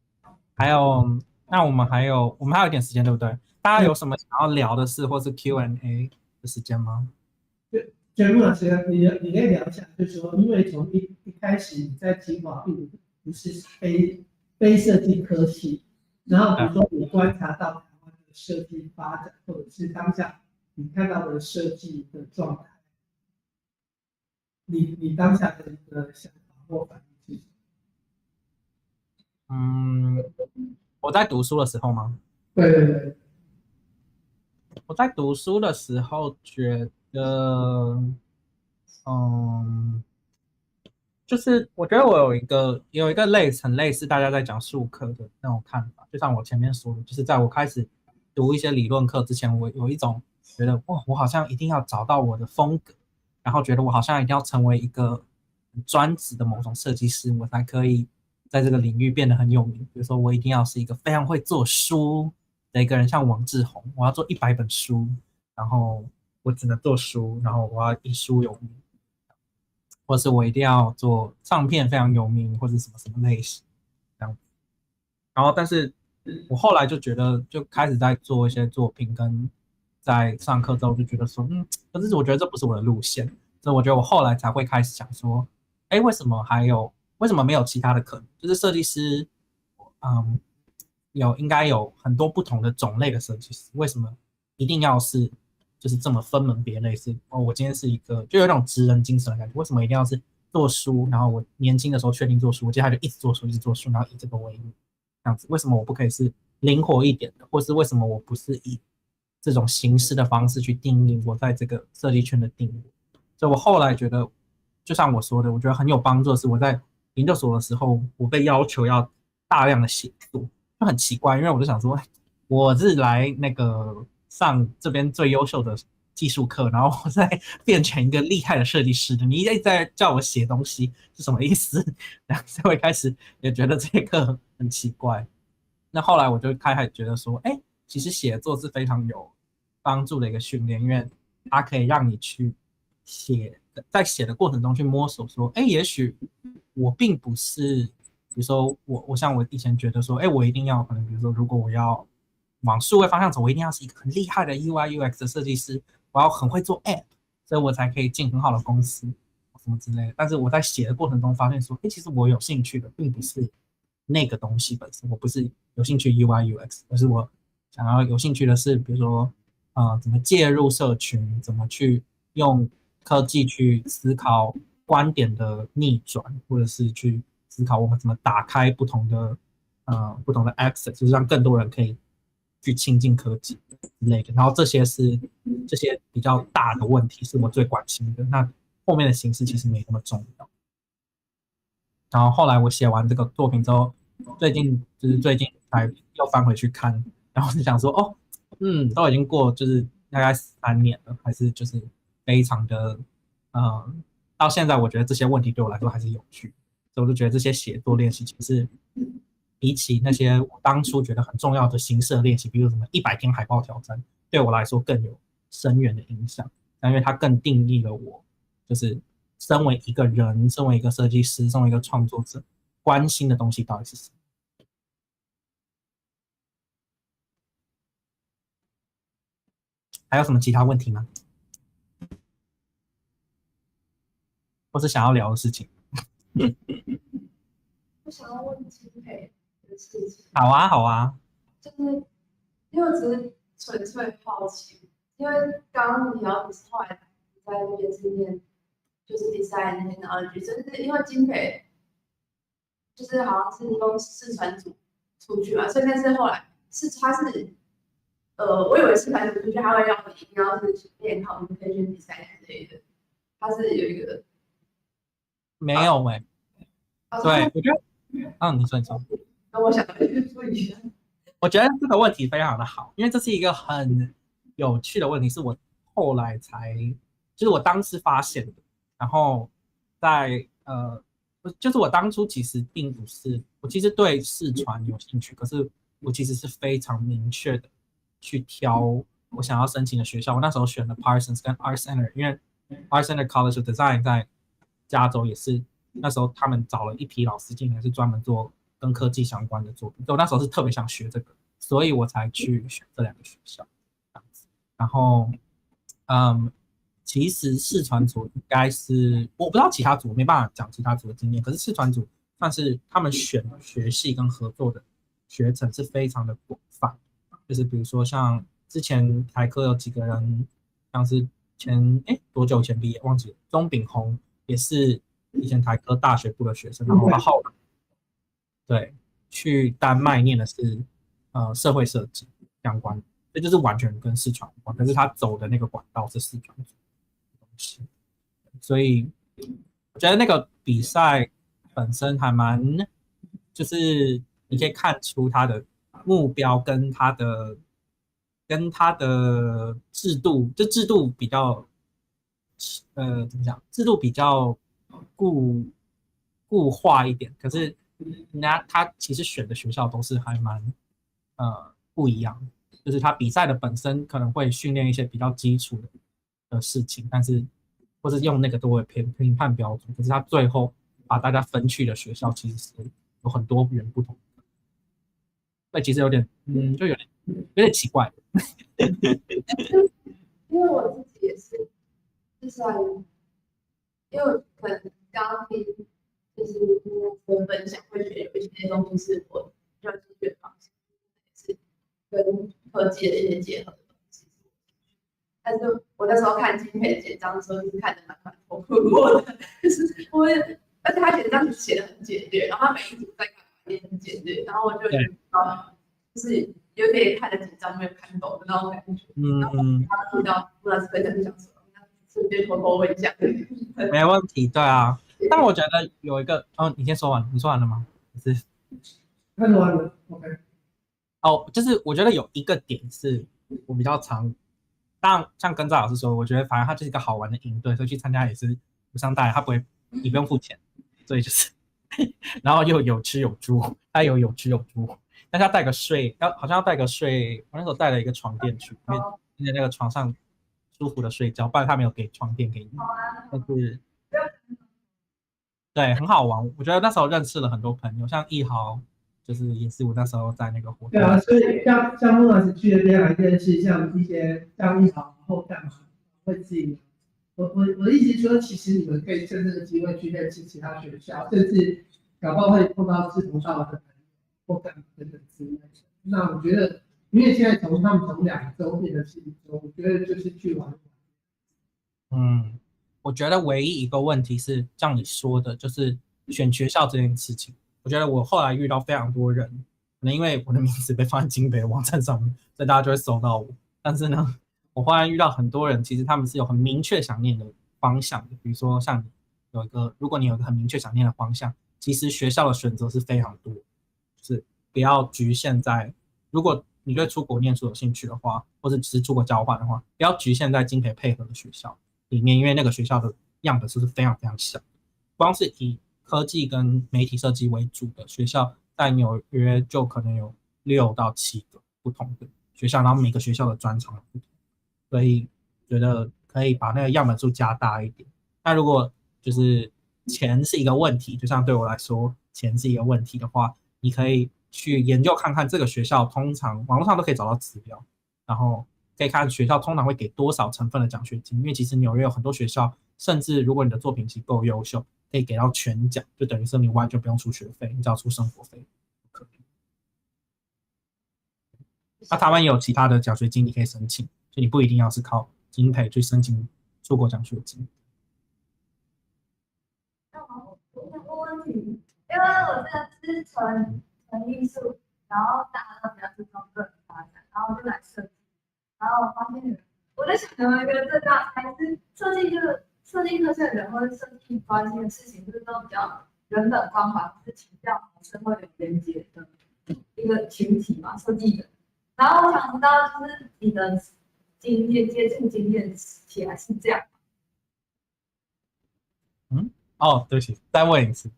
还有，那我们还有一点时间，对不对？大家有什么想要聊的事，或是 Q&A 的时间吗？全部老师，你可以聊一下，就是说，因为从一开始你在清华并不是非设计科系，然后比如说你观察到台湾的设计发展，或者是当下你看到的设计的状态，你当下的一个想法或反应是什么？我在读书的时候吗？对。我在读书的时候觉得，就是我觉得我有一个很类似大家在讲术科的那种看法，就像我前面说的，就是在我开始读一些理论课之前，我有一种觉得哇，我好像一定要找到我的风格，然后觉得我好像一定要成为一个很专职的某种设计师，我才可以在这个领域变得很有名。比如说，我一定要是一个非常会做书的一个人，像王志宏，我要做100本书，然后我只能做书，然后我要以书有名。或是我一定要做唱片非常有名，或者什么什么类型这样。然后，但是我后来就觉得，就开始在做一些作品，跟在上课之后就觉得说，可是我觉得这不是我的路线，所以我觉得我后来才会开始想说，为什么没有其他的可能？就是设计师，应该有很多不同的种类的设计师，为什么一定要是就是这么分门别类？我今天是一个就有一种职人精神的感觉，为什么一定要是做书？然后我年轻的时候确定做书，我接下来就一直做书，一直做书，然后以这个为名，这样子。为什么我不可以是灵活一点的？或是为什么我不是以这种形式的方式去定义我在这个设计圈的定义？所以我后来觉得，就像我说的，我觉得很有帮助的是，我在研究所的时候，我被要求要大量的写作，就很奇怪，因为我就想说，我是来那个上这边最优秀的技术课，然后我再变成一个厉害的设计师的，你一直在叫我写东西是什么意思？所以我一开始也觉得这个课很奇怪。那后来我就开始觉得说，其实写作是非常有帮助的一个训练，因为它可以让你去写，在写的过程中去摸索说，也许我并不是，比如说我像我以前觉得说，我一定要可能比如说如果我要往数位方向走，我一定要是一个很厉害的 UI UX 的设计师，我要很会做 App， 所以我才可以进很好的公司什么之类的。但是我在写的过程中发现说，其实我有兴趣的并不是那个东西本身，我不是有兴趣 UI UX， 而是我想要有兴趣的是，比如说怎么介入社群，怎么去用科技去思考观点的逆转，或者是去思考我们怎么打开不同的 access， 就是让更多人可以去亲近科技之类的。然后这些比较大的问题是我最关心的，那后面的形式其实没那么重要。然后后来我写完这个作品之后，最近才又翻回去看，然后就想说，都已经过就是大概3年了，还是就是非常的，到现在我觉得这些问题对我来说还是有趣，所以我就觉得这些写作练习其实比起那些我当初觉得很重要的形式的练习，比如什么100天海报挑战，对我来说更有深远的影响，因为它更定义了我，就是身为一个人，身为一个设计师，身为一个创作者，关心的东西到底是什么。还有什么其他问题吗？或是想要聊的事情？我想要问金培的事情。好啊，好啊。就是因为我只是纯粹好奇，因为刚刚你要你后来在那边是念就是 design technology，就是因为金培就是好像是用视传组出去嘛，所以但是后来他是我以为视传组出去他会让你一定要是练好 communication design 之类的，他是有一个没有对，我觉得，你说。那我想说一下。我觉得这个问题非常的好，因为这是一个很有趣的问题，是我后来就是我当时发现的。然后就是我当初其实并不是，我其实对视传有兴趣，可是我其实是非常明确的去挑我想要申请的学校。我那时候选了 Parsons 跟 Art Center， 因为 Art Center College of Design 在加州也是那时候他们找了一批老师进来，是专门做跟科技相关的作品。我那时候是特别想学这个，所以我才去选这2个学校。然后，其实视传组应该是我不知道其他组，没办法讲其他组的经验。可是视传组算是他们选学系跟合作的学程是非常的广泛，就是比如说像之前台科有几个人，像是多久前毕业忘记了，钟炳宏也是以前台科大学部的学生，然后他后来对去丹麦念的是社会设计相关的，这就是完全跟视传有关，可是他走的那个管道是视传组的东西，所以我觉得那个比赛本身还蛮，就是你可以看出它的目标跟它的制度，就制度比较怎么讲？制度比较固化一点，可是他其实选的学校都是还蛮不一样的，就是他比赛的本身可能会训练一些比较基础的事情，但是或是用那个作为评判标准，可是他最后把大家分去的学校其实是有很多元不同的，所以其实有点就有点奇怪。因为我自己也是，就是因为可能刚刚听就是我分享会觉得有一些东西是我热情的方向，也是跟科技的一些结合的东西。但是我那时候看金培简章的时候，就是看得蛮头困惑的，就是而且他简章写的很简略，然后他每一组在干嘛也很简略，然后我就觉得就是有点看得紧张没有看懂的那种感觉。然后他听到不知道是分享想什么，顺便偷偷问一下。没问题，对啊。但我觉得有一个，你先说完，你说完了吗？是，看完了 ，OK。就是我觉得有一个点是我比较常，当然像跟赵老师说，我觉得反正它就是一个好玩的营队，所以去参加也是无伤大雅，你不用付钱，所以就是，然后又有吃有住，它有吃有住，但是要带个睡，好像要带个睡，我那时候带了一个床垫去，因为那个床上舒服的睡觉，不然他没有给床垫给你，但是。对，很好玩。我觉得那时候认识了很多朋友，像奕豪，就是也是我那时候在那个活动。对啊，所以像Munus去那边来认识像一些像奕豪后干嘛会自己。我的意思是说，其实你们可以趁这个机会去认识其他学校，甚至搞不好会碰到志同道合的朋友或干嘛等等之类的。那我觉得，因为现在他们从2周变成4周，我觉得就是去玩。我觉得唯一一个问题是像你说的，就是选学校这件事情。我觉得我后来遇到非常多人，可能因为我的名字被放在金北的网站上面，所以大家就会搜到我。但是呢，我后来遇到很多人，其实他们是有很明确想念的方向的。比如说像如果你有一个很明确想念的方向，其实学校的选择是非常多，就是不要局限在，如果你对出国念书有兴趣的话，或者只是出国交换的话，不要局限在金培配合的学校里面，因为那个学校的样本数是非常非常小，光是以科技跟媒体设计为主的学校，在纽约就可能有6到7个不同的学校，然后每个学校的专长不同，所以觉得可以把那个样本数加大一点。那如果就是钱是一个问题，就像对我来说钱是一个问题的话，你可以去研究看看这个学校，通常网络上都可以找到资料，然后可以看学校通常会给多少成分的奖学金，因为其实纽约有很多学校，甚至如果你的作品集够优秀，可以给到全奖，就等于是你完全不用出学费，你只要出生活费。那台湾也有其他的奖学金你可以申请，所以你不一定要是靠金培去申请出国奖学金。我想问问题，因为我这个是纯艺术，然后大家都比较注重个人发展，然后就来设计。然后我发现，我在想有一个最大差异是设计课程人或者设计关系的事情，就是都比较人本关怀，是强调社会有连接的一个群体嘛，设计的。然后我想知道，就是你的经验接触经验起来是这样。对不起，再问一次。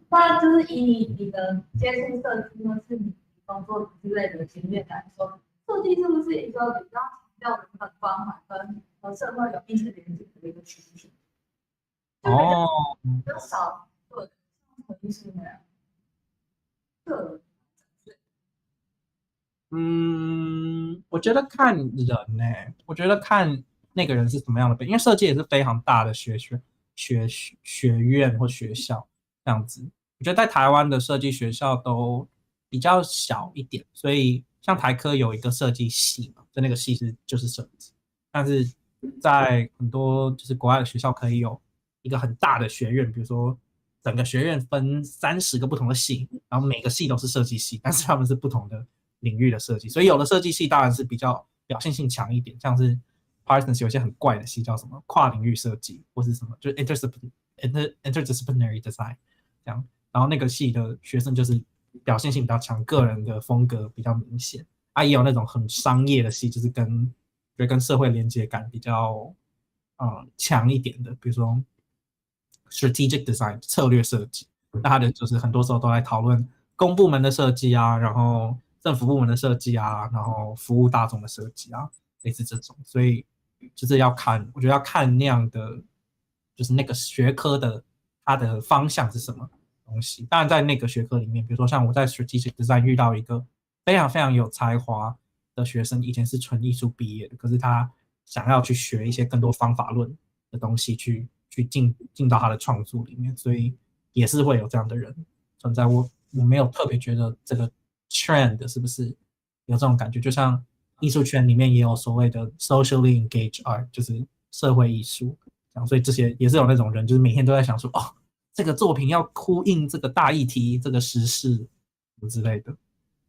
那就是以你的接触设计或是你工作之类的经验来说，设计是不是一个比较强调人本关怀跟和社会有意识连接的一个群体？比较少做纯艺术那样个人。我觉得看人我觉得看那个人是什么样的背景，因为设计也是非常大的学院或学校这样子。我觉得在台湾的设计学校都比较小一点，所以像台科有一个设计系嘛，就那个系就是设计，但是在很多就是国外的学校可以有一个很大的学院，比如说整个学院分30个不同的系，然后每个系都是设计系，但是他们是不同的领域的设计，所以有的设计系当然是比较表现性强一点，像是 Parsons 有一些很怪的系叫什么跨领域设计或是什么，就是 interdisciplinary design 这样，然后那个系的学生就是表现性比较强，个人的风格比较明显啊，也有那种很商业的系，就是跟社会连接感比较强一点的，比如说 strategic design 策略设计，那它的就是很多时候都在讨论公部门的设计啊，然后政府部门的设计啊，然后服务大众的设计啊，类似这种，所以就是要看，我觉得要看那样的，就是那个学科的它的方向是什么东西。当然，在那个学科里面，比如说像我在 strategic design 遇到一个非常非常有才华的学生，以前是纯艺术毕业的，可是他想要去学一些更多方法论的东西，去进到他的创作里面，所以也是会有这样的人存在。我没有特别觉得这个 trend 是不是有这种感觉，就像艺术圈里面也有所谓的 socially engaged art， 就是社会艺术，所以这些也是有那种人，就是每天都在想说，哦，这个作品要呼应这个大议题、这个时事之类的。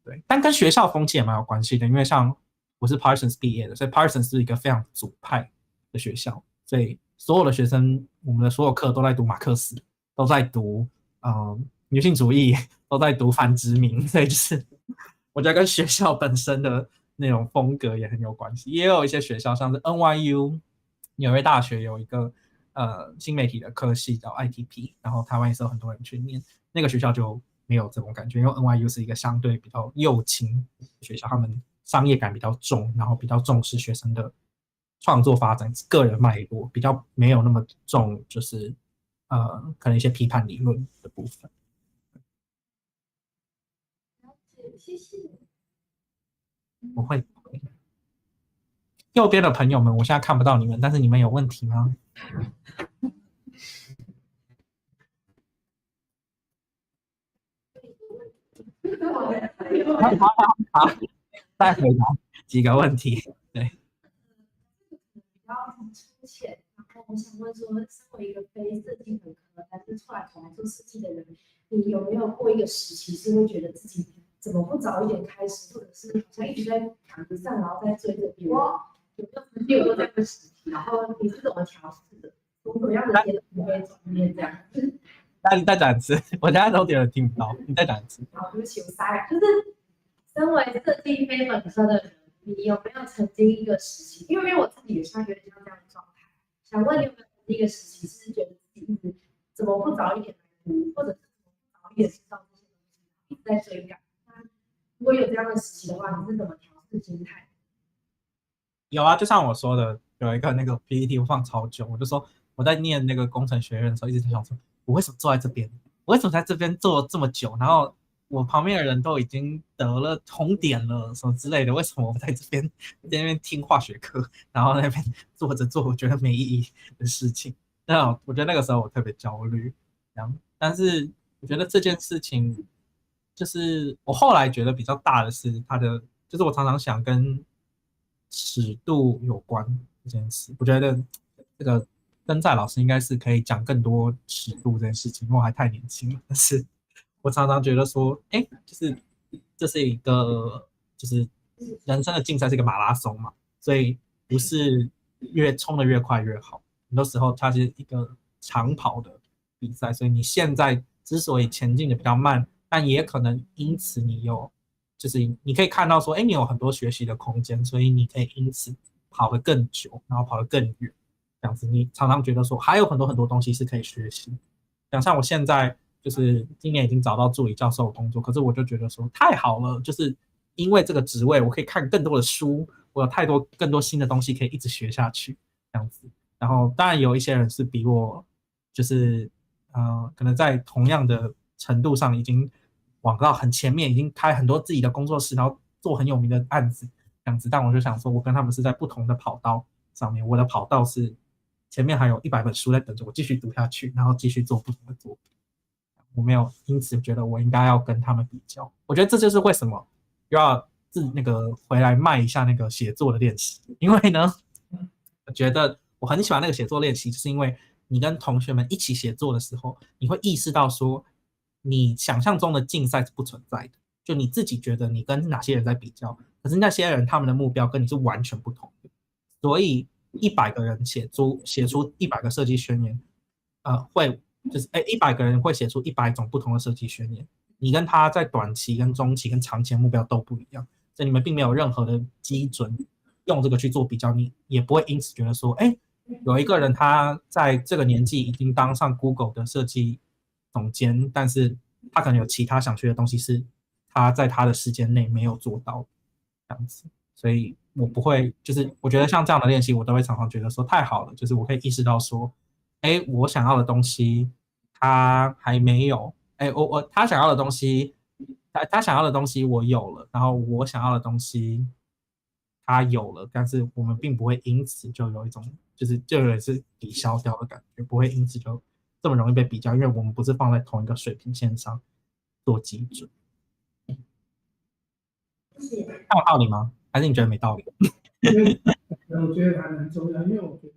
对，但跟学校风气也蛮有关系的，因为像我是 Parsons 毕业的，所以 Parsons 是一个非常左派的学校，所以所有的学生，我们的所有课都在读马克思，都在读女性主义，都在读反殖民，所以就是我觉得跟学校本身的那种风格也很有关系。也有一些学校像是 NYU 纽约大学有一个新媒体的科系叫 ITP， 然后台湾也是有很多人去念，那个学校就没有这种感觉，因为 NYU 是一个相对比较右倾的学校，他们商业感比较重，然后比较重视学生的创作发展、个人脉络，比较没有那么重，就是可能一些批判理论的部分。谢谢。我会。右边的朋友们，我现在看不到你们，但是你们有问题吗？好，再回答几个问题。对，比较粗浅，然后我想问说，身为一个非设计本科，但是出来做设计的人，你有没有过一个时期是会觉得自己怎么不早一点开始，或者是好像一直在赶不上，然后在追着别人？有没有曾经有过这样的时期？然后你是怎么调试的？有什么样的阶段你会转变这样？那你再讲一次，我现在都有点听不到，你再讲一次。好，对不起，我傻眼。就是身为设计非本科的人，你有没有曾经一个时期？因为我自己也像有点像这样的状态，想问你有没有曾经一个时期是觉得自己怎么不早一点来读，或者是怎么不早一点知道这些东西，一直在追赶？那如果有这样的时期的话，你是怎么调试心态？有啊，就像我说的，有一个那个 PPT 我放超久，我就说我在念那个工程学院的时候，一直在想说，我为什么坐在这边？我为什么在这边坐这么久？然后我旁边的人都已经得了红点了什么之类的，为什么我在这边听化学课，然后在那边坐着做我觉得没意义的事情？那我觉得那个时候我特别焦虑，但是我觉得这件事情就是我后来觉得比较大的是它的，就是我常常想跟尺度有关这件事，我觉得这个跟在老师应该是可以讲更多尺度这件事情，因为我还太年轻了。但是我常常觉得说，就是这是一个，就是人生的竞赛是一个马拉松嘛，所以不是越冲得越快越好，很多时候它是一个长跑的比赛，所以你现在之所以前进的比较慢，但也可能因此你有。就是你可以看到说，你有很多学习的空间，所以你可以因此跑得更久，然后跑得更远，这样子。你常常觉得说，还有很多东西是可以学习。像我现在就是今年已经找到助理教授的工作，可是我就觉得说太好了，就是因为这个职位，我可以看更多的书，我有更多新的东西可以一直学下去，这样子。然后当然有一些人是比我就是可能在同样的程度上已经往到很前面，已经开很多自己的工作室，然后做很有名的案子这样子。但我就想说，我跟他们是在不同的跑道上面，我的跑道是前面还有100本书在等着我继续读下去，然后继续做不同的作品。我没有因此觉得我应该要跟他们比较。我觉得这就是为什么又要回来卖一下那个写作的练习，因为呢，我觉得我很喜欢那个写作练习，就是因为你跟同学们一起写作的时候，你会意识到说，你想象中的竞赛是不存在的，就你自己觉得你跟哪些人在比较，可是那些人他们的目标跟你是完全不同的，所以100个人写出100个设计宣言，会就是100个人会写出100种不同的设计宣言，你跟他在短期、跟中期、跟长期的目标都不一样，所以你们并没有任何的基准用这个去做比较，你也不会因此觉得说，有一个人他在这个年纪已经当上 Google 的设计总监，但是他可能有其他想学的东西是他在他的时间内没有做到这样子，所以我不会，就是我觉得像这样的练习，我都会常常觉得说太好了，就是我可以意识到说，我想要的东西他还没有，他想要的东西，他想要的东西我有了，然后我想要的东西他有了，但是我们并不会因此就有一种就有点是抵消掉的感觉，不会因此就这么容易被比较，因为我们不是放在同一个水平线上做基准。有道理吗？还是你觉得没道理？我觉得还蛮重要，因为我觉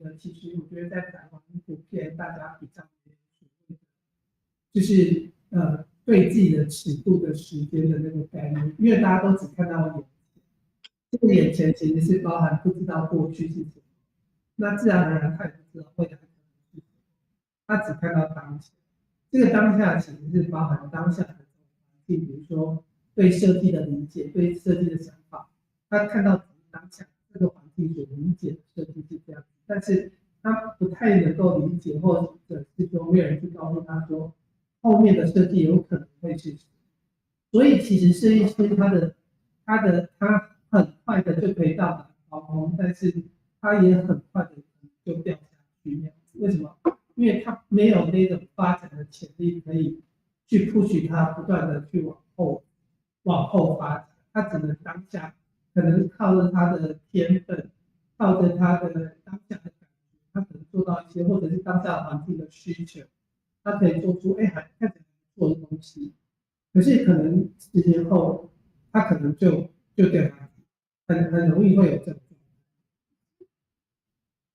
得在台湾普遍大家比较就是对自己的尺度的时间的那个概念，因为大家都只看到眼前，这个眼前其实是包含不知道过去是什么，那自然而然他也不知道未来是什么，他只看到当下。这个当下其实是包含当下的环境，比如说对设计的理解、对设计的想法，他看到当下这个环境所理解的设计是这样，但是他不太能够理解，或者是说没有人去告诉他说后面的设计有可能会是什么。所以其实设计师他很快的就可以到达高峰，但是他也很快的就掉下去那样子。为什么？因为他没有那种发展的潜力可以去 push 他不断的去往后发展，他只能当下可能靠着他的天分，靠着他的当下的感觉，他可能做到一些，或者是当下环境的需求，他可以做出看起来不错的东西。可是可能10年后，他可能就掉下去，很容易会有这种。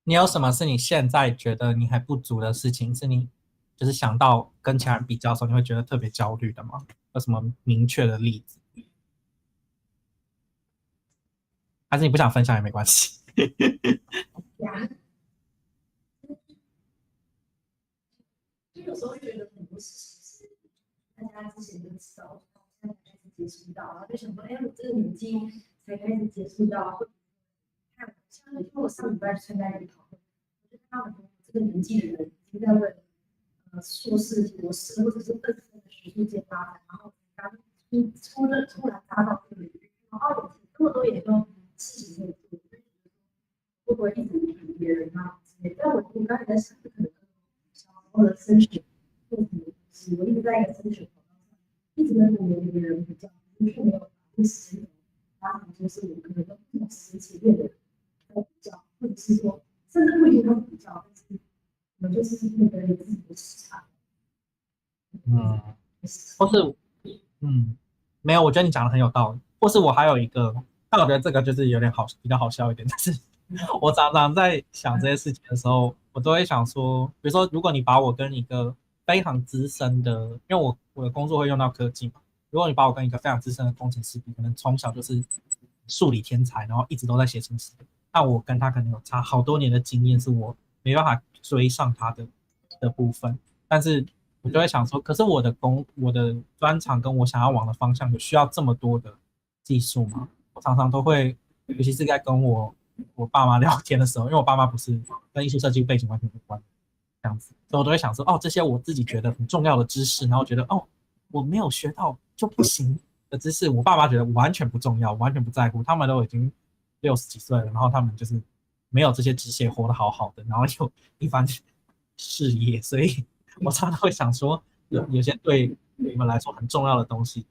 你有什么是你现在觉得你还不足的事情，是你就是想到跟其他人比较的时候，你会觉得特别焦虑的吗？有什么明确的例子？还是你不想分享也没关系？就有时候觉得很多事情是大家之前就知道，现在才开始接触到，然后就想说，我这个年纪才开始接触到，看像因为我上礼拜去参加一个讨论，我就看到很多这个年纪的人已经在为硕士、博士或者是更深的学术界发展，然后刚突然扎到这个领域，然后有这么多研究事情可以做，会不会一直比别人啊之类的？但我刚才在想，可能或者升学，或者是我一直在一个升学跑道上，一直跟别人比较，却没有把这时间发展就是我可能跟不同时期列的人在比较，或者是说，甚至不一定都比较，但是我们就是面对自己的时差。或是没有，我觉得你讲的很有道理。或是我还有一个，但我觉得这个就是有点比较好笑一点，但是我常常在想这些事情的时候，我都会想说，比如说，如果你把我跟一个非常资深的，因为我的工作会用到科技嘛，如果你把我跟一个非常资深的工程师比，可能从小就是数理天才，然后一直都在写程式，那我跟他可能有差好多年的经验，是我没办法追上他的部分，但是我就会想说，可是我的专长跟我想要往的方向，有需要这么多的技术吗？我常常都会，尤其是在跟我爸妈聊天的时候，因为我爸妈不是跟艺术设计背景完全无关，这样子，所以我都会想说，这些我自己觉得很重要的知识，然后觉得我没有学到就不行的知识，我爸妈觉得完全不重要，完全不在乎，他们都已经60几岁了，然后他们就是没有这些知识，活得好好的，然后有一番事业，所以我常常会想说，有些对你们来说很重要的东西，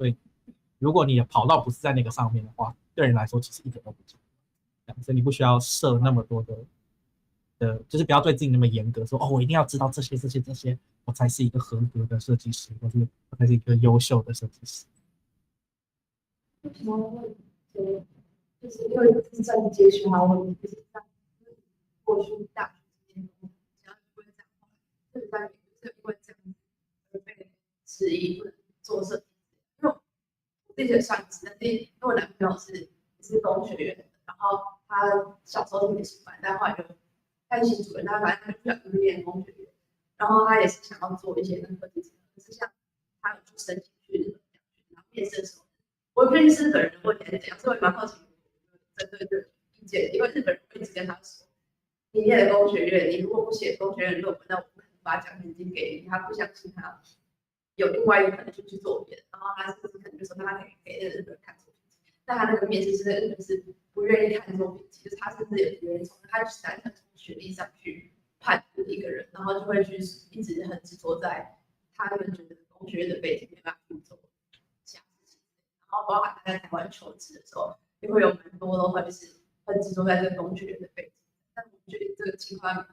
如果你的跑道不是在那个上面的话，对人来说其实一点都不重要，所以你不需要设那么多的，就是不要对自己那么严格，说我一定要知道这些，我才是一个合格的设计师，或是我才是一个优秀的设计师。为什么会就是因为是在接触啊，我就是在过去大学期间，只要因为这样，就是在就是因为这样而被质疑不能做设计，因为我自己的上司，但是因为我男朋友是工学院的，然后他小时候是美术班，但后来就开始主任，他反正他就不想去念工学院，然后他也是想要做一些跟科技结合，可是像他有去申请去日本两学，然后面试的时候，我不认识日本人的问题是怎样，所以我蛮好奇针对这个意见，因为日本人会一直跟他说，你念的工学院，你如果不写工学院论文，那我不可能把奖学金给你，他不相信他有另外一个可能去做别的，然后他是不是可能就说他可以给日本人看作品集，但他那个面试是日本是不愿意看作品集，就是他甚至也不愿意从他就是单纯从学历上去判断一个人，然后就会去一直很执着在他们觉得工学院的背景没办法去做其他事情，然后包含他在台湾求职的时候，也会有蛮多都会是很执着在这个工学院的背景，但我觉得这个情况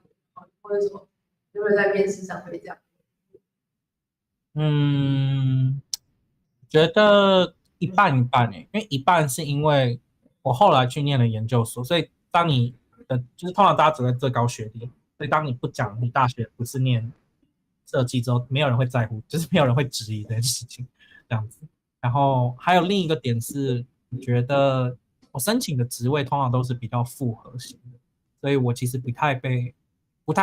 或者说如果在面试上会这样。觉得一半一半因为一半是因为我后来去念了研究所，所以当你的就是通常大家只会最高学历，所以当你不讲你大学不是念设计之后，没有人会在乎，就是没有人会质疑这件事情这样子。然后还有另一个点是，我觉得我申请的职位通常都是比较复合型的，所以我其实不太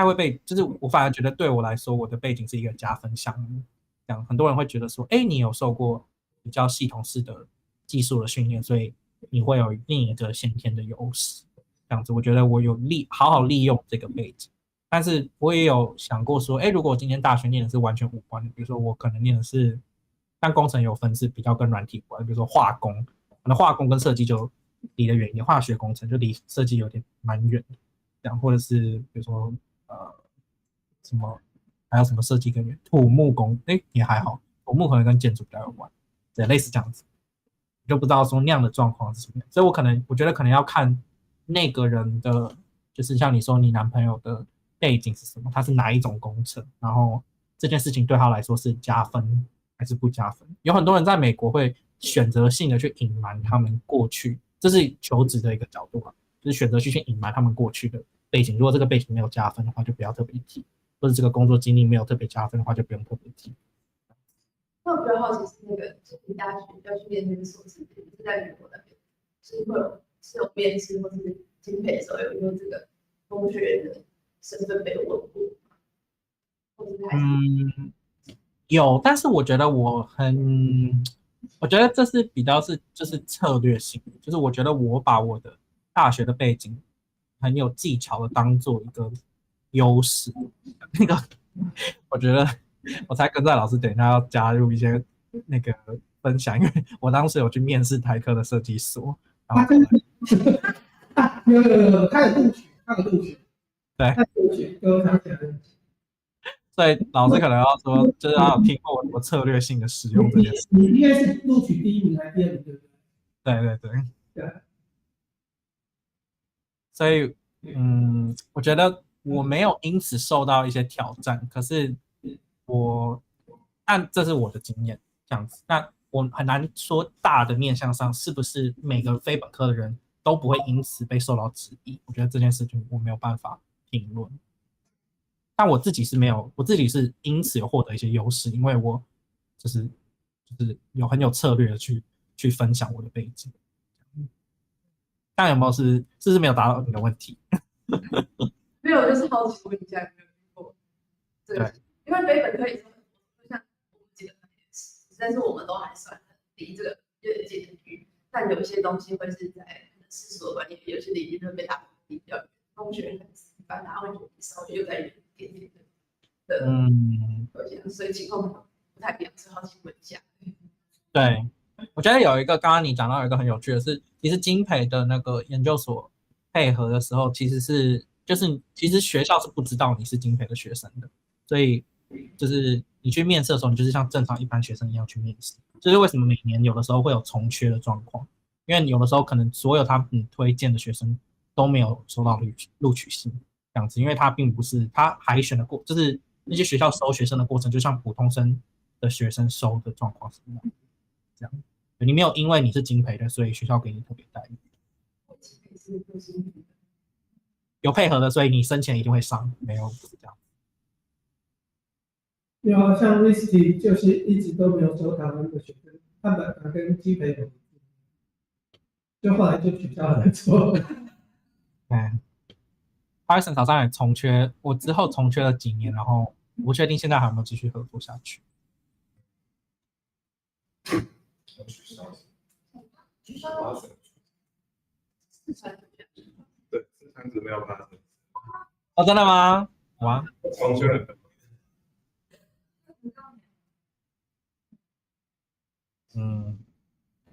会被，就是我反而觉得对我来说，我的背景是一个加分项目。这样很多人会觉得说，你有受过比较系统式的技术的训练，所以你会有另一个先天的优势。这样子，我觉得我有好好利用这个背景。但是我也有想过说，如果我今天大学念的是完全无关的，比如说我可能念的是，但工程有分是比较跟软体有关，比如说化工，可能化工跟设计就离得远一点，化学工程就离设计有点蛮远的，这样，或者是比如说什么。还有什么设计跟土木工，也还好，土木可能跟建筑比较有关，对，类似这样子，就不知道说那样的状况是什么样，所以我觉得可能要看那个人的，就是像你说你男朋友的背景是什么，他是哪一种工程，然后这件事情对他来说是加分还是不加分。有很多人在美国会选择性的去隐瞒他们过去，这是求职的一个角度啊，就是选择去隐瞒他们过去的背景，如果这个背景没有加分的话，就不要特别提。或者这个工作经历没有特别加分的话，就不用特别提。那我比较好奇是那个你大学要去念那个硕士，是在美国那边，是有面试或是经培的时候有用这个工学院的身份被问过吗？有，但是我觉得我觉得这是比较就是策略性的，就是我觉得我把我的大学的背景很有技巧的当做一个优势，那个我觉得我才跟在老师等一下要加入一些那个分享，因为我当时有去面试台科的设计所，然后有他有录取，对，他录取都想起来了。所以老师可能要说，就是要有听过我策略性的使用这件事。你应该是录取第1名还是第2名，对不对？对。所以我觉得我没有因此受到一些挑战，可是但这是我的经验这样子。那我很难说大的面向上是不是每个非本科的人都不会因此被受到质疑。我觉得这件事情我没有办法评论。但我自己是因此有获得一些优势，因为我就是很有策略的去分享我的背景。但有没有是不是没有答到你的问题？没有，就是好奇问一下有没有遇过这个，因为非本科也是很多，像我们几个也是，但是我们都还算很离这个有点接近领域，但有一些东西会是在世俗的观念，有些领域会被打比较远，工学院可能一般，他会觉得稍微又在远一点点的，所以情况不太一样，所以好奇问一下。对，我觉得有一个刚刚你讲到有一个很有趣的是，其实经培的那个研究所配合的时候，其实学校是不知道你是经培的学生的，所以就是你去面试的时候，你就是像正常一般学生一样去面试。就是为什么每年有的时候会有重缺的状况，因为有的时候可能所有他们推荐的学生都没有收到录取信这样子，因为他并不是他海选的就是那些学校收学生的过程，就像普通生的学生收的状况是一样的。这样，你没有因为你是经培的，所以学校给你特别待遇。有配合的，所以你升前一定会上，没有不是这样。有像 Whisky 就是一直都没有收台湾的学生，他本来跟经培有，就后来就取消了做。Python 早上也重缺，我之后重缺了几年，然后我不确定现在还有没有继续合作下去。对，这三子没有发生。哦，真的吗？哇，重选。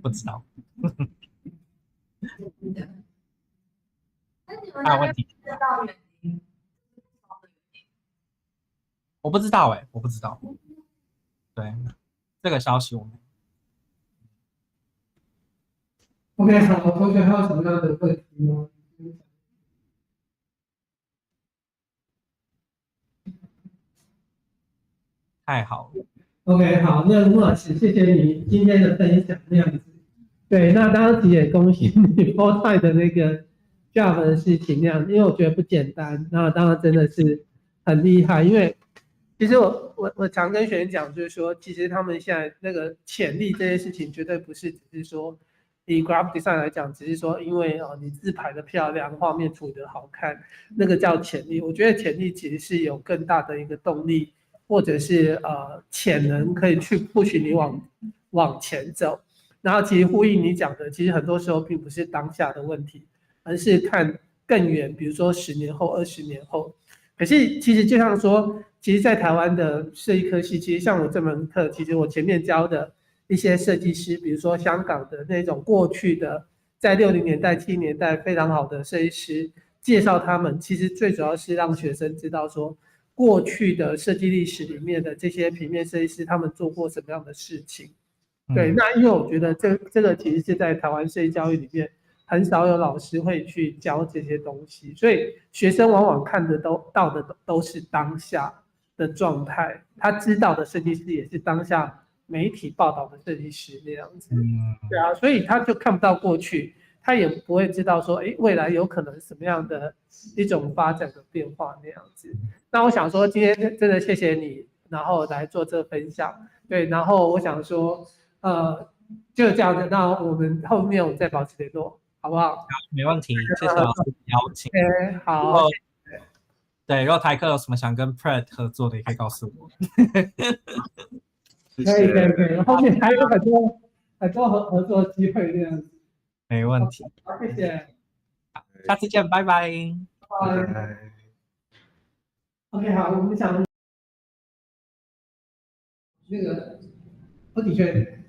不知道。那你们还有问题？知道原因？我不知道我不知道。对，这个消息我们。OK， 好，同学还有什么样的问题吗？太好了。OK， 好，那穆老师，谢谢你今天的分享，那样子。对，那当然也恭喜你 full time 的那个 job 的事情那样，因为我觉得不简单，那当然真的是很厉害。因为其实我常跟学员讲，就是说，其实他们现在那个潜力这些事情，绝对不是只是说以 graphic design 来讲，只是说因为你字排的漂亮，画面处理的好看，那个叫潜力。我觉得潜力其实是有更大的一个动力。或者是潜能可以去push你往前走，然后其实呼应你讲的，其实很多时候并不是当下的问题，而是看更远，比如说10年后、20年后。可是其实就像说，其实，在台湾的设计科系，其实像我这门课，其实我前面教的一些设计师，比如说香港的那种过去的在60年代、70年代非常好的设计师，介绍他们，其实最主要是让学生知道说。过去的设计历史里面的这些平面设计师，他们做过什么样的事情？对，那因为我觉得这个其实是在台湾设计教育里面很少有老师会去教这些东西，所以学生往往看得到的都是当下的状态，他知道的设计师也是当下媒体报道的设计师那样子。对啊，所以他就看不到过去。他也不会知道说，未来有可能什么样的一种发展的变化那样子。那我想说，今天真的谢谢你，然后来做这个分享。对，然后我想说，就这样子，那我们后面我们再保持联络，好不好？没问题，谢谢老师的邀请。好。对，如果台客有什么想跟 Pred 合作的，也可以告诉我。可以，后面还有很多合作机会这样子。没问题，好，谢谢，下次见，拜拜。拜拜。OK， 好，我们想那个，的确。